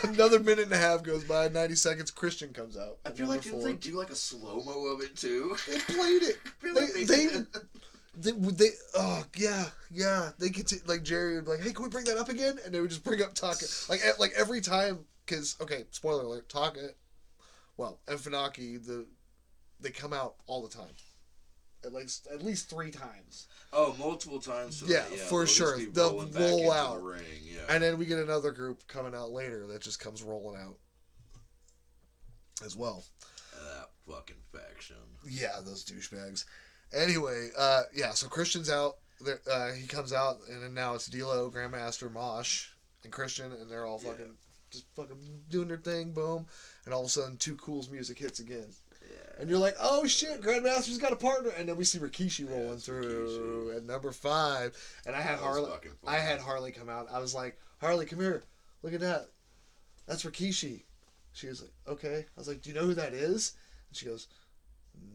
Another minute and a half goes by, 90 seconds, Christian comes out. I feel like didn't they do like a slow-mo of it too? They played it. They oh yeah. They could like Jerry would be like, hey, can we bring that up again? And they would just bring up Taka like every time, because okay, spoiler alert, Taka, and Funaki, they come out all the time, at least 3 times. Oh, multiple times. So yeah, for sure. They'll roll out, the ring, yeah. And then we get another group coming out later that just comes rolling out as well. That fucking faction. Yeah, those douchebags. Anyway, so Christian's out. He comes out, and then now it's D-Lo, Grandmaster, Mosh, and Christian, and they're all just fucking doing their thing, boom. And all of a sudden, Too Cool's music hits again. Yeah. And you're like, oh shit, Grandmaster's got a partner. And then we see Rikishi rolling through at number 5. And I had Harley come out. I was like, Harley, come here. Look at that. That's Rikishi. She was like, okay. I was like, do you know who that is? And she goes,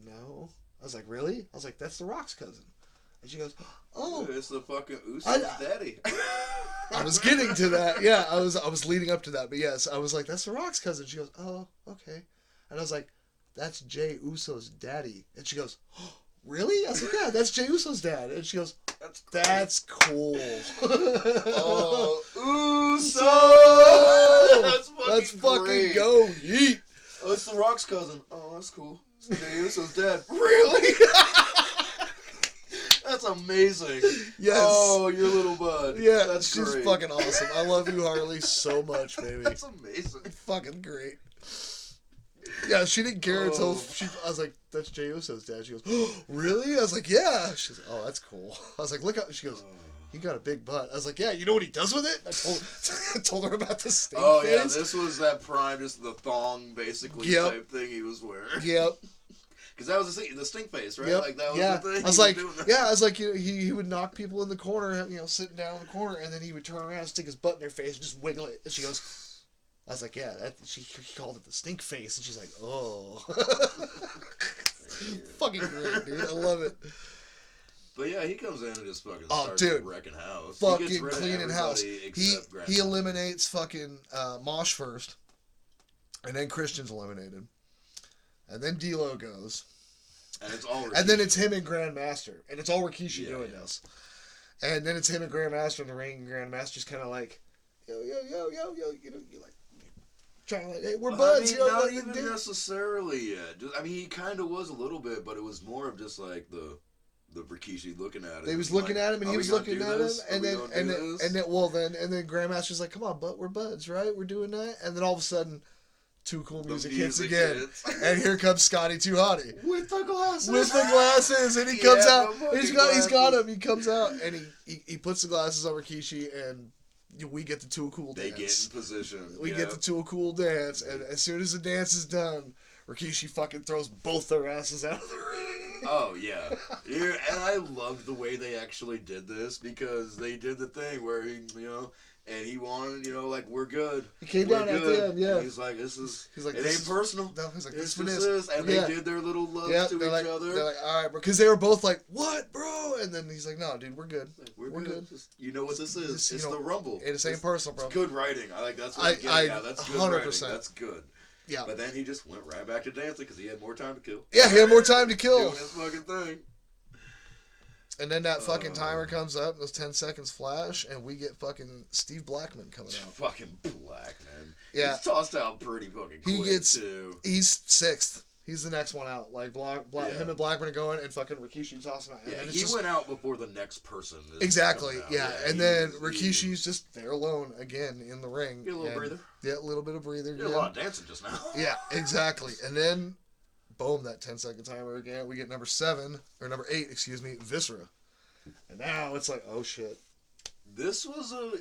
no. I was like, really? I was like, that's The Rock's cousin. And she goes, oh. It's the fucking Uso's daddy. I was getting to that. Yeah, I was leading up to that. But yes, I was like, that's The Rock's cousin. She goes, oh, okay. And I was like, that's Jey Uso's daddy. And she goes, oh, really? I was like, yeah, that's Jey Uso's dad. And she goes, that's cool. Oh, Uso! Let's fucking go. Yeet. Oh, it's The Rock's cousin. Oh, that's cool. It's Jey Uso's dad. Really? That's amazing. Yes. Oh, your little bud. Yeah, that's she's great. fucking awesome. I love you, Harley, so much, baby. That's amazing. Fucking great. Yeah, she didn't care until I was like, that's Jey Uso's dad. She goes, oh, really? I was like, yeah. She's like, oh, that's cool. I was like, look out. She goes, he got a big butt. I was like, yeah, you know what he does with it? I told her about the stink face. Yeah, this was that prime, just the thong, basically, type thing he was wearing. Yep. Because that was the stink face, right? Yep. Like, that was the thing. I was like, he would knock people in the corner, sitting down in the corner, and then he would turn around and stick his butt in their face and just wiggle it. And she goes, I was like, yeah, he called it the stink face. And she's like, oh. Fucking great, dude. I love it. But yeah, he comes in and just fucking starts wrecking house. Fucking cleaning house. He eliminates fucking Mosh first, and then Christian's eliminated. And then D-Lo goes. And it's all Rikishi. And then it's him and Grandmaster. And it's all Rikishi doing this. And then it's him and Grandmaster in the ring, and Grandmaster's kind of like, yo, you know, you like, trying to like, hey, we're buds, I mean, not even necessarily yet. Just, I mean, he kind of was a little bit, but it was more of just like the Rikishi looking at him. He was looking at him, and he was looking at him, and then Grandmaster's like, come on, we're buds, right? We're doing that, and then all of a sudden, Too Cool Music hits again, and here comes Scotty Too Hottie with the glasses, and he comes out. He's got him. He comes out, and he puts the glasses on Rikishi, and we get the Too Cool dance. They get in position. We get the Too Cool dance, and as soon as the dance is done, Rikishi fucking throws both their asses out of the ring. Oh, yeah. And I loved the way they actually did this, because they did the thing where he, you know, and he wanted, you know, like, we're good. He came down at the end, yeah. And he's like, it ain't personal. No, he's like, this is. And they did their little loves to each other. They're like, all right, bro. Because they were both like, what, bro? And then he's like, no, dude, we're good. We're good. You know what this is. It's the Rumble. It ain't personal, bro. It's good writing. That's what I'm getting at. That's good 100%. Writing. That's good. Yeah. But then he just went right back to dancing because he had more time to kill. Yeah, he had more time to kill. Doing his fucking thing. And then that fucking timer comes up, those 10 seconds flash, and we get fucking Steve Blackman coming out. Fucking Blackman. Yeah. He's tossed out pretty fucking quick, too. He's 6th. He's the next one out. Like, him and Blackman are going, and fucking Rikishi tossing out. Yeah, he went out before the next person. Exactly, yeah. And then Rikishi's just there alone, again, in the ring. Get a little breather. Yeah, a little bit of breather. Did a lot of dancing just now. Yeah, exactly. And then, boom, that 10-second timer again. We get number 8, Viscera. And now it's like, oh shit. This was a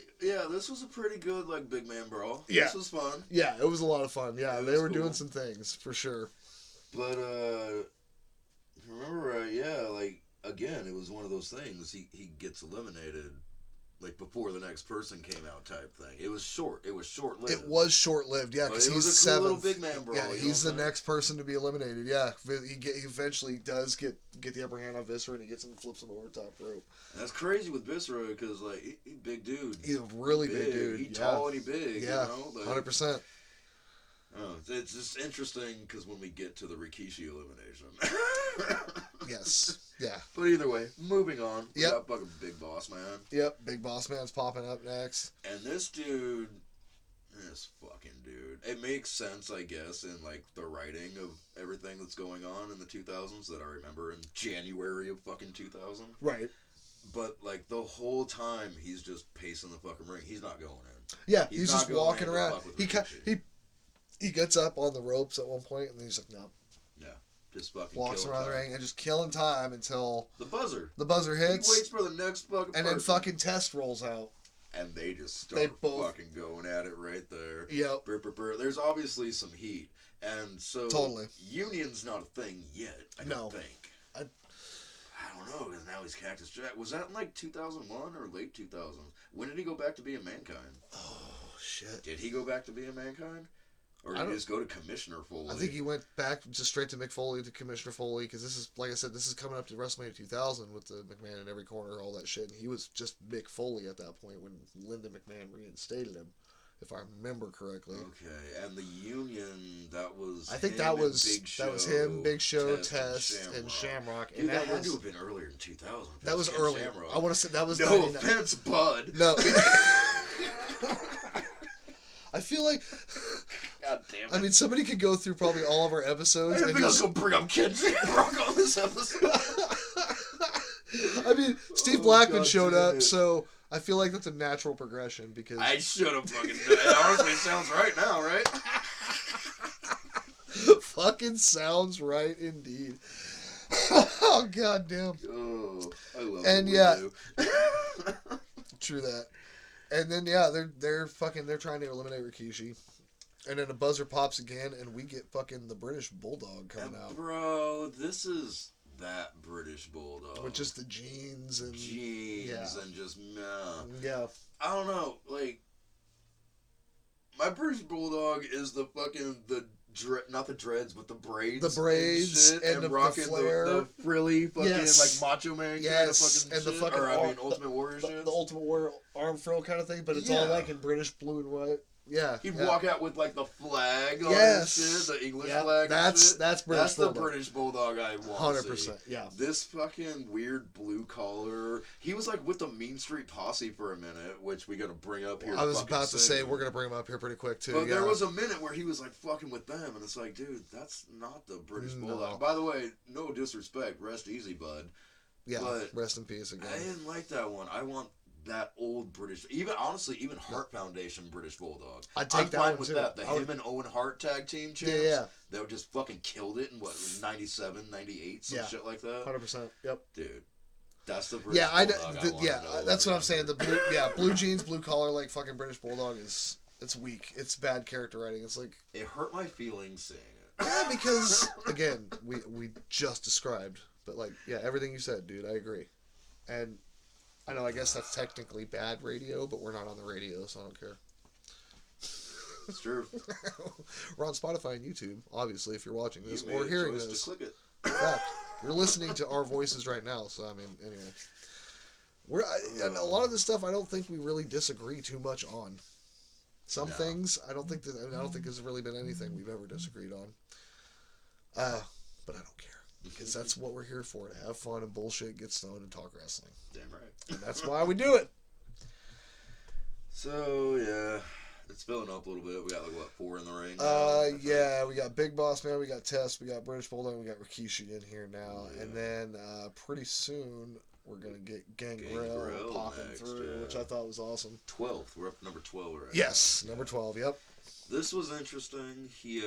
pretty good, like, big man brawl. Yeah. This was fun. Yeah, it was a lot of fun. Yeah, they were doing some things, for sure. But, remember, like, again, it was one of those things. He gets eliminated, like, before the next person came out type thing. It was short. It was short-lived. It was short-lived, yeah, because he's 7th. Little big man brawl. Yeah, he's the next person to be eliminated, yeah. He eventually does get the upper hand on Viscera, and he gets him and flips him over the top rope. And that's crazy with Viscera, because, like, he's a big dude. He's a really big dude. He's tall and he's big, yeah, you know? Like, 100%. Oh, it's just interesting because when we get to the Rikishi elimination. Yes. Yeah. But either way, moving on. Yep. We got fucking Big Boss Man. Yep. Big Boss Man's popping up next. And this fucking dude. It makes sense, I guess, in like the writing of everything that's going on in the 2000s that I remember in January of fucking 2000. Right. But like the whole time he's just pacing the fucking ring. He's not going in. Yeah, he's just walking around. He gets up on the ropes at one point, and then he's like, no. Yeah, just fucking walks around the ring and just killing time until the buzzer hits. He waits for the next fucking and person. then fucking Test rolls out. And they just start fucking going at it right there. Yep. There's obviously some heat, and so totally union's not a thing yet. I don't think. I don't know, because now he's Cactus Jack. Was that in like 2001 or late 2000s? When did he go back to being Mankind? Oh shit! Did he go back to being Mankind? Or did he just go to Commissioner Foley? I think he went back just straight to Mick Foley, to Commissioner Foley, because this is, like I said, this is coming up to WrestleMania 2000 with the McMahon in every corner, all that shit. And he was just Mick Foley at that point when Linda McMahon reinstated him, if I remember correctly. Okay, and the Union, that was I think that was him, Big Show, Test, and Shamrock. Dude, that had to have been earlier in 2000. That was earlier. I want to say that was. No 99. offense, bud. No. I feel like, God damn it. I mean, somebody could go through probably all of our episodes. I think I was going to bring up Ken Shamrock on this episode. I mean, Steve Blackman showed up, so I feel like that's a natural progression because I should have fucking. It honestly sounds right now, right? Fucking sounds right indeed. Oh goddamn. Oh, I love. And yeah, true that. And then they're trying to eliminate Rikishi, and then a buzzer pops again, and we get fucking the British Bulldog coming out. Bro, this is that British Bulldog with just the jeans and just yeah. I don't know, like my British Bulldog is the fucking not the dreads, but the braids. The braids and the flare. The frilly fucking like Macho Man kind of fucking and the shit. fucking Ultimate Warrior shit. The Ultimate Warrior arm frill kind of thing, but it's all like in British blue and white. Yeah. He'd walk out with like the flag on yes. his shit, the English flag. That's British That's Bulldog. the British Bulldog I want 100%. Yeah. This fucking weird blue collar. He was like with the Mean Street Posse for a minute, which we got to bring up here. I was about to say we're gonna bring him up here pretty quick too. But there was a minute where he was like fucking with them, and it's like, dude, that's not the British Bulldog. By the way, no disrespect, rest easy, bud. Yeah. But rest in peace again. I didn't like that one. I want that old British, even Heart Foundation British Bulldog. I'd take that one with too. that. The him and Owen Hart tag team champs. Yeah. They were just fucking killed it in what, 97, 98, some shit like that. 100%. Yep. Dude, that's the British Bulldog. That's what I'm saying. The blue, blue jeans, blue collar, like fucking British Bulldog it's weak. It's bad character writing. It's like it hurt my feelings seeing it. Yeah, because again, we just described, but like everything you said, dude, I agree, and. I know, I guess that's technically bad radio, but we're not on the radio, so I don't care. It's true. We're on Spotify and YouTube, obviously, if you're watching this or hearing this. Just click it. In fact, you're listening to our voices right now, so I mean, anyway. And a lot of this stuff I don't think we really disagree too much on. Some things, I don't think there's really been anything we've ever disagreed on. But I don't care. Because that's what we're here for, to have fun and bullshit, get stoned, and talk wrestling. Damn right. And that's why we do it. So, yeah. It's filling up a little bit. We got, like, what, 4 in the ring now? We got Big Boss Man, we got Test, we got British Bulldog, we got Rikishi in here now. Yeah. And then, pretty soon, we're going to get Gangrel popping next, through, which I thought was awesome. 12th. We're up to number 12 right Yes, number 12, yep. This was interesting. He,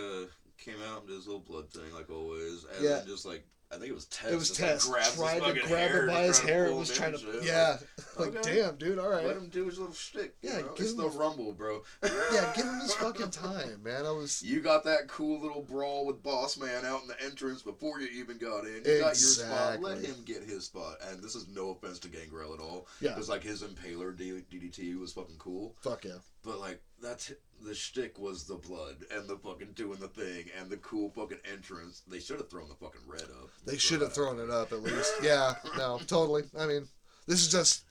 came out and did his little blood thing, like always, and then just like I think it was Test. It was Test. Tried to grab him by his hair. Was trying to, like damn, dude. All right, let him do his little shtick. Yeah, it's the Rumble, bro. Yeah, give him his fucking time, man. You got that cool little brawl with Boss Man out in the entrance before you even got in. You got your spot. Let him get his spot. And this is no offense to Gangrel at all. Yeah, because like his Impaler DDT was fucking cool. Fuck yeah. But like that's the shtick was the blood and the fucking doing the thing and the cool fucking entrance. They should have thrown the fucking red up. They should have thrown it up at least. Yeah, no, totally. I mean, this is just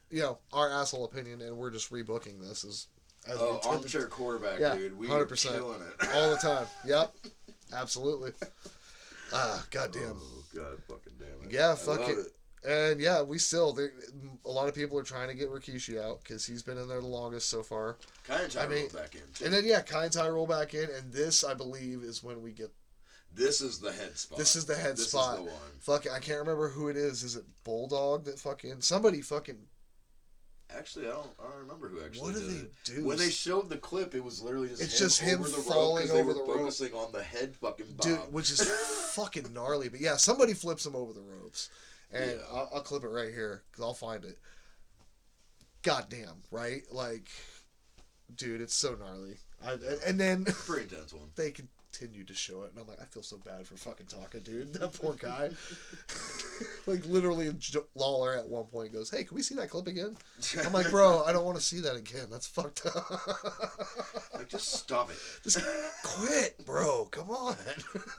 our asshole opinion, and we're just rebooking this as armchair quarterback, dude. We 100%. Are killing it all the time. Yep, absolutely. Goddamn. Oh god, fucking damn it. Yeah, fuck it. And yeah, a lot of people are trying to get Rikishi out because he's been in there the longest so far. Kai and Tai roll back in too. And then Kai and Tai roll back in, and this I believe is when we get. This is the head spot. This is the head spot. This is the one. Fuck it, I can't remember who it is. Is it Bulldog that somebody fucking. Actually, I don't remember who actually. What do they do? When they showed the clip, it was literally just it's just him falling over the rope, focusing on the head fucking bob. Dude, which is fucking gnarly. But yeah, somebody flips him over the ropes. And I'll clip it right here because I'll find it. Goddamn, right? Like, dude, it's so gnarly. And then pretty intense one. They continue to show it, and I'm like, I feel so bad for fucking Taka, dude. That poor guy. Like, literally, Lawler at one point goes, "Hey, can we see that clip again?" I'm like, bro, I don't want to see that again. That's fucked up. Like, just stop it. Just quit, bro. Come on.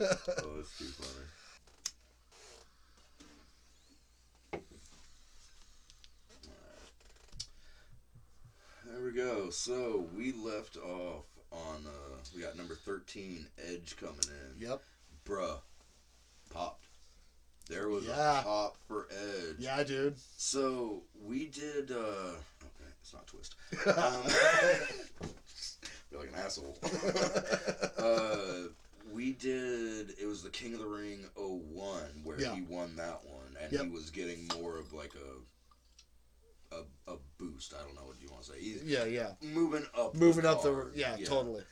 Oh, it's too funny. There we go. So we left off on we got number 13, Edge coming in. Yep. Bruh. Popped. There was a pop for Edge. Yeah, dude. So we did okay, it's not Twist. Feel like an asshole. We did it was the King of the Ring 01 where he won that one and he was getting more of like a boost. I don't know what you want to say. Moving up the totally.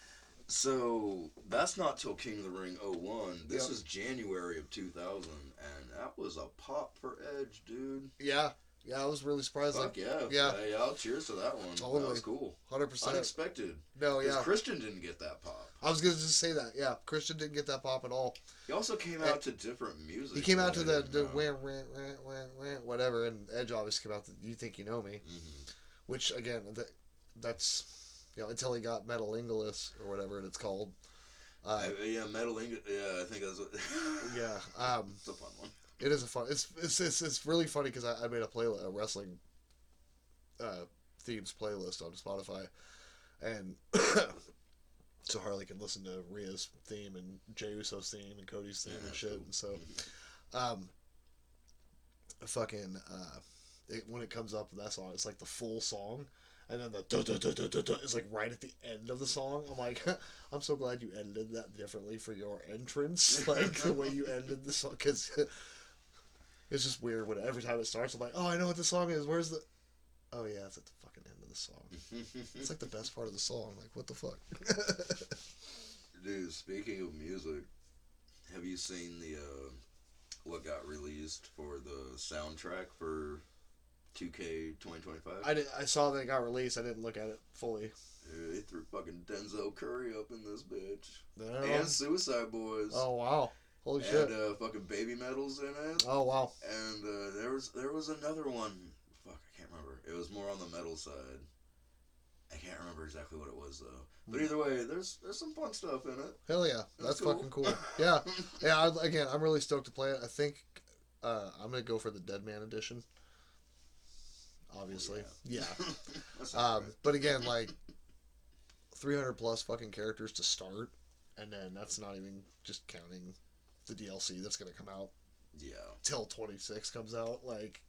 So that's not till King of the Ring 01. This is January of 2000, and that was a pop for Edge, dude. Yeah, I was really surprised. Fuck yeah. Cheers to that one. Totally. That was cool. 100%. Unexpected. No, yeah. Christian didn't get that pop. I was gonna just say that. Yeah, Christian didn't get that pop at all. He also came out to different music. He came out to the whatever, and Edge obviously came out to You Think You Know Me, which again, that's until he got Metal Ingalus or whatever it's called. Metal Ingalus. Yeah, I think that's what. It's a fun one. It is a fun. It's really funny because I made a wrestling themes playlist on Spotify, and so Harley can listen to Rhea's theme and Jey Uso's theme and Cody's theme and shit. Cool. And so, when it comes up with that song, it's like the full song, and then the is like right at the end of the song. I'm like, I'm so glad you edited that differently for your entrance, like the way you ended the song, because it's just weird when every time it starts, I'm like, oh, I know what the song is. Where's the? Oh yeah, it's at the fucking end of the song. It's like the best part of the song. Like, what the fuck? Dude, speaking of music, have you seen the what got released for the soundtrack for 2K 2025? I saw that it got released. I didn't look at it fully. Dude, they threw fucking Denzel Curry up in this bitch. No. And Suicide Boys. Oh wow. Holy shit. And fucking Baby Metal's in it. Oh wow. And there was another one. Fuck, I can't remember. It was more on the metal side. I can't remember exactly what it was though. But either way, there's some fun stuff in it. Hell yeah, that's cool. Fucking cool. Yeah, yeah. Again, I'm really stoked to play it. I think I'm gonna go for the Deadman edition. Obviously, yeah. Right. But again, like 300 plus fucking characters to start, and then that's not even just counting the DLC that's gonna come out. Yeah. Till 26 comes out, like.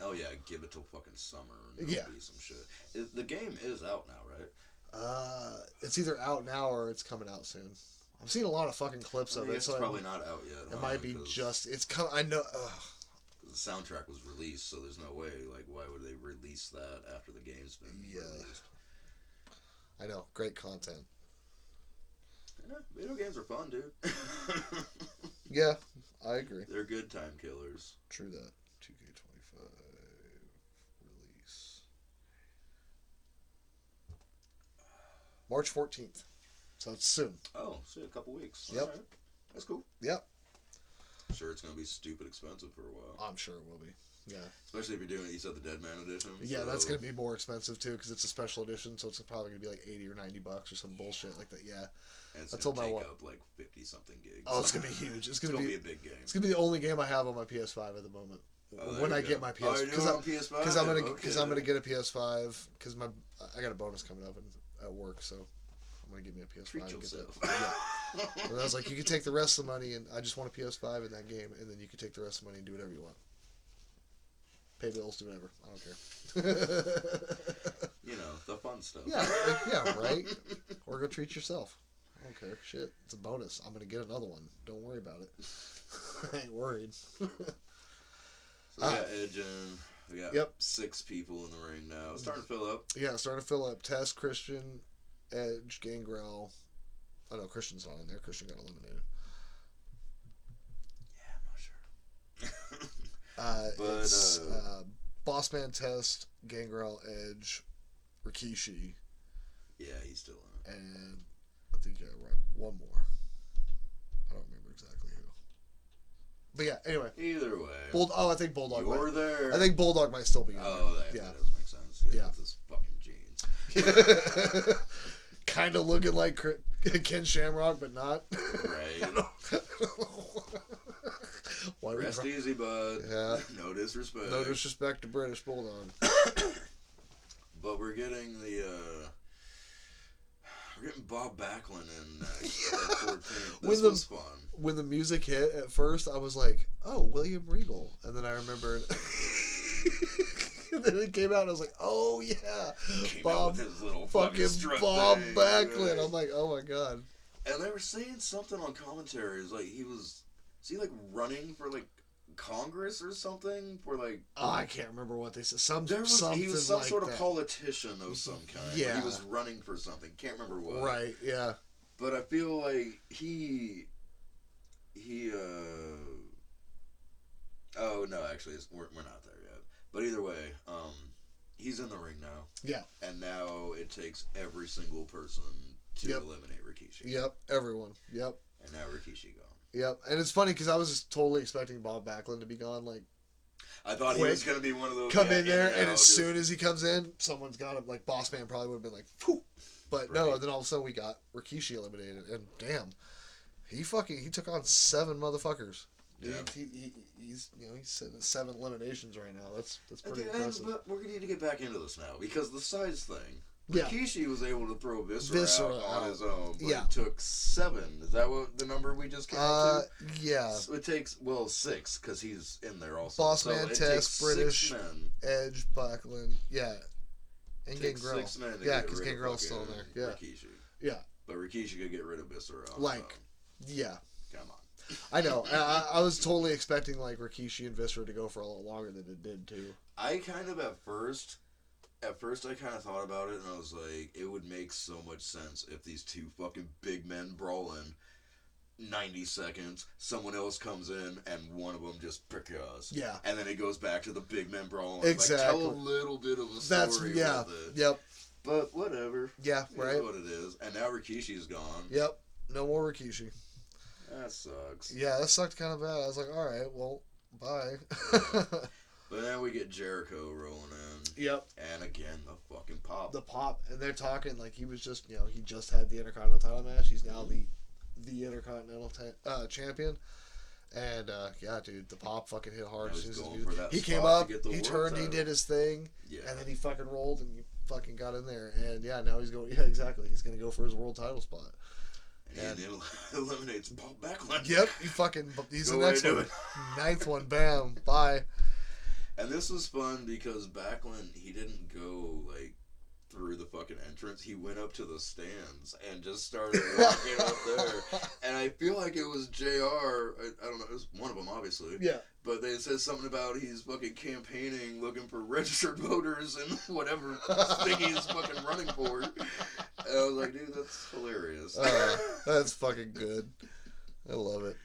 Oh yeah, give it till fucking summer. And be some shit. The game is out now, right? It's either out now or it's coming out soon. I've seen a lot of fucking clips of it. It's probably not out yet. It might be just. It's coming. I know. The soundtrack was released, so there's no way. Like, why would they release that after the game's been released? I know. Great content. Yeah, video games are fun, dude. Yeah, I agree. They're good time killers. True that. 2K25 release. March 14th. So it's soon. Oh, so a couple weeks. Yep. Right. That's cool. Yep. Sure, it's going to be stupid expensive for a while. I'm sure it will be. Yeah. Especially if you're doing, you said the Deadman edition. Yeah, so that's going to be more expensive too because it's a special edition, so it's probably going to be like $80 or $90 or some bullshit like that. Yeah. And it's going to take up like 50 something gigs. Oh, it's going to be huge. It's going to be a big game. It's going to be the only game I have on my PS5 at the moment. Oh, when I get my PS5, because I'm gonna get a PS5 because I got a bonus coming up at work, so I'm gonna give me a PS5. Treat yourself. Yeah. And I was like, you can take the rest of the money, and I just want a PS5 in that game, and then you can take the rest of the money and do whatever you want. Pay bills, do whatever. I don't care. You know, the fun stuff. Yeah, right. Or go treat yourself. I don't care. Shit, it's a bonus. I'm gonna get another one. Don't worry about it. I ain't worried. So we got Edge and we got 6 people in the ring now. It's starting to fill up. Yeah, it's starting to fill up. Tess, Christian, Edge, Gangrel. Oh no, Christian's not in there. Christian got eliminated. Yeah, I'm not sure. But it's Bossman, Test, Gangrel, Edge, Rikishi. Yeah, he's still in it. And I think one more. I don't remember exactly who. But yeah, anyway. Either way. I think Bulldog. You're there. I think Bulldog might still be in there. That does make sense. Yeah. With his fucking jeans. Kind of looking like Ken Shamrock, but not. Right. Rest easy, bud. Yeah. No disrespect. No disrespect to British Bulldog. But we're getting Bob Backlund in 14th. This was fun. When the music hit at first, I was like, "Oh, William Regal," and then I remembered. And then it came out, and I was like, "Oh yeah, Bob, fucking Bob Backlund." Right? I'm like, "Oh my god!" And they were saying something on commentaries, like is he like running for like Congress or something for like? I can't remember what they said. He was some like sort of that. politician of some kind. Yeah, he was running for something. Can't remember what. Right. Yeah. But I feel like he. Oh no, actually, we're not there yet. But either way, he's in the ring now. Yeah. And now it takes every single person to eliminate Rikishi. Yep. Everyone. Yep. And now Rikishi gone. Yep. And it's funny because I was just totally expecting Bob Backlund to be gone. Like, I thought he was going to be one of those. Come in there, and as soon as he comes in, someone's got him. Like, Boss Man probably would have been like, phew. But no, then all of a sudden we got Rikishi eliminated, and damn. He took on 7 motherfuckers. Yeah. He's sitting at 7 eliminations right now. That's pretty impressive. But we're gonna need to get back into this now because the size thing. Yeah. Rikishi was able to throw Viscera out on his own, but yeah. it took 7. Is that what the number we just came up to? Yeah. So it takes, 6, because he's in there also. Bossman, Test, British, Edge, Backlund, yeah. And Gangrel. 6 men to yeah, get because rid of Gangrel's still in there. Yeah. Rikishi. Yeah. But Rikishi could get rid of Viscera on his own. Yeah. Come on. I know. I was totally expecting like Rikishi and Viscera to go for a lot longer than it did too. I kind of at first I kind of thought about it and I was like, it would make so much sense if these two fucking big men brawl in 90 seconds, someone else comes in and one of them just picks. Yeah. And then it goes back to the big men brawling. Exactly. Like, tell a little bit of a story with it. Yep. But whatever. Yeah, right. It's what it is. And now Rikishi's gone. Yep. No more Rikishi. That sucks. Yeah, that sucked kind of bad. I was like, all right, well, bye. But then we get Jericho rolling in. Yep. And again, the fucking pop. The pop. And they're talking like he was just, he just had the Intercontinental title match. He's now the Intercontinental champion. And, yeah, dude, the pop fucking hit hard. As soon as he came up, he turned, he did his thing. Yeah. And then he fucking rolled and he fucking got in there. And, yeah, now he's going, yeah, exactly. He's going to go for his world title spot. And it eliminates Paul Backlund. Yep, he's the next one. 9th one, bam, bye. And this was fun because Backlund, he didn't go, like, through the fucking entrance. He went up to the stands and just started walking up there. And I feel like it was JR. I don't know, it was one of them, obviously. Yeah. But they said something about he's fucking campaigning, looking for registered voters and whatever thing he's fucking running for. And I was like, dude, that's hilarious. That's fucking good. I love it.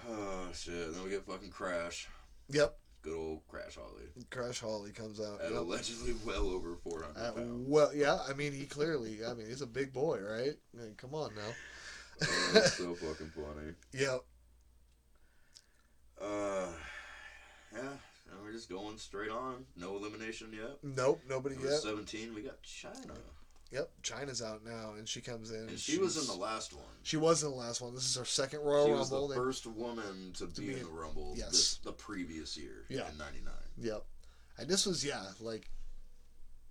Oh, shit. Then we get fucking Crash. Yep. Good old Crash Holly. Crash Holly comes out. At allegedly well over 400 pounds. Well, yeah, I mean, he's a big boy, right? I mean, come on now. That's so fucking funny. Yep. Yeah, and we're just going straight on. No elimination yet. Nope, nobody Number yet. 17, we got China. Yep, China's out now, and she comes in. And she was in the last one. She was in the last one. This is her second Royal Rumble. She was the first woman to be in the Rumble the previous year in 99. Yep. And this was, like,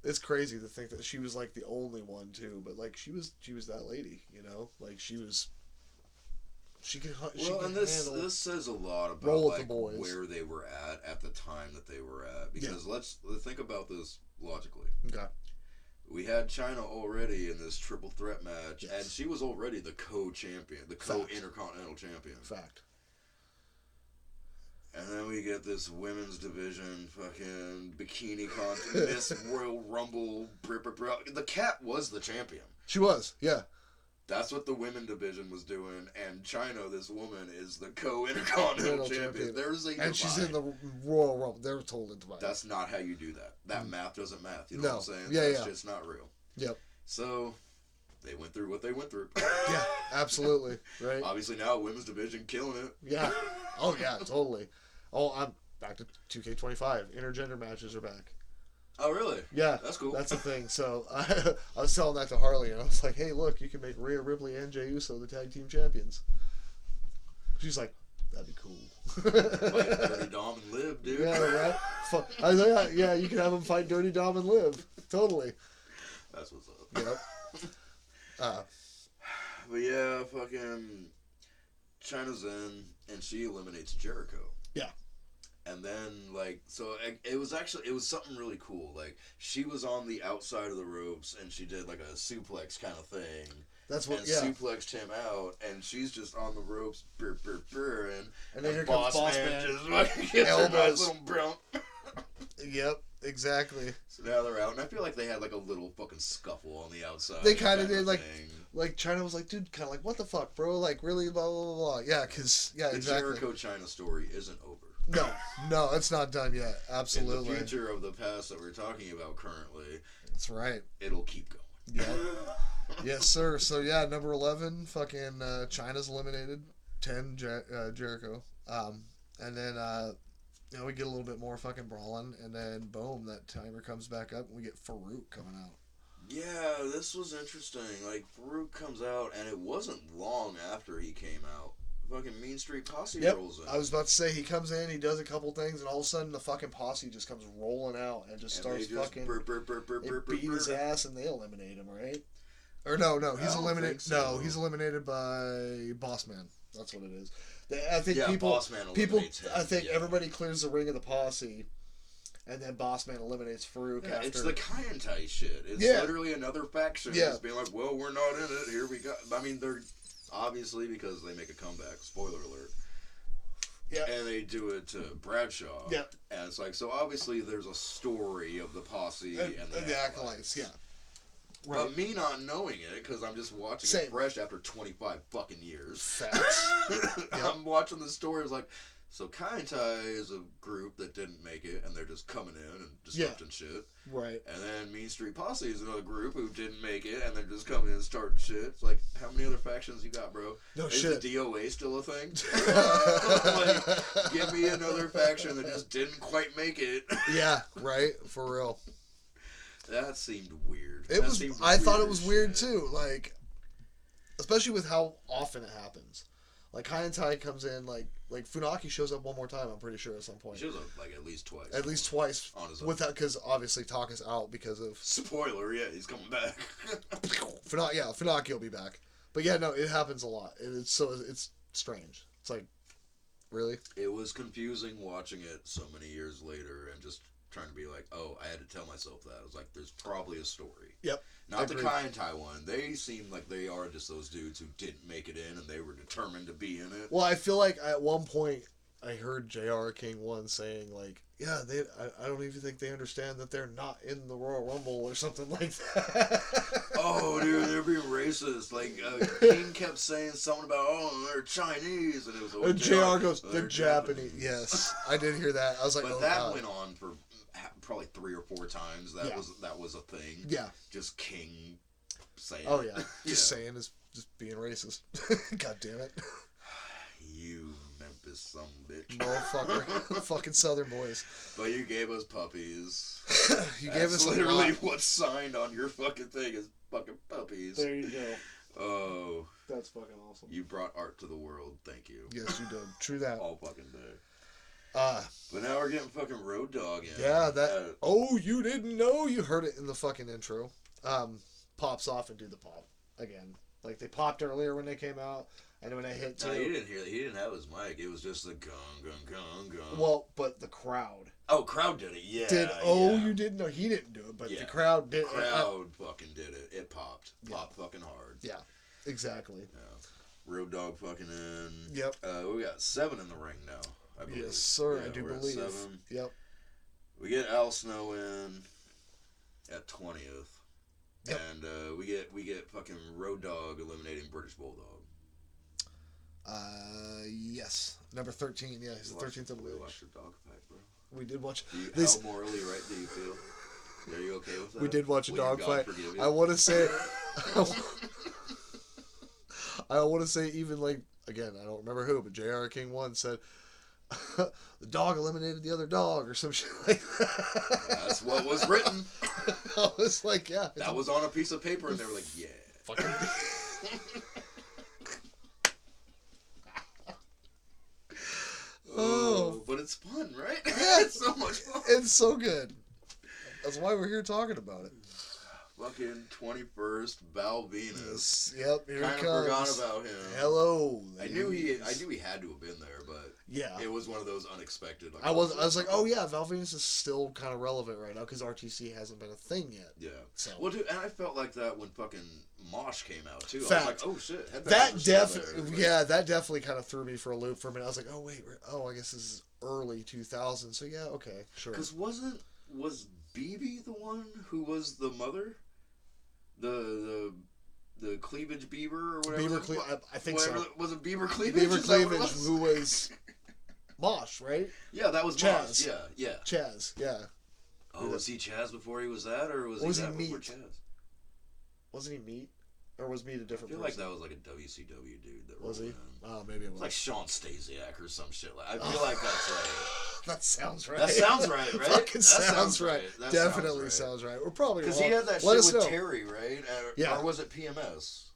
it's crazy to think that she was, like, the only one, too. But, like, she was that lady, Like, she was... This says a lot about like where they were at the time that they were at. Because let's think about this logically. Okay. We had China already in this triple threat match, and she was already the co-champion, the co-intercontinental champion. Fact. And then we get this women's division, fucking bikini contest, Miss Royal Rumble. The cat was the champion. She was, yeah. That's what the women division was doing, and China, this woman, is the co-intercontinental champion. There's a divide. And she's in the Royal Rumble. They're totally divided. That's not how you do that. That math doesn't math. You know what I'm saying? Yeah, That's just not real. Yep. So, they went through what they went through. Yeah, absolutely. Right. Obviously now, women's division killing it. Yeah. Oh, yeah, totally. Oh, I'm back to 2K25. Intergender matches are back. Oh, really? Yeah. That's cool. That's the thing. So, I was telling that to Harley, and I was like, hey, look, you can make Rhea Ripley and Jey Uso the tag team champions. She's like, that'd be cool. Fight Dirty Dom and Liv, dude. Yeah, right? I was like, yeah, you can have them fight Dirty Dom and Liv. Totally. That's what's up. Yep. But yeah, fucking China's in, and she eliminates Jericho. Yeah. And then, like, so it was something really cool. Like, she was on the outside of the ropes, and she did, like, a suplex kind of thing. That's what, and suplexed him out, and she's just on the ropes, and then here comes Boss Man. Just fucking gets her nice little brown. Yep, exactly. So now they're out, and I feel like they had, like, a little fucking scuffle on the outside. They kind of did, like China was like, dude, kind of like, what the fuck, bro? Like, really, blah, blah, blah, blah. Yeah, because, the Jericho-China story isn't over. No, it's not done yet. Absolutely. In the future of the past that we're talking about currently, that's right. It'll keep going. Yeah. Yes, sir. So yeah, number 11, fucking China's eliminated. 10, Jericho. And then we get a little bit more fucking brawling, and then boom, that timer comes back up, and we get Farouk coming out. Yeah, this was interesting. Like, Farouk comes out, and it wasn't long after he came out. fucking Mean Street Posse Yep. rolls in. I was about to say, he comes in, he does a couple things, and all of a sudden the fucking posse just comes rolling out and just starts fucking... They beat his ass and they eliminate him, right? Or no, he's eliminated. So. No, he's eliminated by Boss Man. That's what it is. I think Boss Man eliminates him. I think everybody clears the ring of the posse, and then Boss Man eliminates Farouk after. It's the Kyantai shit. It's literally another faction. Just being like, well, we're not in it. Here we go. I mean, they're obviously because they make a comeback. Spoiler alert. Yeah. And they do it to Bradshaw. Yeah. And it's like, so obviously there's a story of the posse and the acolytes. Yeah. Right. But me not knowing it, because I'm just watching it fresh after 25 fucking years. Facts. I'm watching the story. It's like, so Kyantai is a group that didn't make it, and they're just coming in and disrupting shit. Right. And then Mean Street Posse is another group who didn't make it, and they're just coming in and starting shit. It's like, how many other factions you got, bro? No shit. Is the DOA still a thing? Like, give me another faction that just didn't quite make it. Yeah, right? For real. That seemed weird. I thought it was weird too. Like, especially with how often it happens. Like Kyantai comes in, like Funaki shows up one more time. I'm pretty sure at some point. He shows up like at least twice. At least twice. On his own. Without, because obviously Taka's out because of spoiler. Yeah, he's coming back. Funaki will be back. But yeah, no, it happens a lot. It's strange. It's like, really. It was confusing watching it so many years later and just trying to be like, oh, I had to tell myself that. I was like, there's probably a story. Yep. Not the Kyantai one. They seem like they are just those dudes who didn't make it in and they were determined to be in it. Well, I feel like at one point I heard J.R. King one saying like, yeah, I don't even think they understand that they're not in the Royal Rumble or something like that. Oh, dude, they're being racist. Like, King kept saying something about, oh, they're Chinese. And it was and J.R. goes, they're Japanese. Yes, I did hear that. I was like, but that went on for probably 3 or 4 times. That was a thing. Yeah. Just King saying. Oh yeah. Just saying is just being racist. God damn it. You Memphis son bitch. Motherfucker. Fucking Southern boys. But you gave us puppies. You gave us literally what's signed on your fucking thing is fucking puppies. There you go. Oh. That's fucking awesome. You brought art to the world. Thank you. Yes, you did. True that. All fucking day. But now we're getting fucking Road Dogg in. Yeah, that. Oh, you didn't know? You heard it in the fucking intro. Pops off and do the pop again. Like they popped earlier when they came out, and when they hit. No, he didn't hear. He didn't have his mic. It was just the gung. Well, but the crowd. Oh, crowd did it. Yeah. You didn't know? He didn't do it, but the crowd did. The crowd fucking did it. It popped. Popped fucking hard. Yeah. Exactly. Yeah. Road Dogg fucking in. Yep. We got 7 in the ring now. I believe. Yes, sir. I do believe. 7. Yep. We get Al Snow in at 20th. Yep. And we get fucking Road Dogg eliminating British Bulldog. Yes. Number 13. Yeah, he's the 13th elimination. We watched the dog fight, bro. We did watch. How morally right do you feel? Are you okay with that? We did watch a dog fight. I want to say. I want to say even like again. I don't remember who, but J.R. King one said. The dog eliminated the other dog or some shit like that. That's what was written. I was like, yeah. That was on a piece of paper and they were like, yeah. Fucking. But it's fun, right? Yeah. It's so much fun. It's so good. That's why we're here talking about it. Fucking 21st Val Venus. Yep, here he comes. Kind of forgot about him. Hello. I knew he had to have been there, but yeah, it was one of those unexpected. Like, I was like, oh yeah, Val Venus is still kind of relevant right now because RTC hasn't been a thing yet. Yeah. So. Well, dude, and I felt like that when fucking Mosh came out too. Fact. I was like, oh shit. That definitely kind of threw me for a loop for a minute. I was like, oh wait, I guess this is early 2000. So yeah, okay, sure. Because was BB the one who was the mother? The cleavage beaver or whatever. I think so. Was it beaver cleavage? Beaver cleavage, who was Mosh, right? Yeah, that was Chaz. Mosh. Yeah. Chaz, yeah. Oh, was he Chaz before he was that, or was he that before Chaz? Wasn't he Meat? Or was Meat a different person? I feel like that was like a WCW dude. That was he? Oh, maybe it was. Like Sean Stasiak or some shit. I feel like that's right. That sounds right. That sounds right, right? Fucking sounds right. Definitely sounds right. We're probably because he had that shit with Terry, right? Yeah. Or was it PMS?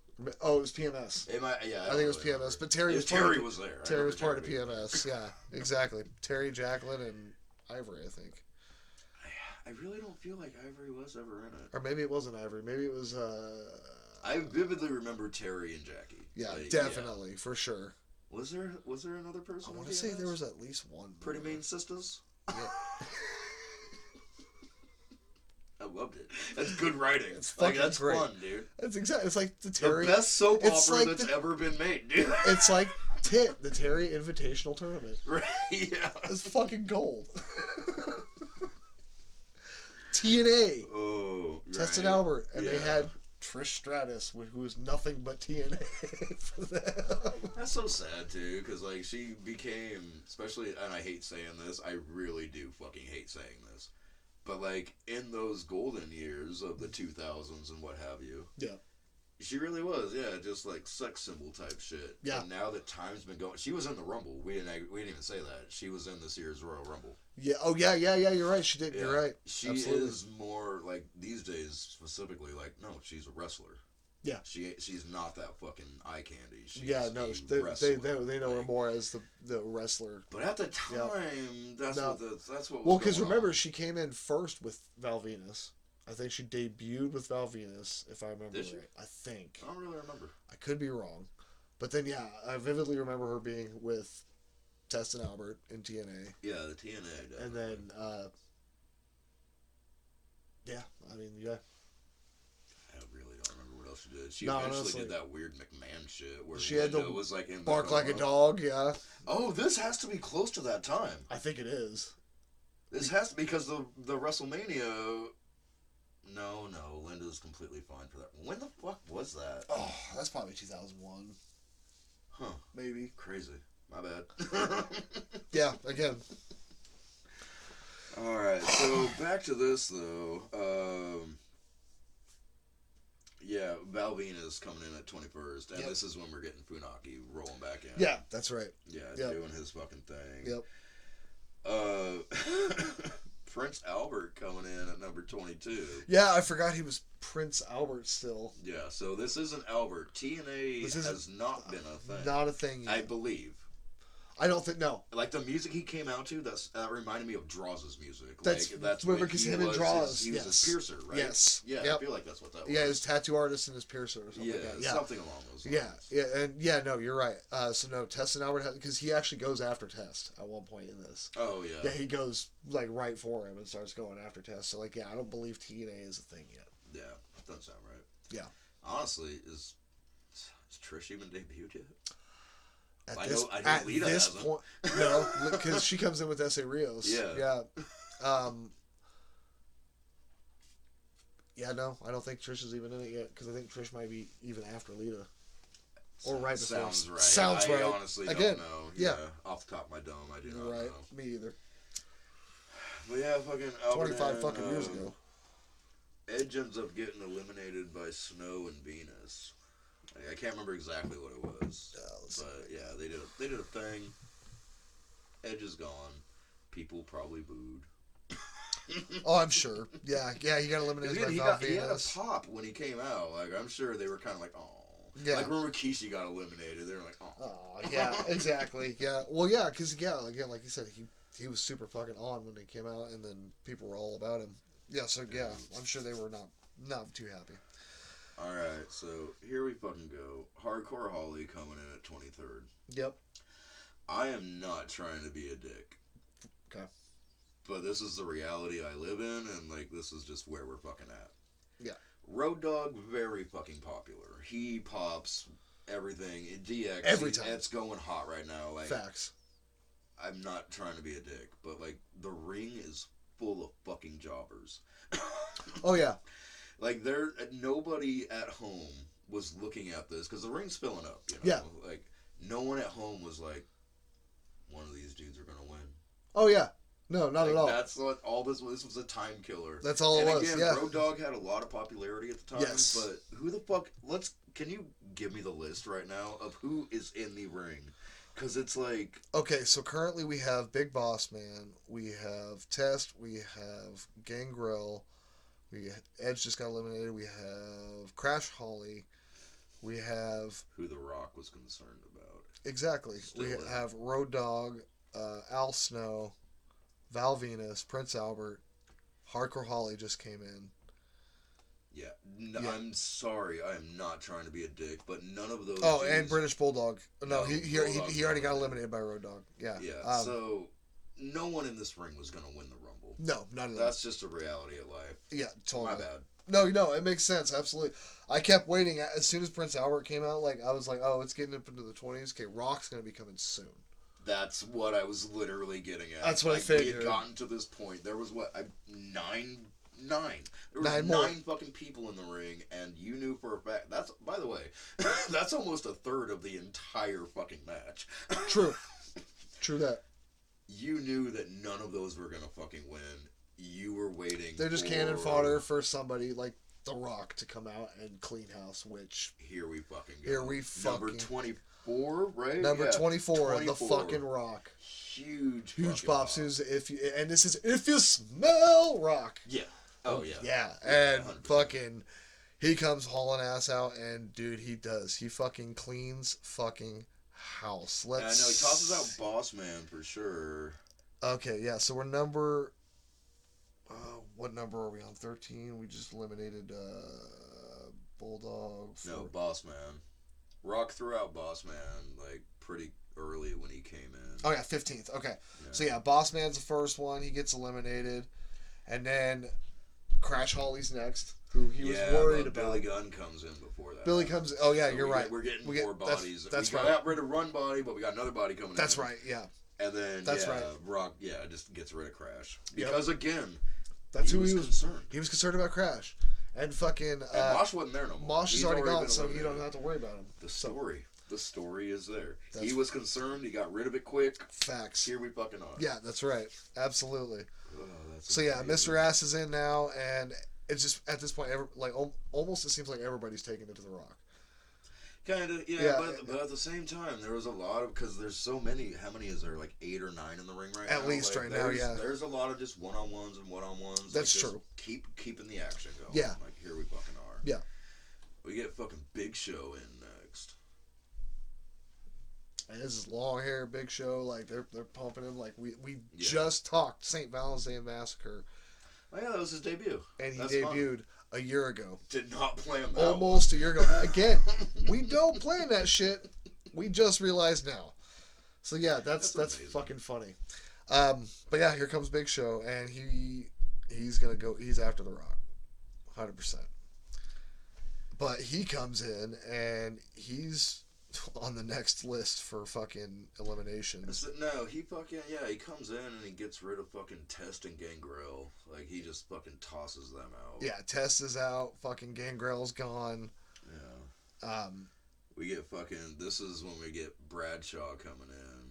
Oh, it was PMS. I think it was PMS, but Terry was Terry was there. Terry was part of PMS. Yeah, exactly. Terry, Jacqueline, and Ivory, I think. I really don't feel like Ivory was ever in it. Or maybe it wasn't Ivory. Maybe it was. I vividly remember Terry and Jackie. Yeah, definitely, for sure. Was there another person? I want to say there was at least one. Pretty Mean Sisters. Yeah. I loved it. That's good writing. It's fucking that's great. Fun, dude. That's exactly. It's like the Terry. The best soap opera that's ever been made, dude. It's like the Terry Invitational Tournament. Right? Yeah. It's fucking gold. TNA. Oh. Tested Albert, and they had Trish Stratus, who was nothing but TNA for them. That's so sad too, because like she became, especially, and I hate saying this, I really do fucking hate saying this, but like in those golden years of the 2000s and what have you, she really was, just like sex symbol type shit. Yeah. And now that time's been going, she was in the Rumble. We didn't even say that. She was in this year's Royal Rumble. Yeah. Oh yeah. You're right. She did. Yeah. You're right. She is more like these days specifically. Like no, she's a wrestler. Yeah. She's not that fucking eye candy. She's they know her more as the wrestler. But at the time, that's what. Well, because remember, she came in first with Val Venus. I think she debuted with Val Venus, if I remember right. I think. I don't really remember. I could be wrong. But then, I vividly remember her being with Test and Albert in TNA. Yeah, the TNA. Definitely. And then, I really don't remember what else she did. She eventually did that weird McMahon shit where she had to was like in bark like a dog, Oh, this has to be close to that time. I think it is. This has to be because the WrestleMania... No, Linda's completely fine for that. When the fuck was that? Oh, that's probably 2001. Huh. Maybe. Crazy. My bad. Yeah, again. Alright, so back to this, though. Val Venus coming in at 21st, and this is when we're getting Funaki rolling back in. Yeah, that's right. Yeah, doing his fucking thing. Prince Albert coming in at number 22. Yeah, I forgot he was Prince Albert still. Yeah, so this isn't Albert. TNA has not been a thing. Not a thing yet. I believe. I don't think, no. Like the music he came out to, that reminded me of Draws' music. That's remember because him and Draws. He was a piercer, right? Yes. Yeah, I feel like that's what that was. Yeah, his tattoo artist and his piercer or something like that. Yeah, something along those lines. No, you're right. So no, Test and Albert, because he actually goes after Test at one point in this. Oh, yeah. Yeah, he goes like right for him and starts going after Test. So like, I don't believe TNA is a thing yet. Yeah, doesn't sound right. Yeah. Honestly, is Trish even debuted yet? At this point, no, because she comes in with S.A. Rios. Yeah. No, I don't think Trish is even in it yet, because I think Trish might be even after Lita. Or right before. Sounds right. Sounds right. I honestly don't know. Yeah. Off the top of my dome, I do not know. Me either. But yeah, fucking Albert 25 fucking years ago. Edge ends up getting eliminated by Snow and Venus. I can't remember exactly what it was, but they did a thing. Edge is gone. People probably booed. Oh, I'm sure. Yeah, he got eliminated by Val Venus. He had a pop when he came out. Like I'm sure they were kind of like, oh. Yeah. Like when Rikishi got eliminated, they were like, oh. Oh, yeah, exactly. Yeah, well, yeah, because again, like you said, he was super fucking on when he came out, and then people were all about him. Yeah, so I'm sure they were not too happy. Alright, so here we fucking go. Hardcore Holly coming in at 23rd. Yep. I am not trying to be a dick. Okay. But this is the reality I live in, and like this is just where we're fucking at. Yeah. Road Dogg, very fucking popular. He pops everything. DX, every time. It's going hot right now. Like, facts. I'm not trying to be a dick, but like the ring is full of fucking jobbers. Oh yeah. Like, nobody at home was looking at this, because the ring's filling up, you know? Yeah. Like, no one at home was like, one of these dudes are going to win. Oh, yeah. No, not like, at all. That's what this was a time killer. That's all it was, again, Road Dogg had a lot of popularity at the time, but who the fuck, can you give me the list right now of who is in the ring? Because it's like... Okay, so currently we have Big Boss Man, we have Test, we have Gangrel... Edge just got eliminated. We have Crash Holly. We have... Who The Rock was concerned about. Exactly. We have Road Dogg, Al Snow, Val Venus, Prince Albert, Hardcore Holly just came in. Yeah. I'm sorry. I am not trying to be a dick, but none of those... Oh, and British Bulldog. No, he already got eliminated by Road Dogg. Yeah. Yeah, so no one in this ring was going to win the Rumble. No, none of that. That's just a reality of life. Yeah, totally. My bad. No, it makes sense, absolutely. I kept waiting. As soon as Prince Albert came out, I was like, oh, it's getting up into the 20s. Okay, Rock's going to be coming soon. That's what I was literally getting at. That's what I figured. We had gotten to this point. There was, nine? There was nine fucking people in the ring, and you knew for a fact... That's, by the way, that's almost a third of the entire fucking match. True. True that. You knew that none of those were going to fucking win. You were waiting. They're just cannon fodder for somebody like The Rock to come out and clean house, which... Here we fucking go. Here we fucking... Number 24, right? Number 24, The fucking Rock. Huge pops. And this is If You Smell Rock. Yeah. Oh, yeah. Yeah. And 100%. Fucking... He comes hauling ass out, and dude, he does. He fucking cleans fucking house. I know, he tosses out Boss Man for sure. Okay, yeah, so we're number... what number are we on? 13? We just eliminated Bulldog. No, Boss Man. Rock threw out Boss Man, pretty early when he came in. Oh, yeah, 15th. Okay. Yeah. So, yeah, Boss Man's the first one. He gets eliminated. And then Crash Holly's next, who he was worried about. Billy Gunn comes in before that. Billy comes in. Oh, yeah, so you're right. We're getting more bodies. That's we right. got rid of Run Body, but we got another body coming in. That's right, yeah. And then, right. Rock, just gets rid of Crash. Because, again, that's he was concerned. He was concerned about Crash. And fucking... and Mosh wasn't there no more. Mosh is already gone, so you don't have to worry about him. The story is there. He was concerned. He got rid of it quick. Facts. Here we fucking are. Yeah, that's right. Absolutely. Oh, so, yeah, Mr. Ass is in now, and it's just, at this point, almost it seems like everybody's taking it to The Rock. Kind of, yeah, but at the same time, there was a lot of, because there's so many, how many is there, 8 or 9 in the ring right now? At least right now, yeah. There's a lot of just one-on-ones and one-on-ones. That's true. Keeping the action going. Yeah. Here we fucking are. Yeah. We get fucking Big Show in next. And this is long hair Big Show, they're pumping him, we just talked St. Valentine's Day Massacre. Oh yeah, that was his debut. And he debuted a year ago. Did not plan that. Almost a year ago. Again, we don't plan that shit. We just realized now. So yeah, that's fucking funny. But yeah, here comes Big Show, and he's gonna go. He's after The Rock, 100%. But he comes in, and he's on the next list for fucking eliminations. No, he comes in and he gets rid of fucking Test and Gangrel. He just fucking tosses them out. Yeah, Test is out. Fucking Gangrel's gone. Yeah. We get this is when we get Bradshaw coming in.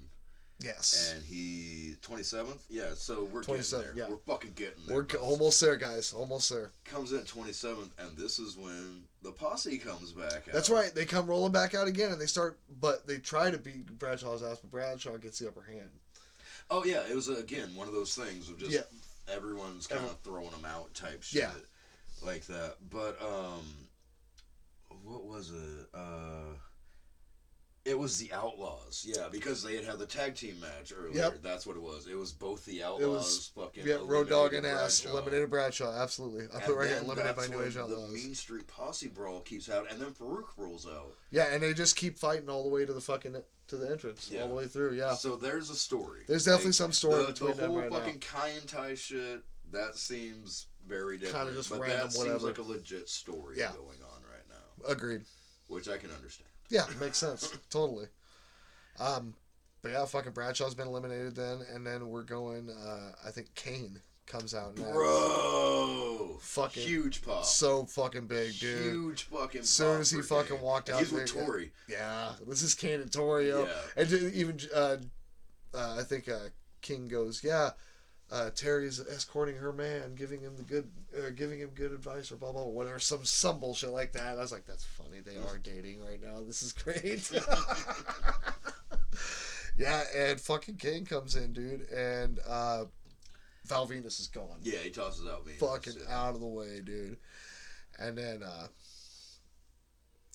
Yes. And he 27th? Yeah, so we're 27th, getting there. Yeah. We're fucking getting there. We're almost there, guys. Almost there. Comes in 27th, and this is when the posse comes back out. That's right. They come rolling back out again, and they try to beat Bradshaw's ass, but Bradshaw gets the upper hand. Oh, yeah. It was, again, one of those things of just everyone's kind of throwing them out type shit. Yeah. Like that. But, what was it? It was the Outlaws, because they had the tag team match earlier. Yep. That's what it was. It was both the Outlaws, Road Dogg and Ass eliminated Bradshaw. Absolutely, I put right here, eliminated by New Age Outlaws. The Mean Street Posse brawl keeps out, and then Farouk rolls out. Yeah, and they just keep fighting all the way to the entrance, all the way through. Yeah. So there's a story. There's definitely some story between them right now. The whole fucking Kai and Tai shit that seems very different. Kind of just but random, that whatever. Seems like a legit story going on right now. Agreed. Which I can understand. Yeah, makes sense. Totally. But yeah, fucking Bradshaw's been eliminated then, and then we're going, I think Kane comes out now. Bro! Fucking huge pop. So fucking big, dude. Huge fucking pop. As soon as he fucking Kane. walked out he's with Tori. Yeah, this is Kane and Tori, yo. Yeah. And even, I think, King goes, Terry's escorting her man, giving him good advice, or blah blah blah, whatever, some bullshit like that. I was like, that's funny. They are dating right now. This is great. Yeah, and fucking Kane comes in, dude, and Val Venus is gone. Yeah, he tosses out Venus. Fucking out of the way, dude. And then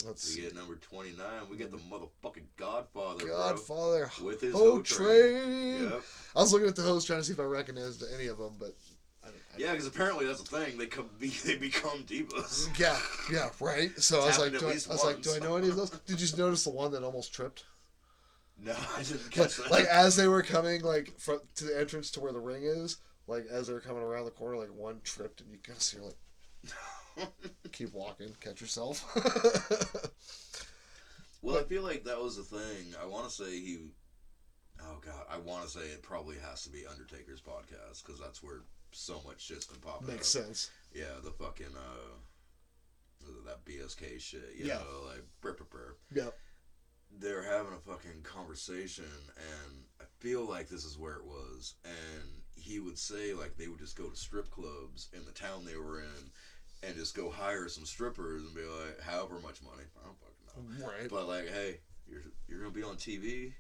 We get number 29. We get the motherfucking Godfather. Godfather. Bro, with his Ho train. Yep. I was looking at the host trying to see if I recognized any of them, but yeah, because apparently that's the thing. They become divas. Yeah, right. So I was like, do I know any of those? Did you notice the one that almost tripped? No, I didn't catch that. Like as they were coming to the entrance to where the ring is, like as they were coming around the corner, like one tripped, and you kind of see her like keep walking, catch yourself. Well, I feel like that was the thing. I want to say I want to say it probably has to be Undertaker's podcast because that's where so much shit's been popping up. Makes sense. Yeah, the fucking that BSK shit. You know, like brr. Yep. They're having a fucking conversation, and I feel like this is where it was. And he would say like they would just go to strip clubs in the town they were in, and just go hire some strippers and be like, however much money, I don't fucking know. Right. But like, hey, you're gonna be on TV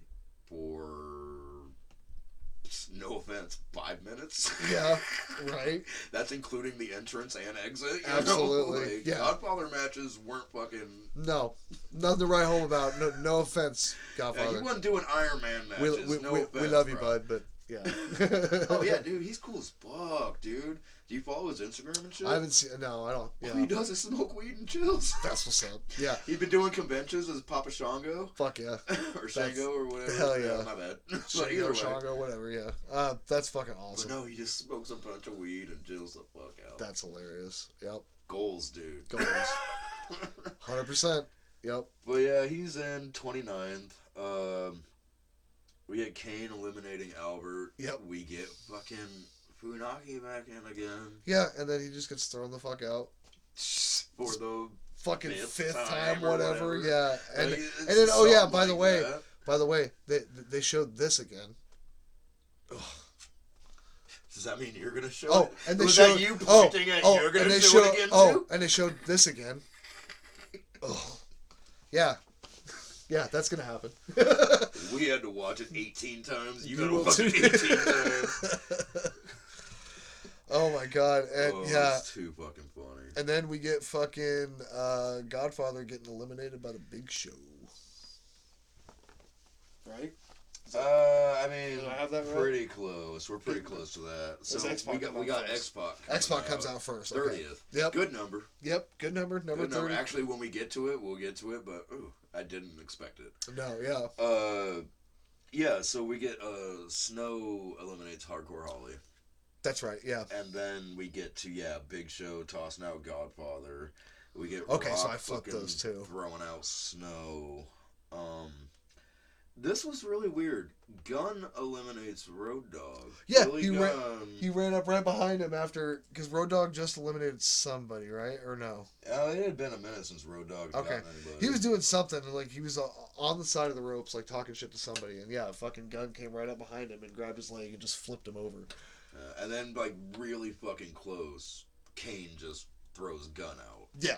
for, no offense, 5 minutes. Yeah, right. That's including the entrance and exit. Absolutely. Like, yeah. Godfather matches weren't fucking. No, nothing to write home about. No offense, Godfather. Yeah, he wasn't doing Iron Man matches. We love you, bud, but yeah. Oh yeah, dude, he's cool as fuck, dude. Do you follow his Instagram and shit? I haven't seen. No, I don't. Yeah. All he does is smoke weed and chills. That's what's up. Yeah. He's been doing conventions as Papa Shango. Fuck yeah. Or Shango or whatever. Hell yeah. My bad. Shango, Shango, whatever. Yeah. That's fucking awesome. But no, he just smokes a bunch of weed and chills the fuck out. That's hilarious. Yep. Goals, dude. Goals. 100%. Yep. But yeah, he's in 29th. We get Kane eliminating Albert. Yep. We get fucking Funaki back in again. Yeah, and then he just gets thrown the fuck out. For the fucking fifth time, or whatever. Yeah. And like, then, oh yeah, by that. the way, they showed this again. Ugh. Does that mean you're gonna show Oh, it? and they Was showed that you pointing at you're gonna show it again too? and they showed this again. Oh. Yeah. Yeah, that's gonna happen. We had to watch it 18 times. You You gotta will watch it too. 18 times. Oh my god. And yeah. It's too fucking funny. And then we get fucking Godfather getting eliminated by the Big Show. Right? I mean, Did I have that right? pretty close. We're pretty close to that. So we got X-Pac. X-Pac comes out first. 30th. Okay. Yep. Good number. Yep. Good number. Number 30. Actually, when we get to it, we'll get to it. But I didn't expect it. No. Yeah. Yeah. So we get Snow eliminates Hardcore Holly. That's right. Yeah. And then we get to Big Show tossing out Godfather. We get Okay, Rock so I flipped fucking those two. throwing out Snow. This was really weird. Gunn eliminates Road Dogg. Yeah, Billy he ran up right behind him after because Road Dogg just eliminated somebody, right? Or no? It had been a minute since Road Dogg had gotten anybody. He was doing something like he was on the side of the ropes, like talking shit to somebody, and fucking Gunn came right up behind him and grabbed his leg and just flipped him over. And then, like, really fucking close, Kane just throws Gunn out. Yeah.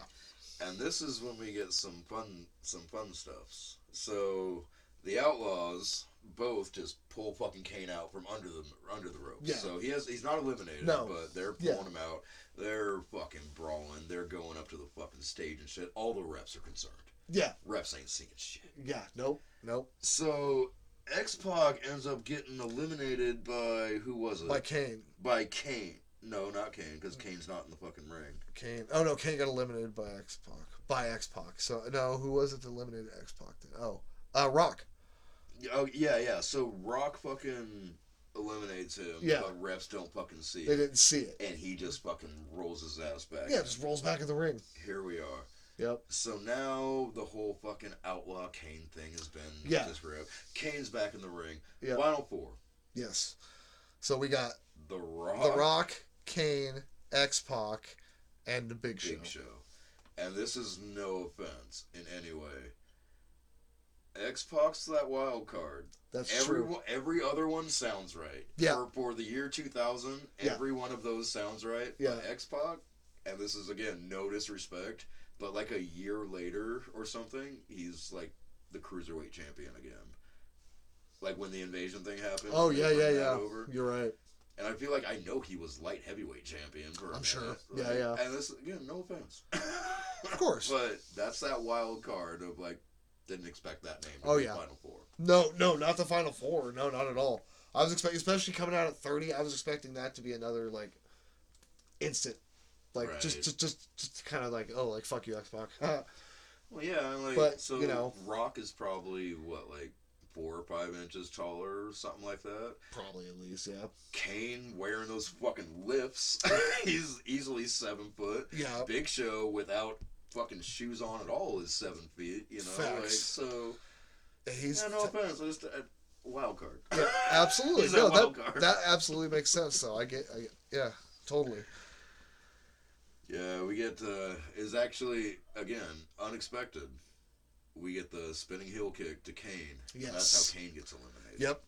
And this is when we get some fun stuffs. So the Outlaws both just pull fucking Kane out from under the ropes. Yeah. So he's not eliminated, but they're pulling him out. They're fucking brawling. They're going up to the fucking stage and shit. All the refs are concerned. Yeah. Refs ain't seeing shit. Yeah. Nope. So X-Pac ends up getting eliminated by, who was it? By Kane. By Kane. No, not Kane, because Kane's not in the fucking ring. Kane. Oh, no, Kane got eliminated by X-Pac. By X-Pac. So, no, who was it that eliminated X-Pac then? Oh, Rock. Oh, yeah. So Rock fucking eliminates him, but refs don't fucking see it. They didn't see it. And he just fucking rolls his ass back. Yeah, just rolls back in the ring. Here we are. Yep. So now the whole fucking Outlaw Kane thing has been disrupted. Kane's back in the ring. Yep. Final four. Yes. So we got The Rock, Kane, X-Pac, and the Big Show. And this is no offense in any way. X-Pac's that wild card. That's true. Every other one sounds right. Yeah. For the year 2000, every one of those sounds right. Yeah. But X-Pac, and this is, again, no disrespect, but like a year later or something, he's like the Cruiserweight champion again. Like when the Invasion thing happened. Oh, yeah. Over. You're right. And I feel like I know he was light heavyweight champion for a minute. Sure. Like, Yeah. And this, again, no offense. Of course. But that's that wild card of, like, didn't expect that name to be Final Four. No, not the Final Four. No, not at all. I was expecting, especially coming out at 30, I was expecting that to be another, like, instant. Like, right. just kind of like, oh, like, fuck you, Xbox. Well, yeah, like, but, so you know, Rock is probably, what, like, 4 or 5 inches taller or something like that? Probably at least, yeah. Kane wearing those fucking lifts. He's easily 7 foot. Yeah. Big Show without fucking shoes on at all is 7 feet, you know? Facts. Like, so, He's yeah, no offense, just a wild card. Yeah, absolutely. He's No, a wild card. that absolutely makes sense, though. I get yeah, totally. Yeah, we get, is actually, again, unexpected. We get the spinning heel kick to Kane. Yes. That's how Kane gets eliminated.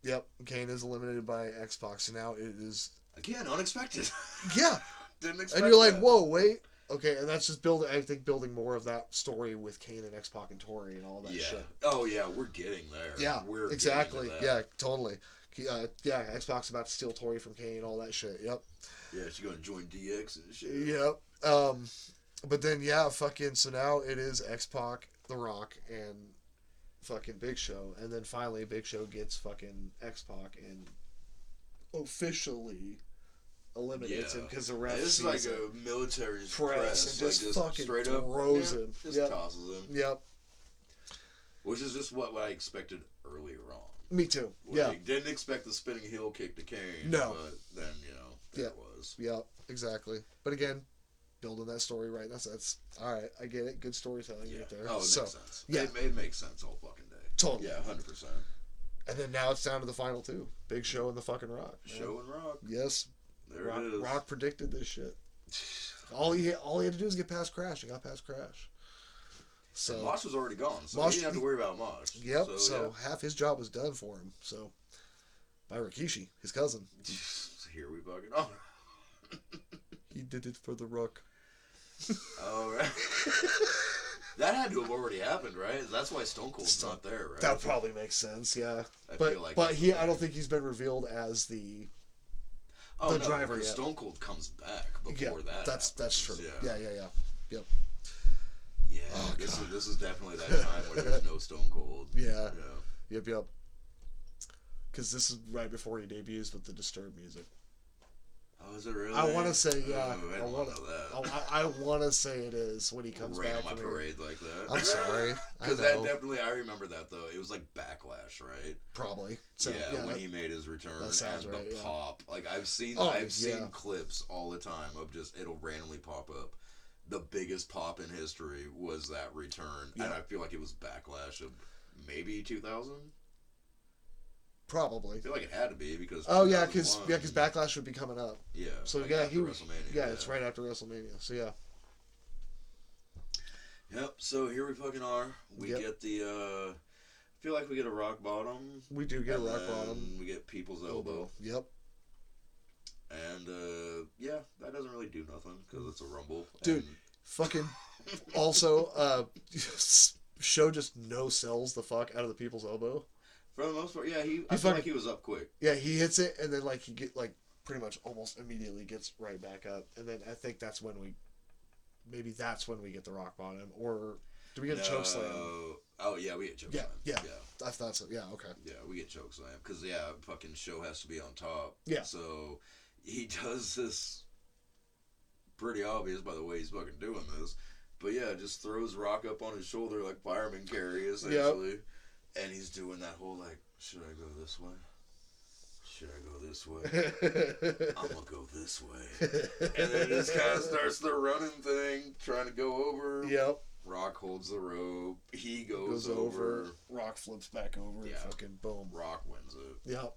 Yep. Kane is eliminated by Xbox, so now it is... Again, unexpected. Yeah. Didn't expect And you're like, that. whoa, wait. Okay, and that's just building more of that story with Kane and X-Pac and Tori and all that shit. Oh, yeah, we're getting there. Yeah, we're exactly. getting to Yeah, totally. Yeah, X-Pac's about to steal Tori from Kane, all that shit. Yep. Yeah, she's going to join DX and shit. Yep. But then, yeah, fucking, so now it is X-Pac, The Rock, and fucking Big Show. And then finally, Big Show gets fucking X-Pac and officially eliminates him because the ref This is sees like it. a military Press and just like, fucking straight throws up, him. Just Yep. tosses him. Yep. Which is just what I expected earlier on. Me too. Like, Yeah. Didn't expect the spinning heel kick to Kane. No. But then, there it was. Yep. Exactly. But again, building that story right. That's all right. I get it. Good storytelling right there. Oh, it so, makes sense. Yeah. It makes sense all fucking day. Totally. Yeah, 100%. And then now it's down to the final two. Big Show and the fucking Rock. Man. Show and Rock. Yes. There it is. Rock predicted this shit. All he had to do is get past Crash. He got past Crash. So And Mosh was already gone, so Mosh, he didn't have to worry about Mosh. Yep. So half his job was done for him. So by Rikishi, his cousin. Here we fucking are. He did it for the Rock. All right. That had to have already happened, right? That's why Stone Cold's not there, right? That probably makes sense. Yeah. I But feel like I don't think he's been revealed as the driver yet. Stone Cold comes back before that. That's true. Yeah. Yep. Yeah, this is definitely that time where there's no Stone Cold. Yeah. Yep. Because this is right before he debuts with the Disturbed music. Oh, is it really? I want to say, yeah. I don't want to know that. I want to say it is when he comes Rain back. on my parade like that. I'm sorry. Because that definitely, I remember that though. It was like Backlash, right? Probably. So, when he made his return and right, the pop. Like I've seen clips all the time of just it'll randomly pop up. The biggest pop in history was that return, and I feel like it was Backlash of maybe 2000. Probably. I feel like it had to be because. Because Backlash would be coming up. Yeah. So like he was. WrestleMania. Yeah, it's right after WrestleMania. So yeah. Yep. So here we fucking are. We get the. I feel like we get a rock bottom. We do get a rock bottom. We get people's elbow. Yep. And that doesn't really do nothing because it's a Rumble. Dude, fucking. Also, Show just no sells the fuck out of the people's elbow. For the most part, yeah, I feel like he was up quick. Yeah, he hits it, and then he get pretty much almost immediately gets right back up, and then I think that's when we get the rock bottom, or do we get a choke slam? Oh yeah, we get choke slam. Yeah. I thought so. Yeah, okay. Yeah, we get choke slam because fucking Show has to be on top. Yeah. So he does this pretty obvious by the way he's fucking doing this, but yeah, just throws Rock up on his shoulder like fireman carry essentially. Yep. And he's doing that whole should I go this way? Should I go this way? I'm gonna go this way. And then just kind of starts the running thing, trying to go over. Yep. Rock holds the rope. He goes over. Rock flips back over. Yeah. Fucking boom. Rock wins it. Yep.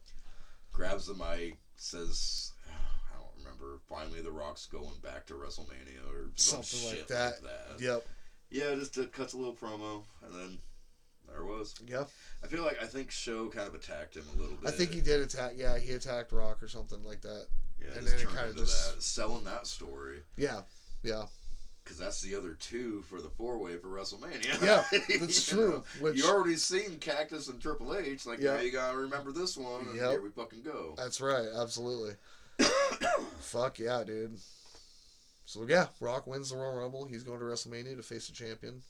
Grabs the mic, says, I don't remember. Finally, the Rock's going back to WrestleMania or something like that. Yep. Yeah, just cuts a little promo, and then. There was. Yeah. I think Show kind of attacked him a little bit. I think he did attack. Yeah, he attacked Rock or something like that. Yeah, and then it kind of just selling that story. Yeah. Because that's the other two for the 4-way for WrestleMania. Yeah, that's true. You already seen Cactus and Triple H. Now you gotta remember this one, and here we fucking go. That's right. Absolutely. Fuck yeah, dude. So yeah, Rock wins the Royal Rumble. He's going to WrestleMania to face the champion,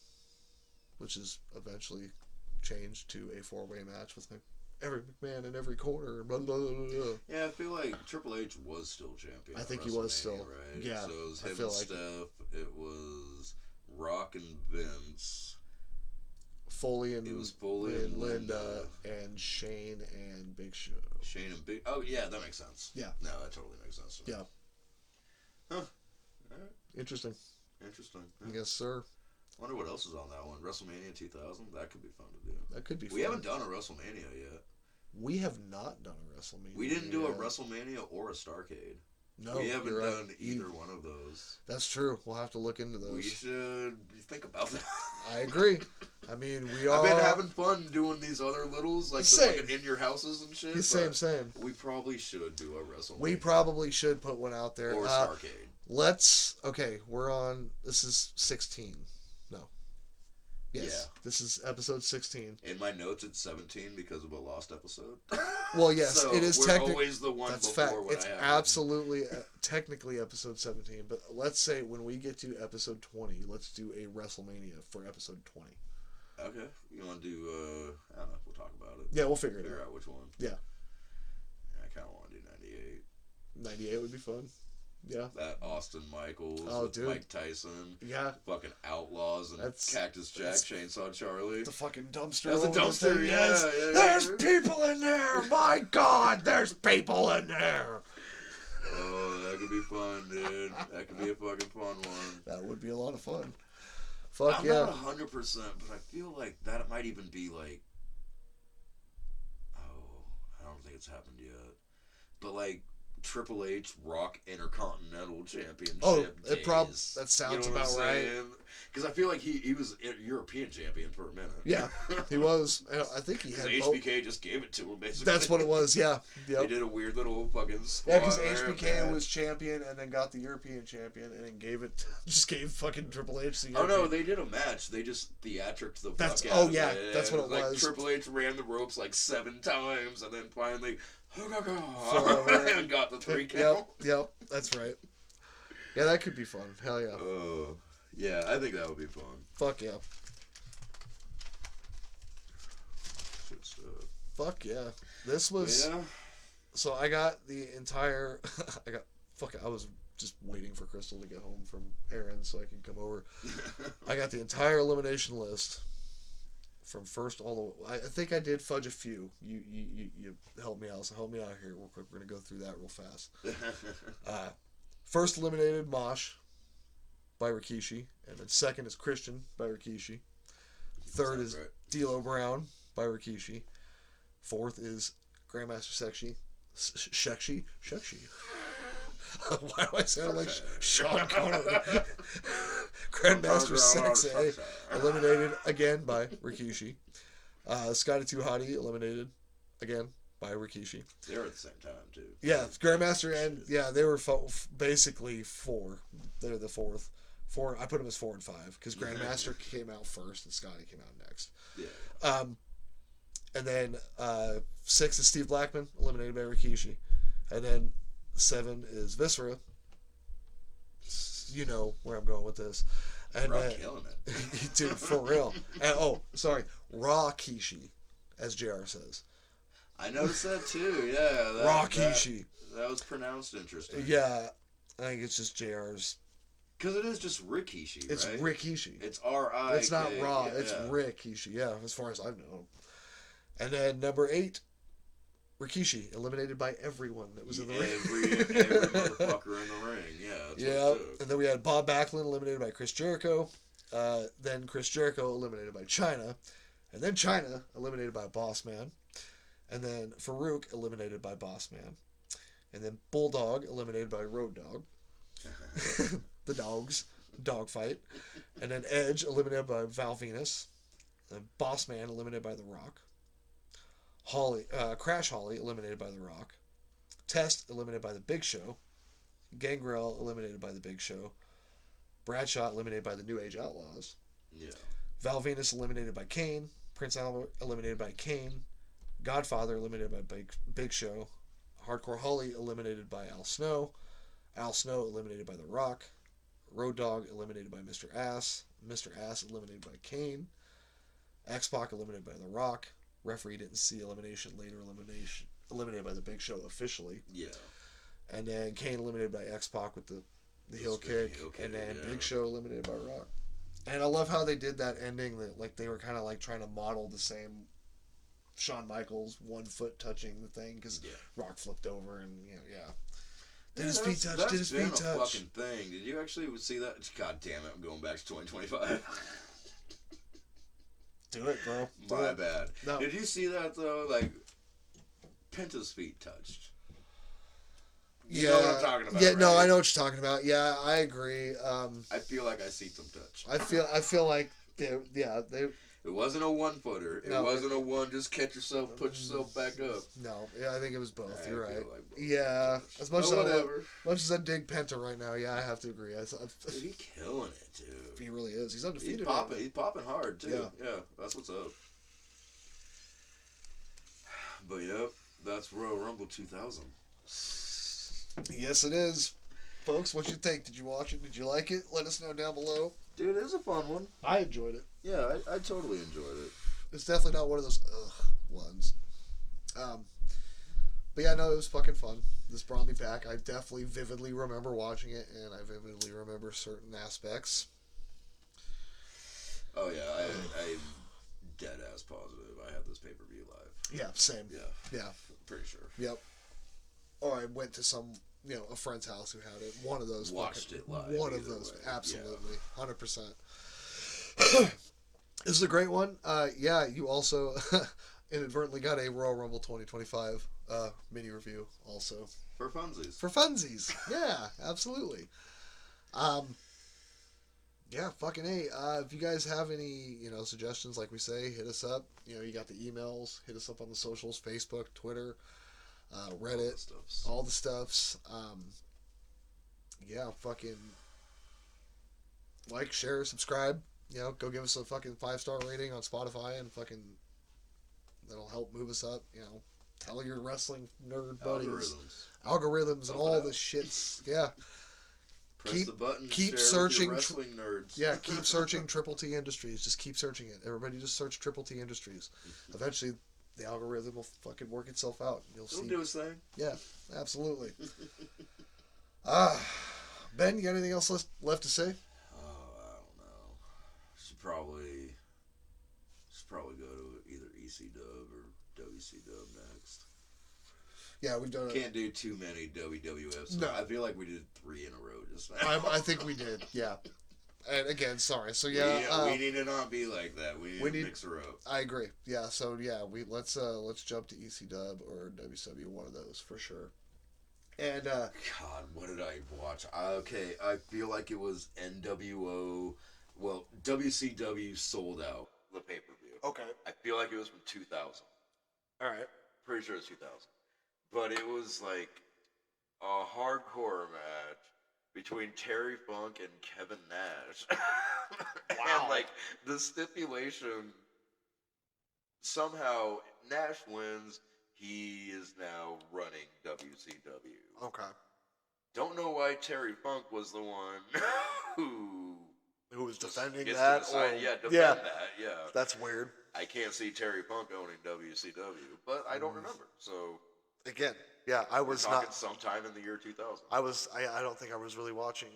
which is eventually changed to a 4-way match with every McMahon in every corner. Blah, blah, blah, blah. Yeah, I feel like Triple H was still champion. I think he was still. Right? Yeah, so it was him and Steph. It was Rock and Vince. Foley and Linda and Shane and Big Show. Shane and Big. Oh yeah, that makes sense. Yeah. No, that totally makes sense. Yeah. Huh. All right. Interesting. Yeah. Yes, sir. Wonder what else is on that one. WrestleMania 2000. That could be fun to do. That could be. We haven't done a WrestleMania yet. We have not done a WrestleMania. We didn't do a WrestleMania or a Starrcade. No, we haven't right. done either one of those. That's true. We'll have to look into those. We should think about that. I agree. I mean, we all. I've been having fun doing these other littles, like the fucking in your houses and shit. Same. We probably should do a WrestleMania. We probably should put one out there. Or Starrcade. Okay, we're on. This is 16. No. Yes. Yeah. This is episode 16. In my notes, it's 17 because of a lost episode. Well, yes, so it is technically. Always the one that's before fact. when It's absolutely, technically episode 17. But let's say when we get to episode 20, let's do a WrestleMania for episode 20. Okay. You want to do, I don't know, we'll talk about it. Yeah, we'll figure out which one. Yeah. I kind of want to do 98. 98 would be fun. Yeah. That Austin Michaels with Mike Tyson. Yeah. Fucking Outlaws and Cactus Jack, Chainsaw Charlie. The fucking dumpster. That's a dumpster, yeah. There's people in there! My God, there's people in there! Oh, that could be fun, dude. That could be a fucking fun one. That would be a lot of fun. I'm not 100%, but I feel like that might even be like... Oh, I don't think it's happened yet. But like... Triple H Rock Intercontinental Championship. Oh, that sounds about right. Because I feel like he was European champion for a minute. Yeah, he was. I think he had. HBK just gave it to him basically. That's what it was. Yeah. Yep. They did a weird little fucking. Yeah, because HBK was champion and then got the European champion and then gave fucking Triple H the European. Oh no, they did a match. They just theatrics the fuck out of it. That's what it was. Like Triple H ran the ropes like 7 times and then finally. And got the 3 count. Yep, that's right. Yeah, that could be fun. Hell yeah. Yeah, I think that would be fun. Fuck yeah. Shit stuff. Fuck yeah. This was. Yeah. So I got the entire. I was just waiting for Crystal to get home from errands so I could come over. I got the entire elimination list. From first all the way, I think I did fudge a few. You help me out. So help me out here real quick. We're gonna go through that real fast. First eliminated Mosh by Rikishi, and then second is Christian by Rikishi. Third is D'Lo Brown by Rikishi. Fourth is Grandmaster Shekshi. Why do I sound like Sean Connery? Grandmaster Sexay eliminated again by Rikishi. Scotty 2 Hotty eliminated again by Rikishi. They were at the same time too. Yeah, Grandmaster and they were basically 4. They're the 4th. 4. I put them as 4 and 5 because Grandmaster came out first and Scotty came out next. Yeah. And then 6 is Steve Blackman eliminated by Rikishi, and then 7 is Viscera. You know where I'm going with this. And killing it. Dude, for real. And Raw Kishi, as JR says. I noticed that too, yeah. Raw Kishi. That was pronounced interesting. Yeah. I think it's just JR's. Because it is just Rikishi, It's right? Rikishi. It's R-I-K. It's not Raw, it's Rikishi, yeah, as far as I know. And then number 8, Rikishi, eliminated by everyone that was in the ring. Every motherfucker in the ring, yeah. And then we had Bob Backlund eliminated by Chris Jericho. Then Chris Jericho eliminated by Chyna. And then Chyna eliminated by Boss Man. And then Farouk eliminated by Boss Man. And then Bulldog eliminated by Road Dogg. The dogs. Dogfight. And then Edge eliminated by Val Venus. And Boss Man eliminated by The Rock. Crash Holly eliminated by The Rock. Test eliminated by The Big Show. Gangrel eliminated by The Big Show. Bradshaw eliminated by the New Age Outlaws. Yeah. Val Venus eliminated by Kane. Prince Albert eliminated by Kane. Godfather eliminated by Big Show. Hardcore Holly eliminated by Al Snow. Al Snow eliminated by The Rock. Road Dogg eliminated by Mr. Ass. Mr. Ass eliminated by Kane. X-Pac eliminated by The Rock. Referee didn't see eliminated by The Big Show officially. Yeah. And then Kane eliminated by X-Pac with the heel kick. And then Big Show eliminated by Rock. And I love how they did that ending. That like they were kind of like trying to model the same Shawn Michaels 1 foot touching the thing because Rock flipped over and Did his feet touch? Did his feet touch? That's been a fucking thing. Did you actually see that? God damn it! I'm going back to 2025. Do it, bro. My bad. No. Did you see that though? Like Penta's feet touched. You know what I'm talking about? Yeah, right? no, I know what you're talking about. Yeah, I agree. I feel like I see them touch. I feel like they. It wasn't a 1-footer. It wasn't a one. Just catch yourself, put yourself back up. No, I think it was both. You're right. Like yeah, as much as I dig Penta right now, I have to agree. Dude, he's killing it, dude. He really is. He's undefeated. He's popping hard too. Yeah, that's what's up. But that's Royal Rumble 2000. Yes, it is. Folks, what you think? Did you watch it? Did you like it? Let us know down below. Dude, it was a fun one. I enjoyed it. Yeah, I totally enjoyed it. It's definitely not one of those ones. But yeah, no, it was fucking fun. This brought me back. I definitely vividly remember watching it, and I vividly remember certain aspects. Oh yeah, I'm dead ass positive I had this pay-per-view live. Yeah, same. Yeah. Pretty sure. Yep. Or I went to some, a friend's house who had it. One of those. Watched it live. One of those. Way. Absolutely. 100%. This is a great one. You also inadvertently got a Royal Rumble 2025 mini review also. For funsies. Yeah, absolutely. Yeah, fucking A. If you guys have any, suggestions, like we say, hit us up. You got the emails. Hit us up on the socials, Facebook, Twitter, Reddit, all the stuffs. Fucking like, share, subscribe. Go give us a fucking 5-star rating on Spotify and fucking that'll help move us up. Tell your wrestling nerd buddies. Algorithms and all this shits. Yeah. Press the button. Keep share searching. With your wrestling nerds. Yeah, keep searching Triple T Industries. Just keep searching it. Everybody just search Triple T Industries. Eventually, the algorithm will fucking work itself out. You'll see. It'll do its thing. Yeah, absolutely. Ben, you got anything else left to say? Oh, I don't know. Should probably go to either EC-Dub or WC-Dub next. Yeah, we've done. Can't do too many WWFs. No. I feel like we did 3 in a row just now. I think we did. Yeah. And again, sorry. So we need to not be like that. We need to mix her up. I agree. Yeah. So yeah, let's jump to EC-Dub or WCW, one of those for sure. And God, what did I watch? I feel like it was NWO. Well, WCW sold out the pay-per-view. Okay. I feel like it was from 2000. All right. Pretty sure it's 2000. But it was like a hardcore match between Terry Funk and Kevin Nash. Wow. And like the stipulation, somehow Nash wins. He is now running WCW. Okay. Don't know why Terry Funk was the one who was defending gets that. defend that. Yeah. That's weird. I can't see Terry Funk owning WCW, but I don't remember. So again, yeah, I was talking not sometime in the year 2000. I don't think I was really watching.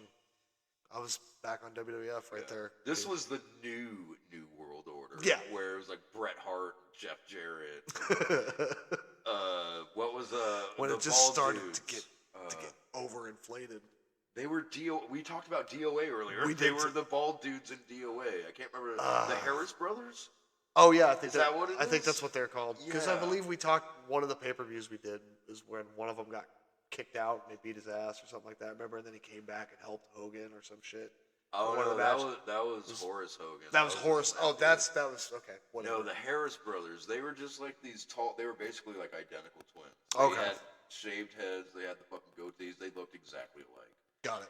I was back on WWF right there. This was the new World Order. Yeah. Where it was like Bret Hart, Jeff Jarrett. What was when the it just started dudes? to get overinflated. They were We talked about DOA earlier. They were the bald dudes in DOA. I can't remember the Harris Brothers. Oh yeah, I think is that what it is? I think that's what they're called. Because I Yeah. believe we talked. One of the pay-per-views we did is when one of them got kicked out and they beat his ass or something like that. Remember? And then he came back and helped Hogan or some shit. Oh One of no, the that was Horace Hogan. That was Horace. Oh, that was okay. Whatever. No, the Harris brothers. They were just like these tall. They were basically like identical twins. Okay. They had shaved heads. They had the fucking goatees. They looked exactly alike. Got it.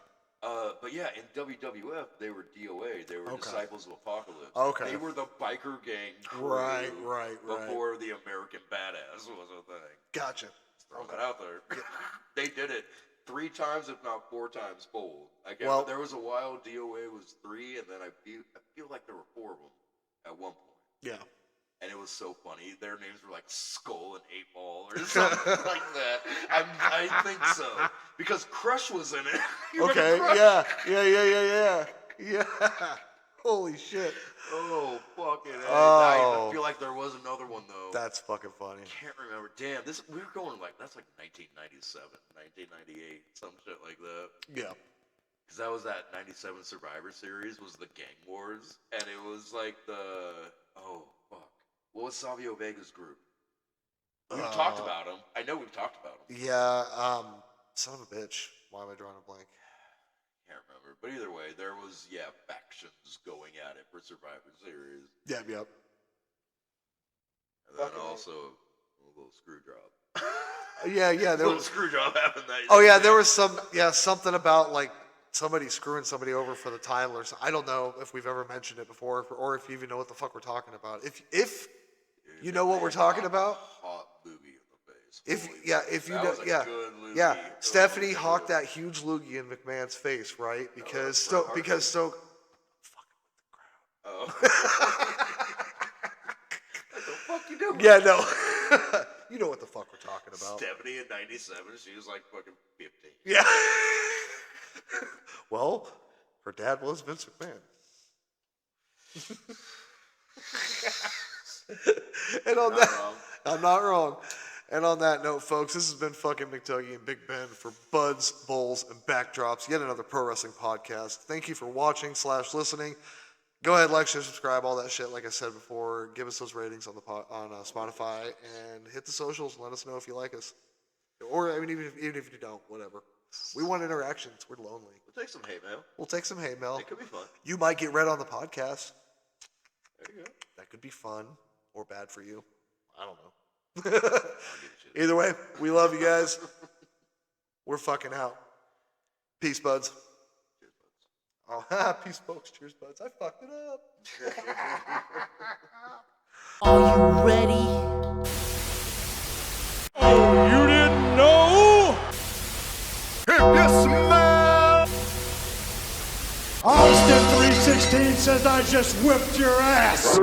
But yeah, in WWF they were DOA. They were Disciples of Apocalypse. Okay. They were the biker gang crew. Right. Before the American Badass was a thing. Gotcha. Throw that out there. They did it 3 times, if not 4 times, fold. Well, there was a while DOA was 3, and then I feel like there were 4 of them at one point. Yeah. And it was so funny. Their names were like Skull and 8 Ball or something like that. I think so. Because Crush was in it. Okay, yeah. Yeah. Holy shit. Oh, fucking I feel like there was another one, though. That's fucking funny. I can't remember. Damn, we were going that's like 1997, 1998, some shit like that. Yeah. Because that was that 97 Survivor Series, was the Gang Wars. And it was like what was Savio Vega's group? We've talked about him. I know we've talked about him. Yeah, son of a bitch. Why am I drawing a blank? Can't remember. But either way, there was, factions going at it for Survivor Series. Yep. And then also a little screw drop. Yeah, there was a was screw job happened that. Oh yeah, there was something about like somebody screwing somebody over for the title or something. I don't know if we've ever mentioned it before, or if you even know what the fuck we're talking about. If you know what we're talking about, hot loogie in the face. If you know, Stephanie hawked that huge loogie in McMahon's face, right? Because Stoke fucking with the crowd. Oh. What the fuck you doing? Yeah, no. You know what the fuck we're talking about. Stephanie in 97, she was like fucking 50. Yeah. Well, her dad was Vince McMahon. And on I'm not wrong. And on that note, folks, this has been fucking McTuggy and Big Ben for Buds, Bowls, and Backdrops, yet another pro wrestling podcast. Thank you for watching / listening. Go ahead, like, share, subscribe, all that shit. Like I said before, give us those ratings on Spotify and hit the socials and let us know if you like us. Or I mean, even if you don't, whatever. We want interactions. We're lonely. We'll take some hate mail. It could be fun. You might get read on the podcast. There you go. That could be fun or bad for you. I don't know. Either way, we love you guys. We're fucking out. Peace, buds. Oh, peace, folks. Cheers, buds. I fucked it up. Are you ready? Oh, you didn't know? If you smell, Austin 316 says I just whipped your ass.